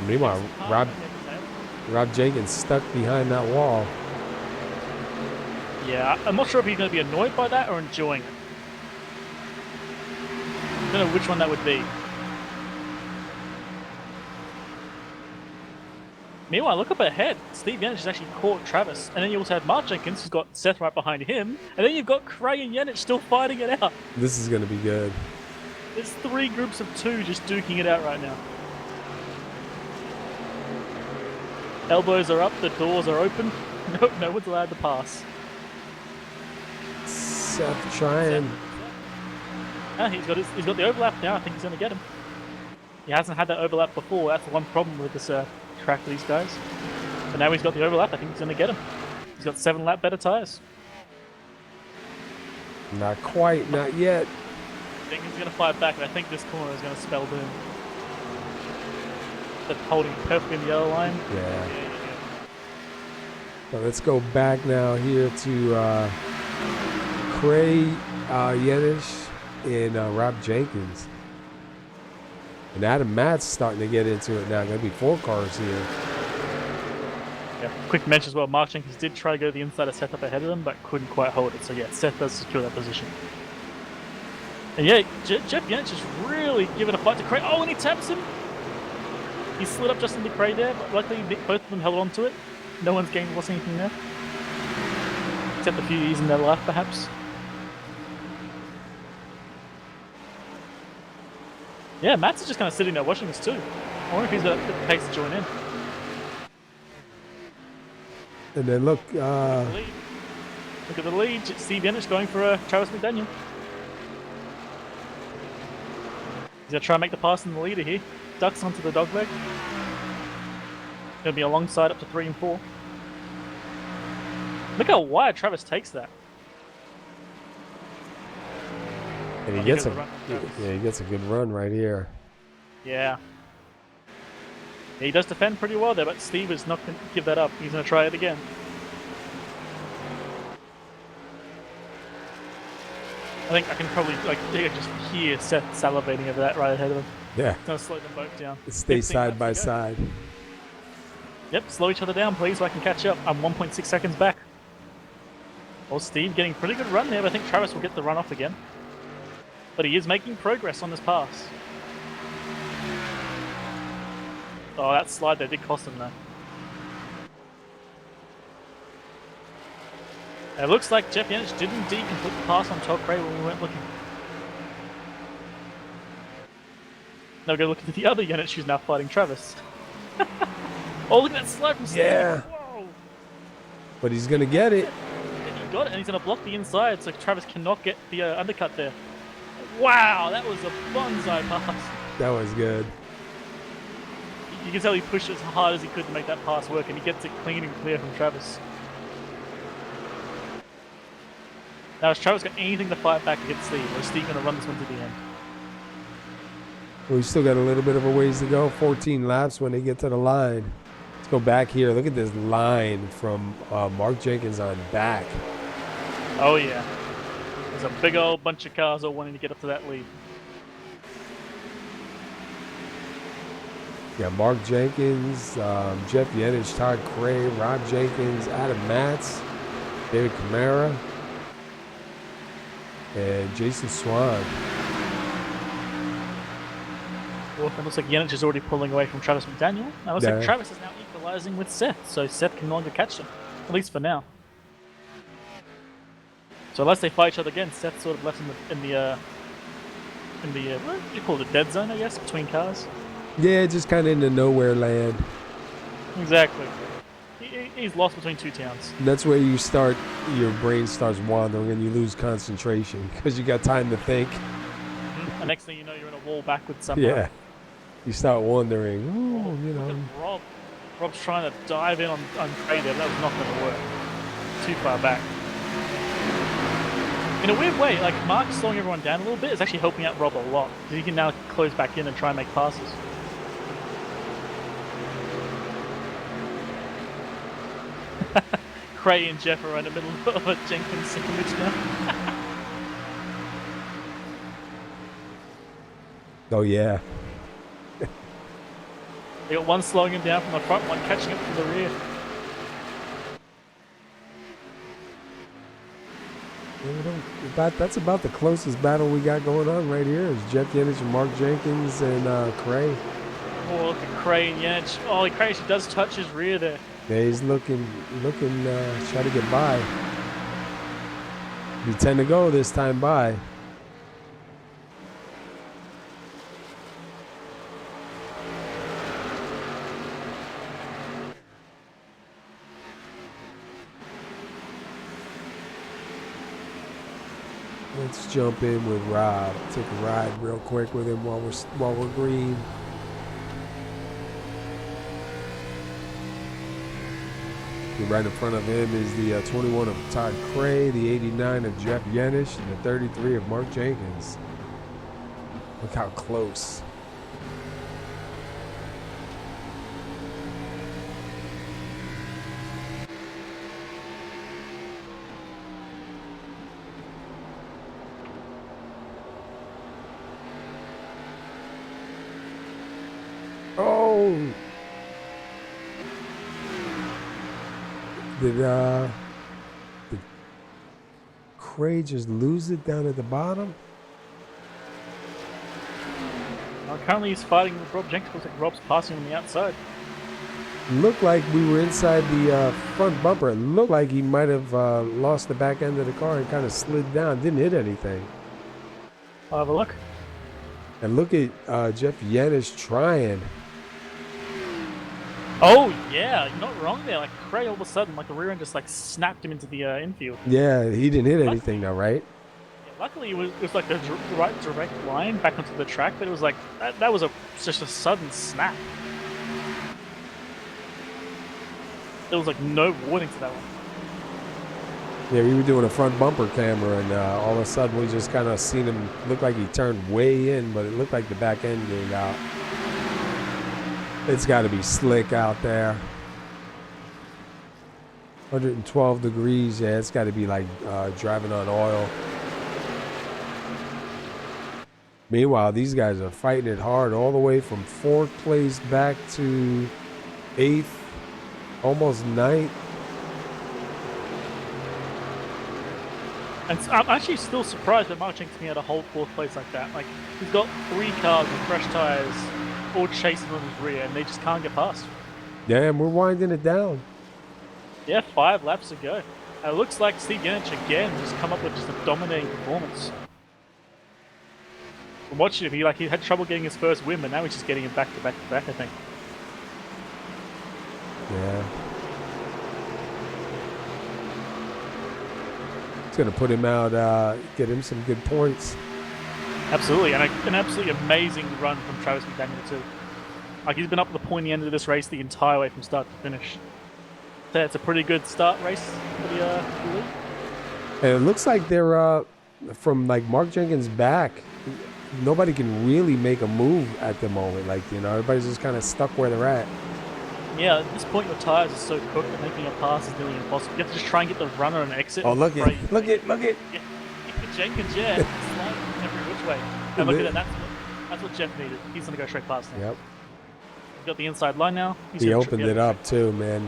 Meanwhile, Rob Jenkins stuck behind that wall. Yeah, I'm not sure if he's going to be annoyed by that or enjoying it. I don't know which one that would be. Meanwhile, look up ahead. Steve Yanish has actually caught Travis. And then you also have Mark Jenkins, who's got Seth right behind him. And then you've got Cray and Yanish still fighting it out. This is going to be good. There's 3 groups of 2 just duking it out right now. Elbows are up, the doors are open. Nope, no one's allowed to pass. Seth trying. Ah, he's got the overlap now. I think he's going to get him. He hasn't had that overlap before. That's the one problem with this track for these guys. But now he's got the overlap. I think he's going to get him. He's got 7 lap better tires. Not quite, not yet. I think he's going to fight back, and I think this corner is going to spell doom. They're holding perfectly in the yellow line. Yeah. So let's go back now here to Cray Yenish and Rob Jenkins. And Adam Matt's starting to get into it now. Gonna be 4 cars here. Yeah. Quick mention as well, Mark Jenkins did try to go the inside of Seth up ahead of them, but couldn't quite hold it. So yeah, Seth does secure that position. And yeah, Jeff Yenish is really giving a fight to Cray. Oh, and he taps him. He slid up just into Cray there, but luckily both of them held on to it. No one's lost anything there. Except a few E's in their life, perhaps. Yeah, Matt's just kind of sitting there watching this too. I wonder if he's got the pace to join in. And then look, Look at the lead. Steve Yenish going for Travis McDaniel. He's going to try and make the pass in the leader here. Ducks onto the dogleg. Going to be alongside up to 3 and 4. Look how wide Travis takes that. and he gets he gets a good run right here. Yeah. He does defend pretty well there, but Steve is not going to give that up. He's going to try it again. I think I can probably just hear Seth salivating over that right ahead of him. Yeah. Going to slow them both down. Stay side by side. Yep, slow each other down, please, so I can catch up. I'm 1.6 seconds back. Well, Steve getting a pretty good run there, but I think Travis will get the run off again. But he is making progress on this pass. Oh, that slide there did cost him, though. It looks like Jeff Yenish did indeed complete the pass on Todd Cray when we weren't looking. Now we're going to look into the other Yenish who's now fighting Travis. Oh, look at that slide from Steve. Yeah. Whoa. But he's going to get it. And he got it, and he's going to block the inside so Travis cannot get the undercut there. Wow, that was a bonsai pass. That was good. You can tell he pushed as hard as he could to make that pass work, and he gets it clean and clear from Travis. Now, has Travis got anything to fight back against Steve, or is Steve going to run this one to the end? Well, we still got a little bit of a ways to go. 14 laps when they get to the line. Let's go back here. Look at this line from Mark Jenkins on back. Oh, yeah. There's a big old bunch of cars all wanting to get up to that lead. Yeah, Mark Jenkins, Jeff Yenish, Todd Cray, Rob Jenkins, Adam Matz, David Camara, and Jason Swan. Well, it looks like Yenish is already pulling away from Travis McDaniel. Now it looks like Travis is now equalizing with Seth, so Seth can no longer catch them, at least for now. So unless they fight each other again, Seth's sort of left in the what do you call it, a dead zone, I guess, between cars. Yeah, just kind of in the nowhere land. Exactly. He's lost between two towns. And that's where you start, your brain starts wandering and you lose concentration because you got time to think. Mm-hmm. And next thing you know, you're in a wall backwards somewhere. Yeah. You start wondering, ooh, you know. Look at Rob. Rob's trying to dive in on Cray there, but that was not going to work. Too far back. In a weird way, like Mark slowing everyone down a little bit is actually helping out Rob a lot because he can now close back in and try and make passes. Cray and Jeff are in the middle of a Jenkins sandwich now. Oh, yeah. They got one slowing him down from the front, one catching up from the rear. That's about the closest battle we got going on right here is Jeff Yenish and Mark Jenkins and Cray. Oh, look at Cray and Yenish. Oh, Cray actually does touch his rear there. Yeah, he's looking, try to get by. You tend to go this time by. Let's jump in with Rob. Take a ride real quick with him while we're green. Right in front of him is the 21 of Todd Cray, the 89 of Jeff Yenish, and the 33 of Mark Jenkins. Look how close. Oh! Did Cray just lose it down at the bottom? Currently he's fighting with Rob Jenkins. Looks like Rob's passing on the outside. Looked like we were inside the front bumper. It looked like he might have lost the back end of the car and kind of slid down. Didn't hit anything. I'll have a look. And look at Jeff Yenish trying. Oh yeah, you're not wrong there. Like Cray, all of a sudden, like the rear end just like snapped him into the infield. Yeah, he didn't hit anything though, right? Yeah, luckily, it was like the right direct line back onto the track, but it was like that was just a sudden snap. There was like no warning to that one. Yeah, we were doing a front bumper camera, and all of a sudden we just kind of seen him look like he turned way in, but it looked like the back end gave out. It's got to be slick out there. 112 degrees, yeah, it's got to be like driving on oil. Meanwhile, these guys are fighting it hard all the way from 4th place back to 8th, almost 9th. And I'm actually still surprised that Mark Jenkins had a whole 4th place like that. Like, he's got 3 cars with fresh tires all chasing on his rear, and they just can't get past. Yeah, and we're winding it down. Yeah, 5 laps to go. And it looks like Steve Yenich again just come up with just a dominating performance. From watching him, he had trouble getting his first win, but now he's just getting it back to back to back, I think. Yeah. It's going to put him out, get him some good points. Absolutely, and an absolutely amazing run from Travis McDaniel too. Like, he's been up at the pointy end of this race the entire way from start to finish. So it's a pretty good start race for the league. And it looks like they're from like Mark Jenkins back. Nobody can really make a move at the moment. Like, you know, everybody's just kind of stuck where they're at. Yeah, at this point your tires are so cooked that making a pass is nearly impossible. You have to just try and get the runner and exit. Oh, look at. Yeah, Jenkins, yeah, sliding every which way. And look at that. That's what Jeff needed. He's gonna go straight past now. Yep. He's got the inside line now. He opened it up too, man.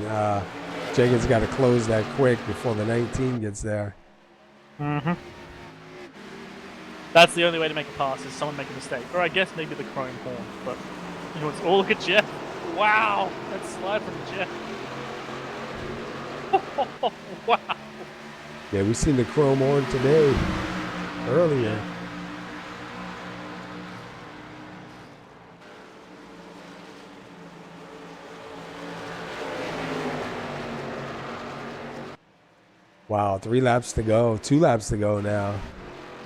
Jenkins got to close that quick before the 19 gets there. Mm-hmm. That's the only way to make a pass, is someone make a mistake. Or I guess maybe the chrome horn. But you know, oh, look at Jeff. Wow, that slide from Jeff. Wow. Yeah, we seen the chrome horn today, earlier. Wow, 3 laps to go, 2 laps to go now.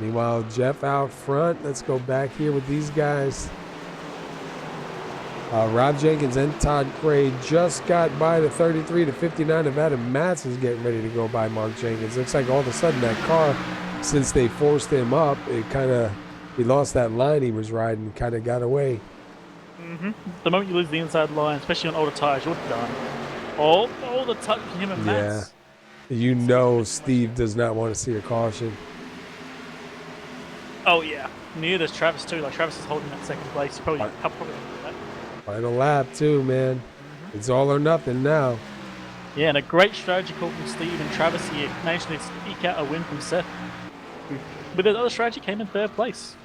Meanwhile, Jeff out front. Let's go back here with these guys. Rob Jenkins and Todd Cray just got by the 33 to 59 of Adam Matz is getting ready to go by Mark Jenkins. Looks like all of a sudden that car, since they forced him up, he lost that line he was riding, kind of got away. Mm-hmm. The moment you lose the inside line, especially on older tires, you're done. All the touch between him and Matz. Yeah. You know Steve does not want to see a caution. Oh yeah. Neither does Travis too. Like, Travis is holding that second place. He'll probably that. Final lap too, man. Mm-hmm. It's all or nothing now. Yeah, and a great strategy call from Steve and Travis here. Managed to eke out a win from Seth. But the other strategy came in 3rd place.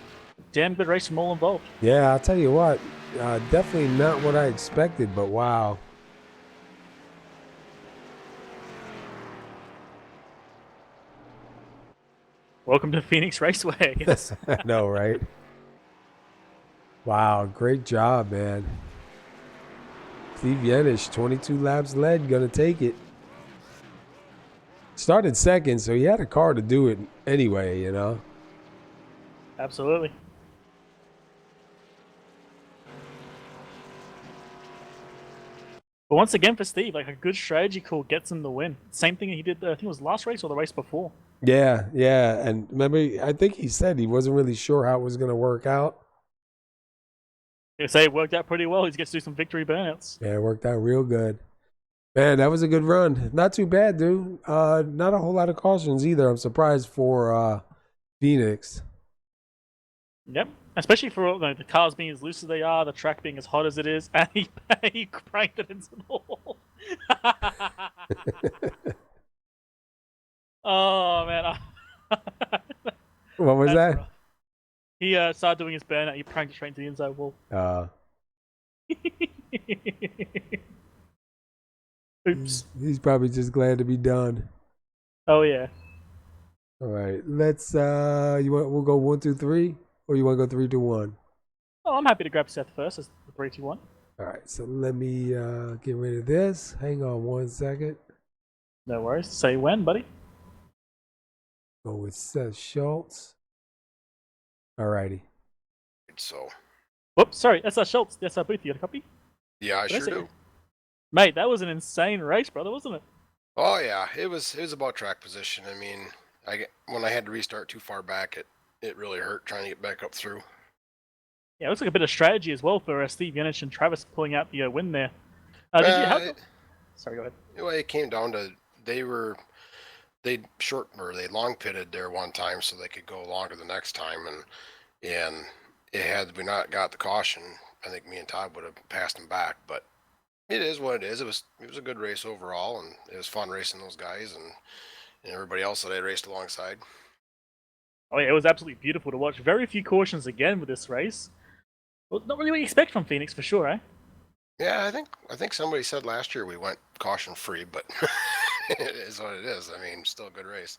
Damn good race from all involved. Yeah, I'll tell you what. Definitely not what I expected, but wow. Welcome to Phoenix Raceway. Yes. I know, right? Wow, great job, man. Steve Yenish, 22 laps led, gonna take it. Started second, so he had a car to do it anyway, you know. Absolutely. But once again for Steve, like a good strategy call gets him the win. Same thing he did, I think it was last race or the race before. Yeah, yeah. And remember, I think he said he wasn't really sure how it was going to work out. They say it worked out pretty well. He gets to do some victory burnouts. Yeah, it worked out real good. Man, that was a good run. Not too bad, dude. Not a whole lot of cautions either. I'm surprised for Phoenix. Yep. Especially for the cars being as loose as they are, the track being as hot as it is, and he cranked it into the wall. Oh man. What was That's that? rough. He started doing his burnout, he pranked it straight into the inside wall. Oops. He's probably just glad to be done. Oh yeah. All right, let's. We'll go 1, 2, 3, or you want to go 3, 2, 1? Oh, I'm happy to grab Seth first as the 3, 2, 1. All right, so let me get rid of this. Hang on 1 second. No worries. Say when, buddy. Go with Seth Schultz. All righty. So, Whoops, sorry, that's Schultz. That's our booth. You got a copy? yeah, I Did I sure say- do. Mate, that was an insane race, brother, wasn't it? Oh yeah, it was about track position. I mean, when I had to restart too far back, it really hurt trying to get back up through. Yeah, it looks like a bit of strategy as well for Steve Yenich and Travis pulling out the win there. Sorry, go ahead. Well, it came down to they long pitted there one time so they could go longer the next time, and had we not got the caution, I think me and Todd would have passed them back. But it is what it is. It was a good race overall, and it was fun racing those guys and everybody else that I raced alongside. Oh yeah, it was absolutely beautiful to watch. Very few cautions again with this race. Well, not really what you expect from Phoenix for sure, eh? Yeah, I think somebody said last year we went caution free, but it is what it is. I mean, still a good race.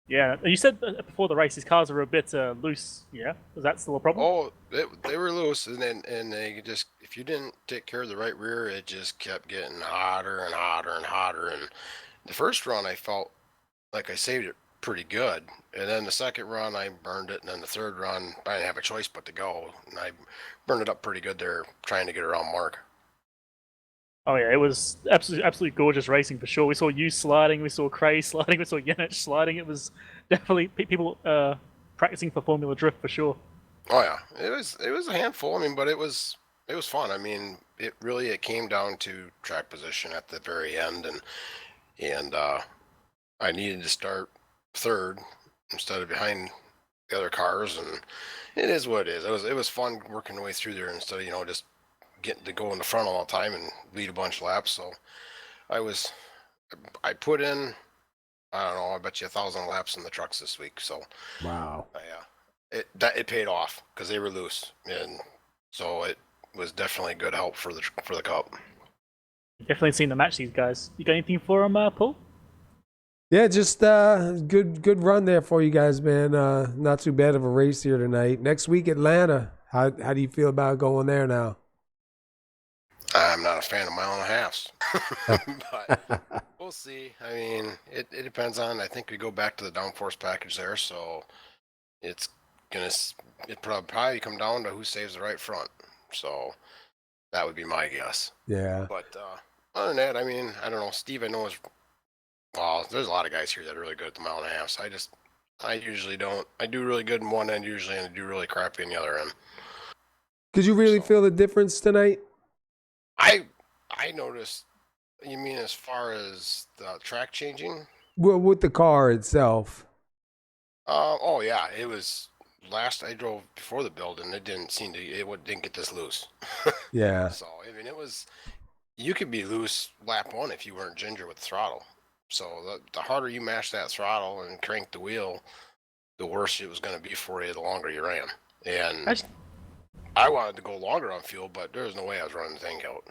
Yeah, you said before the race his cars were a bit loose. Yeah, is that still a problem? Oh, they were loose, and they just, if you didn't take care of the right rear, it just kept getting hotter and hotter and hotter. And the first run, I felt like I saved it pretty good, and then the second run I burned it, and then the third run I didn't have a choice but to go, and I burned it up pretty good there trying to get around Mark. Oh yeah, it was absolutely gorgeous racing for sure. We saw you sliding, we saw Cray sliding, we saw Yenich sliding. It was definitely people practicing for Formula Drift for sure. Oh yeah, it was a handful. I mean, but it was fun. I mean, it came down to track position at the very end, and I needed to start third instead of behind the other cars, and it is what it is. It was fun working the way through there instead of just getting to go in the front all the time and lead a bunch of laps. So I put in, I don't know, I bet you 1,000 laps in the trucks this week. So Wow. yeah, it paid off because they were loose, and so it was definitely good help for the cup. Definitely seen to match these guys. You got anything for them, Paul? Yeah, just good run there for you guys, man. Not too bad of a race here tonight. Next week, Atlanta. How do you feel about going there now? I'm not a fan of mile and a halves, but we'll see. I mean, it depends on. I think we go back to the downforce package there, so it probably come down to who saves the right front. So that would be my guess. Yeah. But other than that, I mean, I don't know. Steve, I know well, there's a lot of guys here that are really good at the mile and a half. So I usually don't. I do really good in one end usually, and I do really crappy in the other end. Could you really feel the difference tonight? I noticed. You mean as far as the track changing? Well, with the car itself. Oh yeah, it was. Last I drove before the build, and it didn't get this loose. Yeah. So I mean, you could be loose lap one if you weren't ginger with the throttle. So the harder you mash that throttle and crank the wheel, the worse it was going to be for you the longer you ran. And I wanted to go longer on fuel, but there was no way I was running the thing out.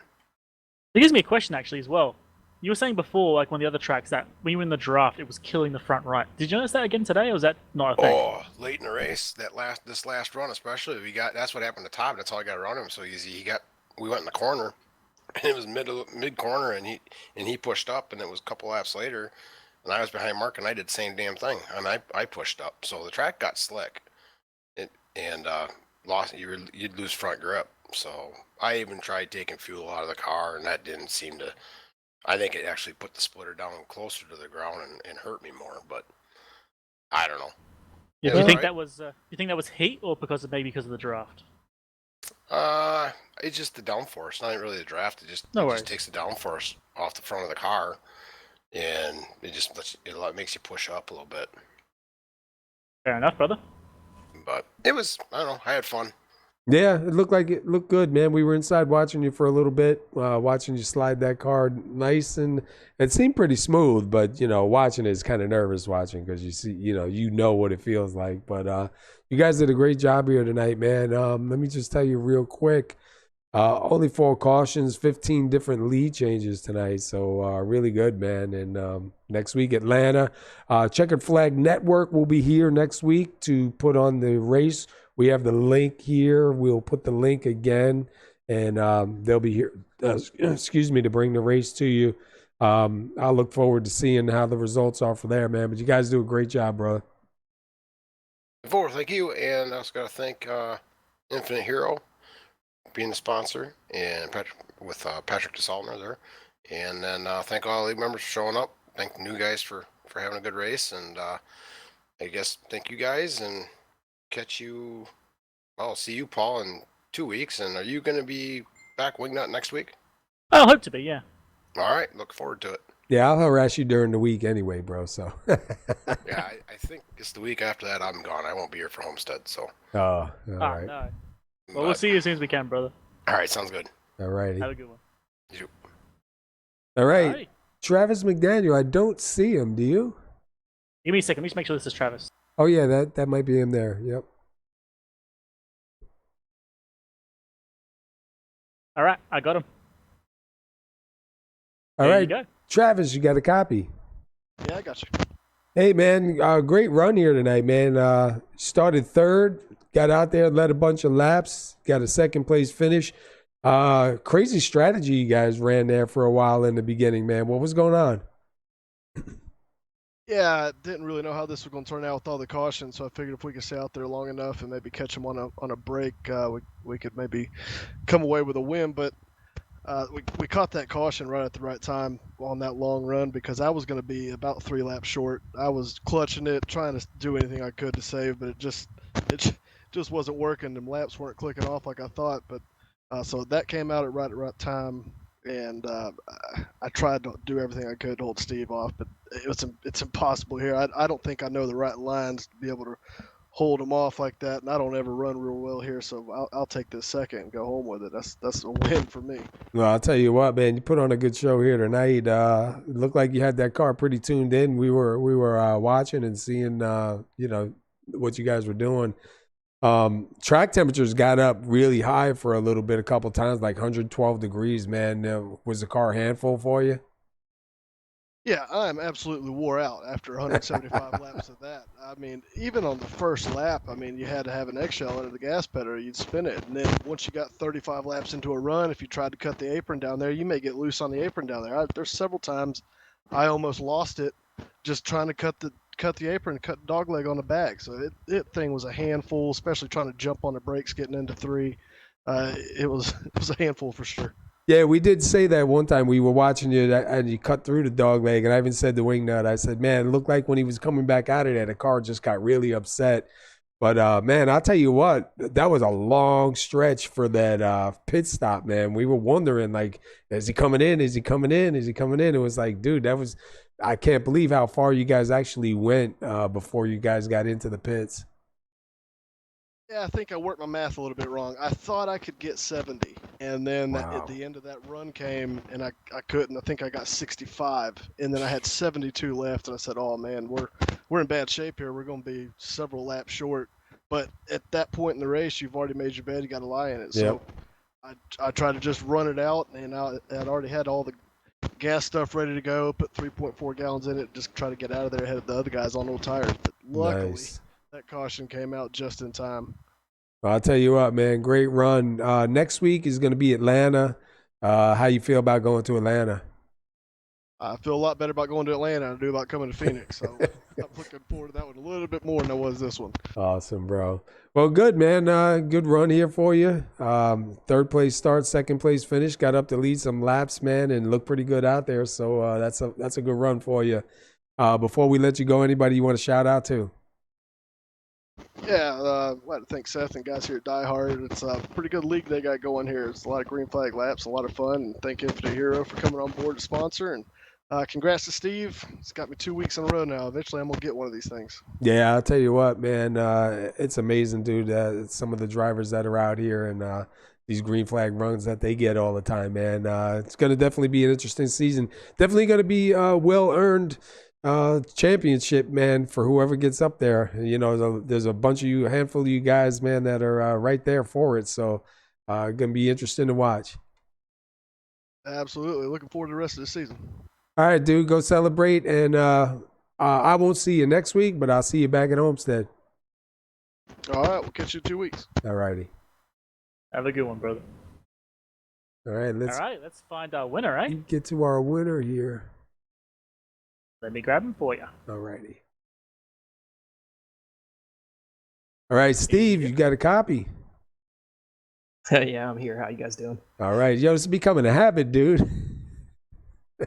It gives me a question actually as well. You were saying before, like one of the other tracks, that when you were in the draft, it was killing the front right. Did you notice that again today, or was that not a thing? Oh, late in the race, this last run especially, that's what happened to Todd. That's all I got around him so easy. We went in the corner, and it was mid corner, and he pushed up, and it was a couple laps later, and I was behind Mark, and I did the same damn thing, and I pushed up, so the track got slick. and you'd lose front grip. So I even tried taking fuel out of the car, and that didn't seem to. I think it actually put the splitter down closer to the ground and hurt me more. But I don't know. Yeah, It do you was think alright. that was heat or because of the draft? It's just the downforce, not really the draft. No It worries. just takes the downforce off the front of the car, and it makes you push up a little bit. Fair enough, brother. But I don't know, I had fun. Yeah, it looked good, man. We were inside watching you for a little bit, watching you slide that car nice, and it seemed pretty smooth. But watching it is kind of nervous watching because you know what it feels like. But you guys did a great job here tonight, man. Let me just tell you real quick. Only 4 cautions, 15 different lead changes tonight. So really good, man. And next week, Atlanta. Checkered Flag Network will be here next week to put on the race. We have the link here. We'll put the link again, and they'll be here, excuse me, to bring the race to you. I look forward to seeing how the results are for there, man. But you guys do a great job, brother. Thank you, and I also got to thank Infinite Hero being the sponsor, and Patrick DeSaltner there, and then thank all the league members for showing up. Thank the new guys for having a good race, and I guess thank you guys, and I'll see you, Paul, in 2 weeks. And are you going to be back Wingnut next week? I hope to be, yeah. All right, look forward to it. Yeah, I'll harass you during the week anyway, bro. So. Yeah, I think it's the week after that I'm gone. I won't be here for Homestead, so. Oh, all right. No. Well, we'll see you as soon as we can, brother. All right, sounds good. All righty. Have a good one. You. All right. Alrighty. Travis McDaniel, I don't see him. Do you? Give me a second. Let me just make sure this is Travis. Oh, yeah, that might be him there. Yep. All right, I got him. All There right. you go. Travis, you got a copy. Yeah, I got you. Hey, man, great run here tonight, man. Started third, got out there, led a bunch of laps, got a second place finish. Crazy strategy you guys ran there for a while in the beginning, man. What was going on? Yeah, I didn't really know how this was going to turn out with all the caution, so I figured if we could stay out there long enough and maybe catch them on a break, we could maybe come away with a win. But we caught that caution right at the right time on that long run because I was going to be about 3 laps short. I was clutching it, trying to do anything I could to save, but it just wasn't working. The laps weren't clicking off like I thought. But so that came out at the right time. And I tried to do everything I could to hold Steve off, but it's impossible here. I don't think I know the right lines to be able to hold him off like that, and I don't ever run real well here, so I'll take this second and go home with it. That's a win for me. Well, I'll tell you what, man, you put on a good show here tonight. It looked like you had that car pretty tuned in. We were watching and seeing, what you guys were doing. Track temperatures got up really high for a little bit, a couple times, like 112 degrees, man. Was the car a handful for you? Yeah, I'm absolutely wore out after 175 laps of that. I mean, even on the first lap, I mean, you had to have an eggshell under the gas pedal or you'd spin it. And then once you got 35 laps into a run, if you tried to cut the apron down there, you may get loose on the apron down there. There's several times I almost lost it just trying to cut the apron and cut dog leg on the back. So it thing was a handful, especially trying to jump on the brakes getting into 3. It was a handful for sure. Yeah, we did say that one time. We were watching you and you cut through the dog leg, and I even said to Wingnut, I said, man, it looked like when he was coming back out of there, the car just got really upset. But, man, I'll tell you what, that was a long stretch for that pit stop, man. We were wondering, like, is he coming in? Is he coming in? Is he coming in? It was like, dude, I can't believe how far you guys actually went before you guys got into the pits. Yeah, I think I worked my math a little bit wrong. I thought I could get 70, and then Wow. at the end of that run came, and I couldn't. I think I got 65, and then I had 72 left, and I said, "Oh man, we're in bad shape here. We're going to be several laps short." But at that point in the race, you've already made your bed. You got to lie in it. So I tried to just run it out, and I'd already had all the gas stuff ready to go. Put 3.4 gallons in it, just try to get out of there ahead of the other guys on old tires. But luckily, Nice. that caution came out just in time. Well, I'll tell you what, man, great run. Next week is going to be Atlanta. How you feel about going to Atlanta? I feel a lot better about going to Atlanta than I do about coming to Phoenix. So I'm looking forward to that one a little bit more than I was this one. Awesome, bro. Well, good, man. Good run here for you. Third place start, second place finish. Got up to lead some laps, man, and look pretty good out there. So that's a good run for you. Before we let you go, anybody you want to shout out to? Yeah, I'd like to thank Seth and guys here at Diehard. It's a pretty good league they got going here. It's a lot of green flag laps, a lot of fun. And thank Infinite Hero for coming on board to sponsor. And congrats to Steve. It's got me 2 weeks in a row now. Eventually, I'm going to get one of these things. Yeah, I'll tell you what, man. It's amazing, dude. Some of the drivers that are out here and these green flag runs that they get all the time, man. It's going to definitely be an interesting season. Definitely going to be well-earned championship, man, for whoever gets up there. You know, there's a bunch of you, a handful of you guys, man, that are right there for it. So going to be interesting to watch. Absolutely. Looking forward to the rest of the season. All right, dude, go celebrate. And I won't see you next week, but I'll see you back at Homestead. All right. We'll catch you in 2 weeks. All righty. Have a good one, brother. All right, Let's find our winner, right? get to our winner here. Let me grab him for you. All righty. All right, Steve, you got a copy. Yeah, I'm here. How you guys doing? All right. Yo, this is becoming a habit, dude.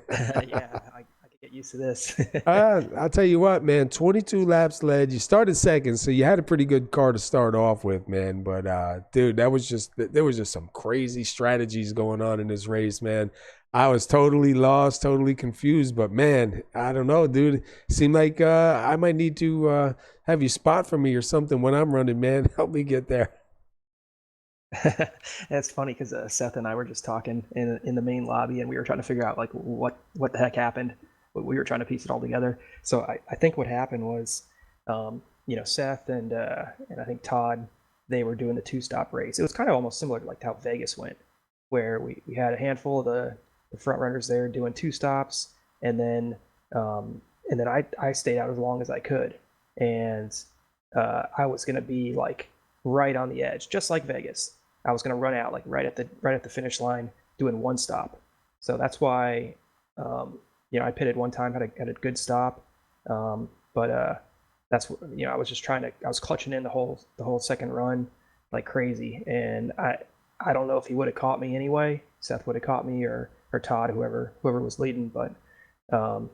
Yeah, I could get used to this. I'll tell you what, man, 22 laps led. You started second, so you had a pretty good car to start off with, man. But, dude, there was just some crazy strategies going on in this race, man. I was totally lost, totally confused. But, man, I don't know, dude. It seemed like I might need to have you spot for me or something when I'm running, man. Help me get there. It's funny because Seth and I were just talking in the main lobby, and we were trying to figure out like what the heck happened. We were trying to piece it all together. So I think what happened was, Seth and I think Todd, they were doing the 2-stop race. It was kind of almost similar to like how Vegas went, where we had a handful of the front runners there doing 2 stops, and then I stayed out as long as I could, and I was gonna be like right on the edge, just like Vegas. I was going to run out like right at the finish line doing 1 stop. So that's why, I pitted one time, had a good stop. But that's, I was just I was clutching in the whole second run like crazy. And I don't know if he would have caught me anyway. Seth would have caught me or Todd, whoever was leading. But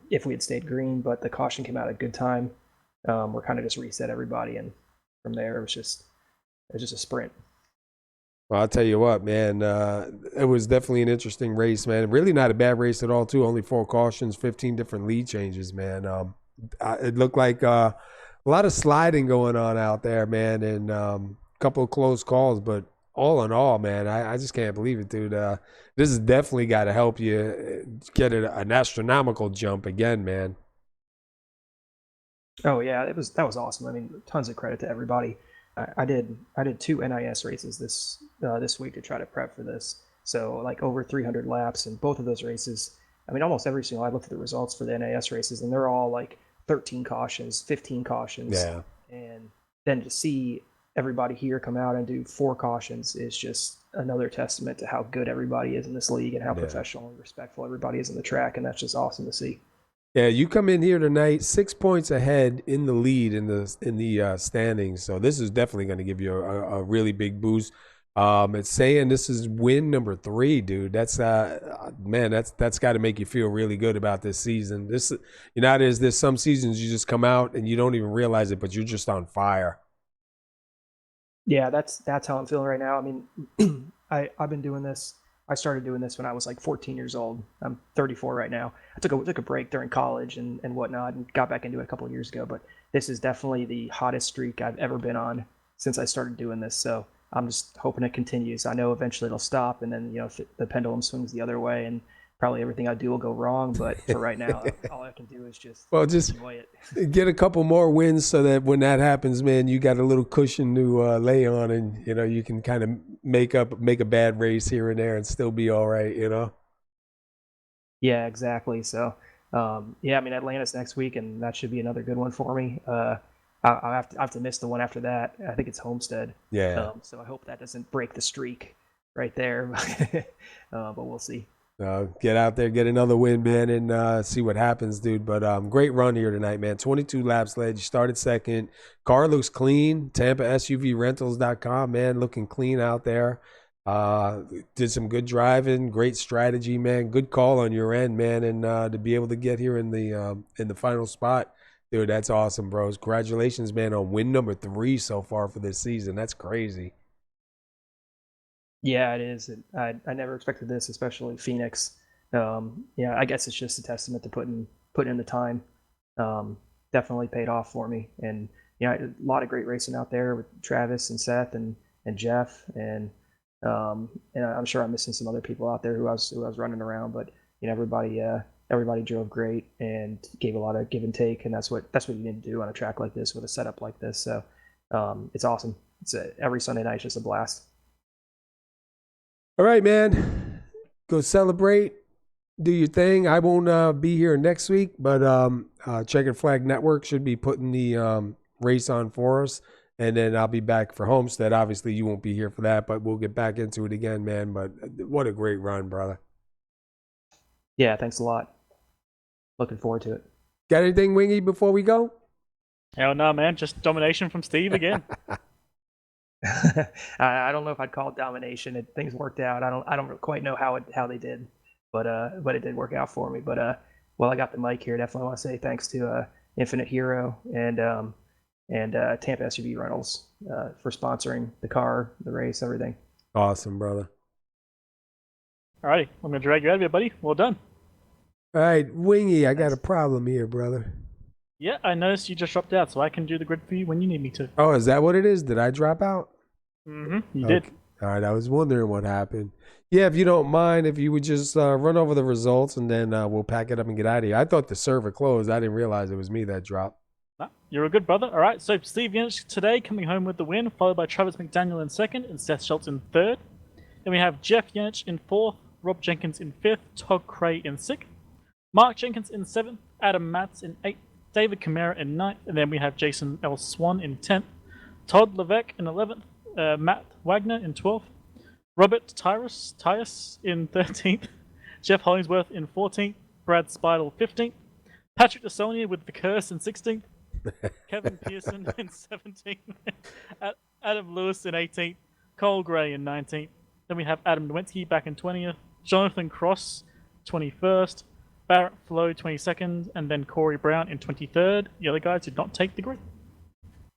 if we had stayed green, but the caution came out at a good time, we're kind of just reset everybody. And from there, it was just a sprint. Well, I'll tell you what, man, it was definitely an interesting race, man. Really not a bad race at all, too. Only 4 cautions, 15 different lead changes, man. It looked like a lot of sliding going on out there, man, and a couple of close calls. But all in all, man, I just can't believe it, dude. This has definitely got to help you get an astronomical jump again, man. Oh, yeah, that was awesome. I mean, tons of credit to everybody. I did 2 NIS races this week to try to prep for this. So like over 300 laps, and both of those races, I mean, almost every single, I looked at the results for the NIS races, and they're all like 13 cautions, 15 cautions. Yeah. And then to see everybody here come out and do 4 cautions is just another testament to how good everybody is in this league and how professional and respectful everybody is in the track. And that's just awesome to see. Yeah, you come in here tonight 6 points ahead in the lead in the standings. So this is definitely going to give you a really big boost. It's saying this is win number 3, dude. That's man, that's got to make you feel really good about this season. This, there's some seasons you just come out and you don't even realize it, but you're just on fire. Yeah, that's how I'm feeling right now. I mean, I've been doing this. I started doing this when I was like 14 years old. I'm 34 right now. I took a break during college and whatnot and got back into it a couple of years ago. But this is definitely the hottest streak I've ever been on since I started doing this. So I'm just hoping it continues. I know eventually it'll stop, and then if the pendulum swings the other way, and probably everything I do will go wrong. But for right now, all I can do is just enjoy it. Get a couple more wins so that when that happens, man, you got a little cushion to lay on, and you can kind of make a bad race here and there and still be all right. Yeah, exactly. So, I mean, Atlanta's next week, and that should be another good one for me. I have to miss the one after that. I think it's Homestead. Yeah. So I hope that doesn't break the streak right there. But we'll see. Get out there, get another win, man, and see what happens, dude. But great run here tonight, man. 22 laps led. You started second. Car looks clean. TampaSUVRentals.com, man, looking clean out there. Did some good driving, great strategy, man. Good call on your end, man, and to be able to get here in the final spot, dude, that's awesome, bros. Congratulations, man, on win number 3 so far for this season. That's crazy. Yeah, it is. I never expected this, especially Phoenix. Yeah, I guess it's just a testament to putting in the time. Definitely paid off for me, and a lot of great racing out there with Travis and Seth and Jeff, and I'm sure I'm missing some other people out there who I was running around, but everybody drove great and gave a lot of give and take, and that's what you need to do on a track like this with a setup like this. So it's awesome. Every Sunday night is just a blast. All right, man. Go celebrate. Do your thing. I won't be here next week, but Checkered Flag Network should be putting the race on for us. And then I'll be back for Homestead. Obviously, you won't be here for that, but we'll get back into it again, man. But what a great run, brother. Yeah, thanks a lot. Looking forward to it. Got anything, Wingy, before we go? Hell no, man. Just domination from Steve again. I don't know if I'd call it domination. Things worked out. I don't quite know how they did, but it did work out for me. But while I got the mic here, definitely want to say thanks to Infinite Hero and Tampa SUV Rentals for sponsoring the car, the race, everything. Awesome, brother. Alrighty, I'm gonna drag you out of here, buddy. Well done. All right, Wingy, I got a problem here, brother. Yeah, I noticed you just dropped out, so I can do the grid for you when you need me to. Oh, is that what it is? Did I drop out? Mm-hmm. You Okay. did. All right, I was wondering what happened. Yeah, if you don't mind, if you would just run over the results, and then we'll pack it up and get out of here. I thought the server closed. I didn't realize it was me that dropped. No, you're a good brother. All right, so Steve Yinich today coming home with the win, followed by Travis McDaniel in second and Seth Schultz in third. Then we have Jeff Yinich in fourth, Rob Jenkins in fifth, Todd Cray in sixth, Mark Jenkins in seventh, Adam Matz in eighth, David Camara in ninth, and then we have Jason L. Swan in 10th, Todd Levesque in 11th, Matt Wagner in 12th, Robert Tyus in 13th, Jeff Hollingsworth in 14th, Brad Spidel 15th, Patrick DeSonia with the curse in 16th, Kevin Pearson in 17th, Adam Lewis in 18th, Cole Gray in 19th, then we have Adam Nowinski back in 20th, Jonathan Cross 21st, Barrett Flo 22nd, and then Corey Brown in 23rd. The other guys did not take the grid.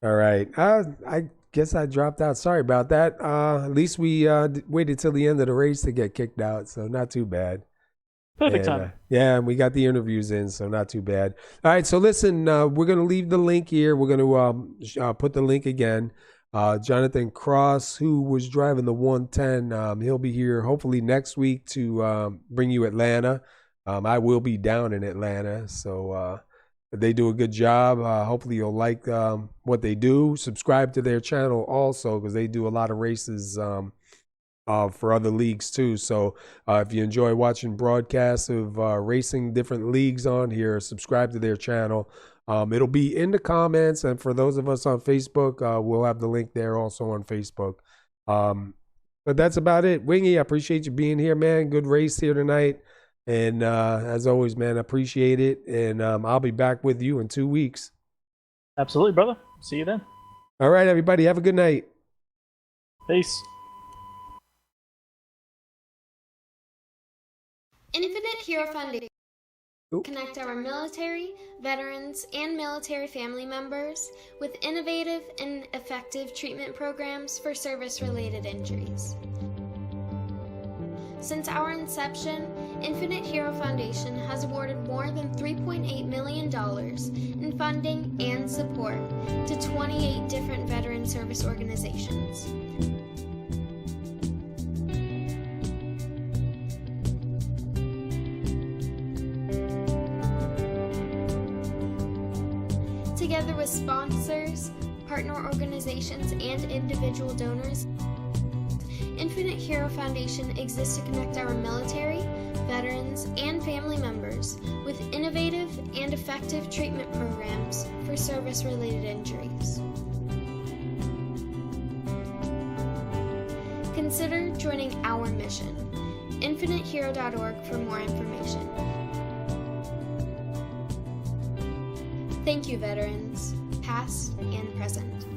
All right. I guess I dropped out. Sorry about that. At least we waited till the end of the race to get kicked out, so not too bad. Perfect time. Yeah, and we got the interviews in, so not too bad. All right, so listen, we're going to leave the link here. We're going to put the link again. Jonathan Cross, who was driving the 110, he'll be here hopefully next week to bring you Atlanta. I will be down in Atlanta, so they do a good job. Hopefully you'll like what they do. Subscribe to their channel also, because they do a lot of races for other leagues too. So if you enjoy watching broadcasts of racing different leagues on here, subscribe to their channel. It'll be in the comments, and for those of us on Facebook, we'll have the link there also on Facebook. But that's about it. Wingy, I appreciate you being here, man. Good race here tonight. And as always, man, appreciate it. And I'll be back with you in 2 weeks. Absolutely, brother. See you then. All right, everybody. Have a good night. Peace. Infinite Hero Foundation. Connect our military, veterans, and military family members with innovative and effective treatment programs for service-related injuries. Since our inception, Infinite Hero Foundation has awarded more than $3.8 million in funding and support to 28 different veteran service organizations. Together with sponsors, partner organizations, and individual donors, Infinite Hero Foundation exists to connect our military, veterans, and family members with innovative and effective treatment programs for service-related injuries. Consider joining our mission. infinitehero.org for more information. Thank you, veterans, past and present.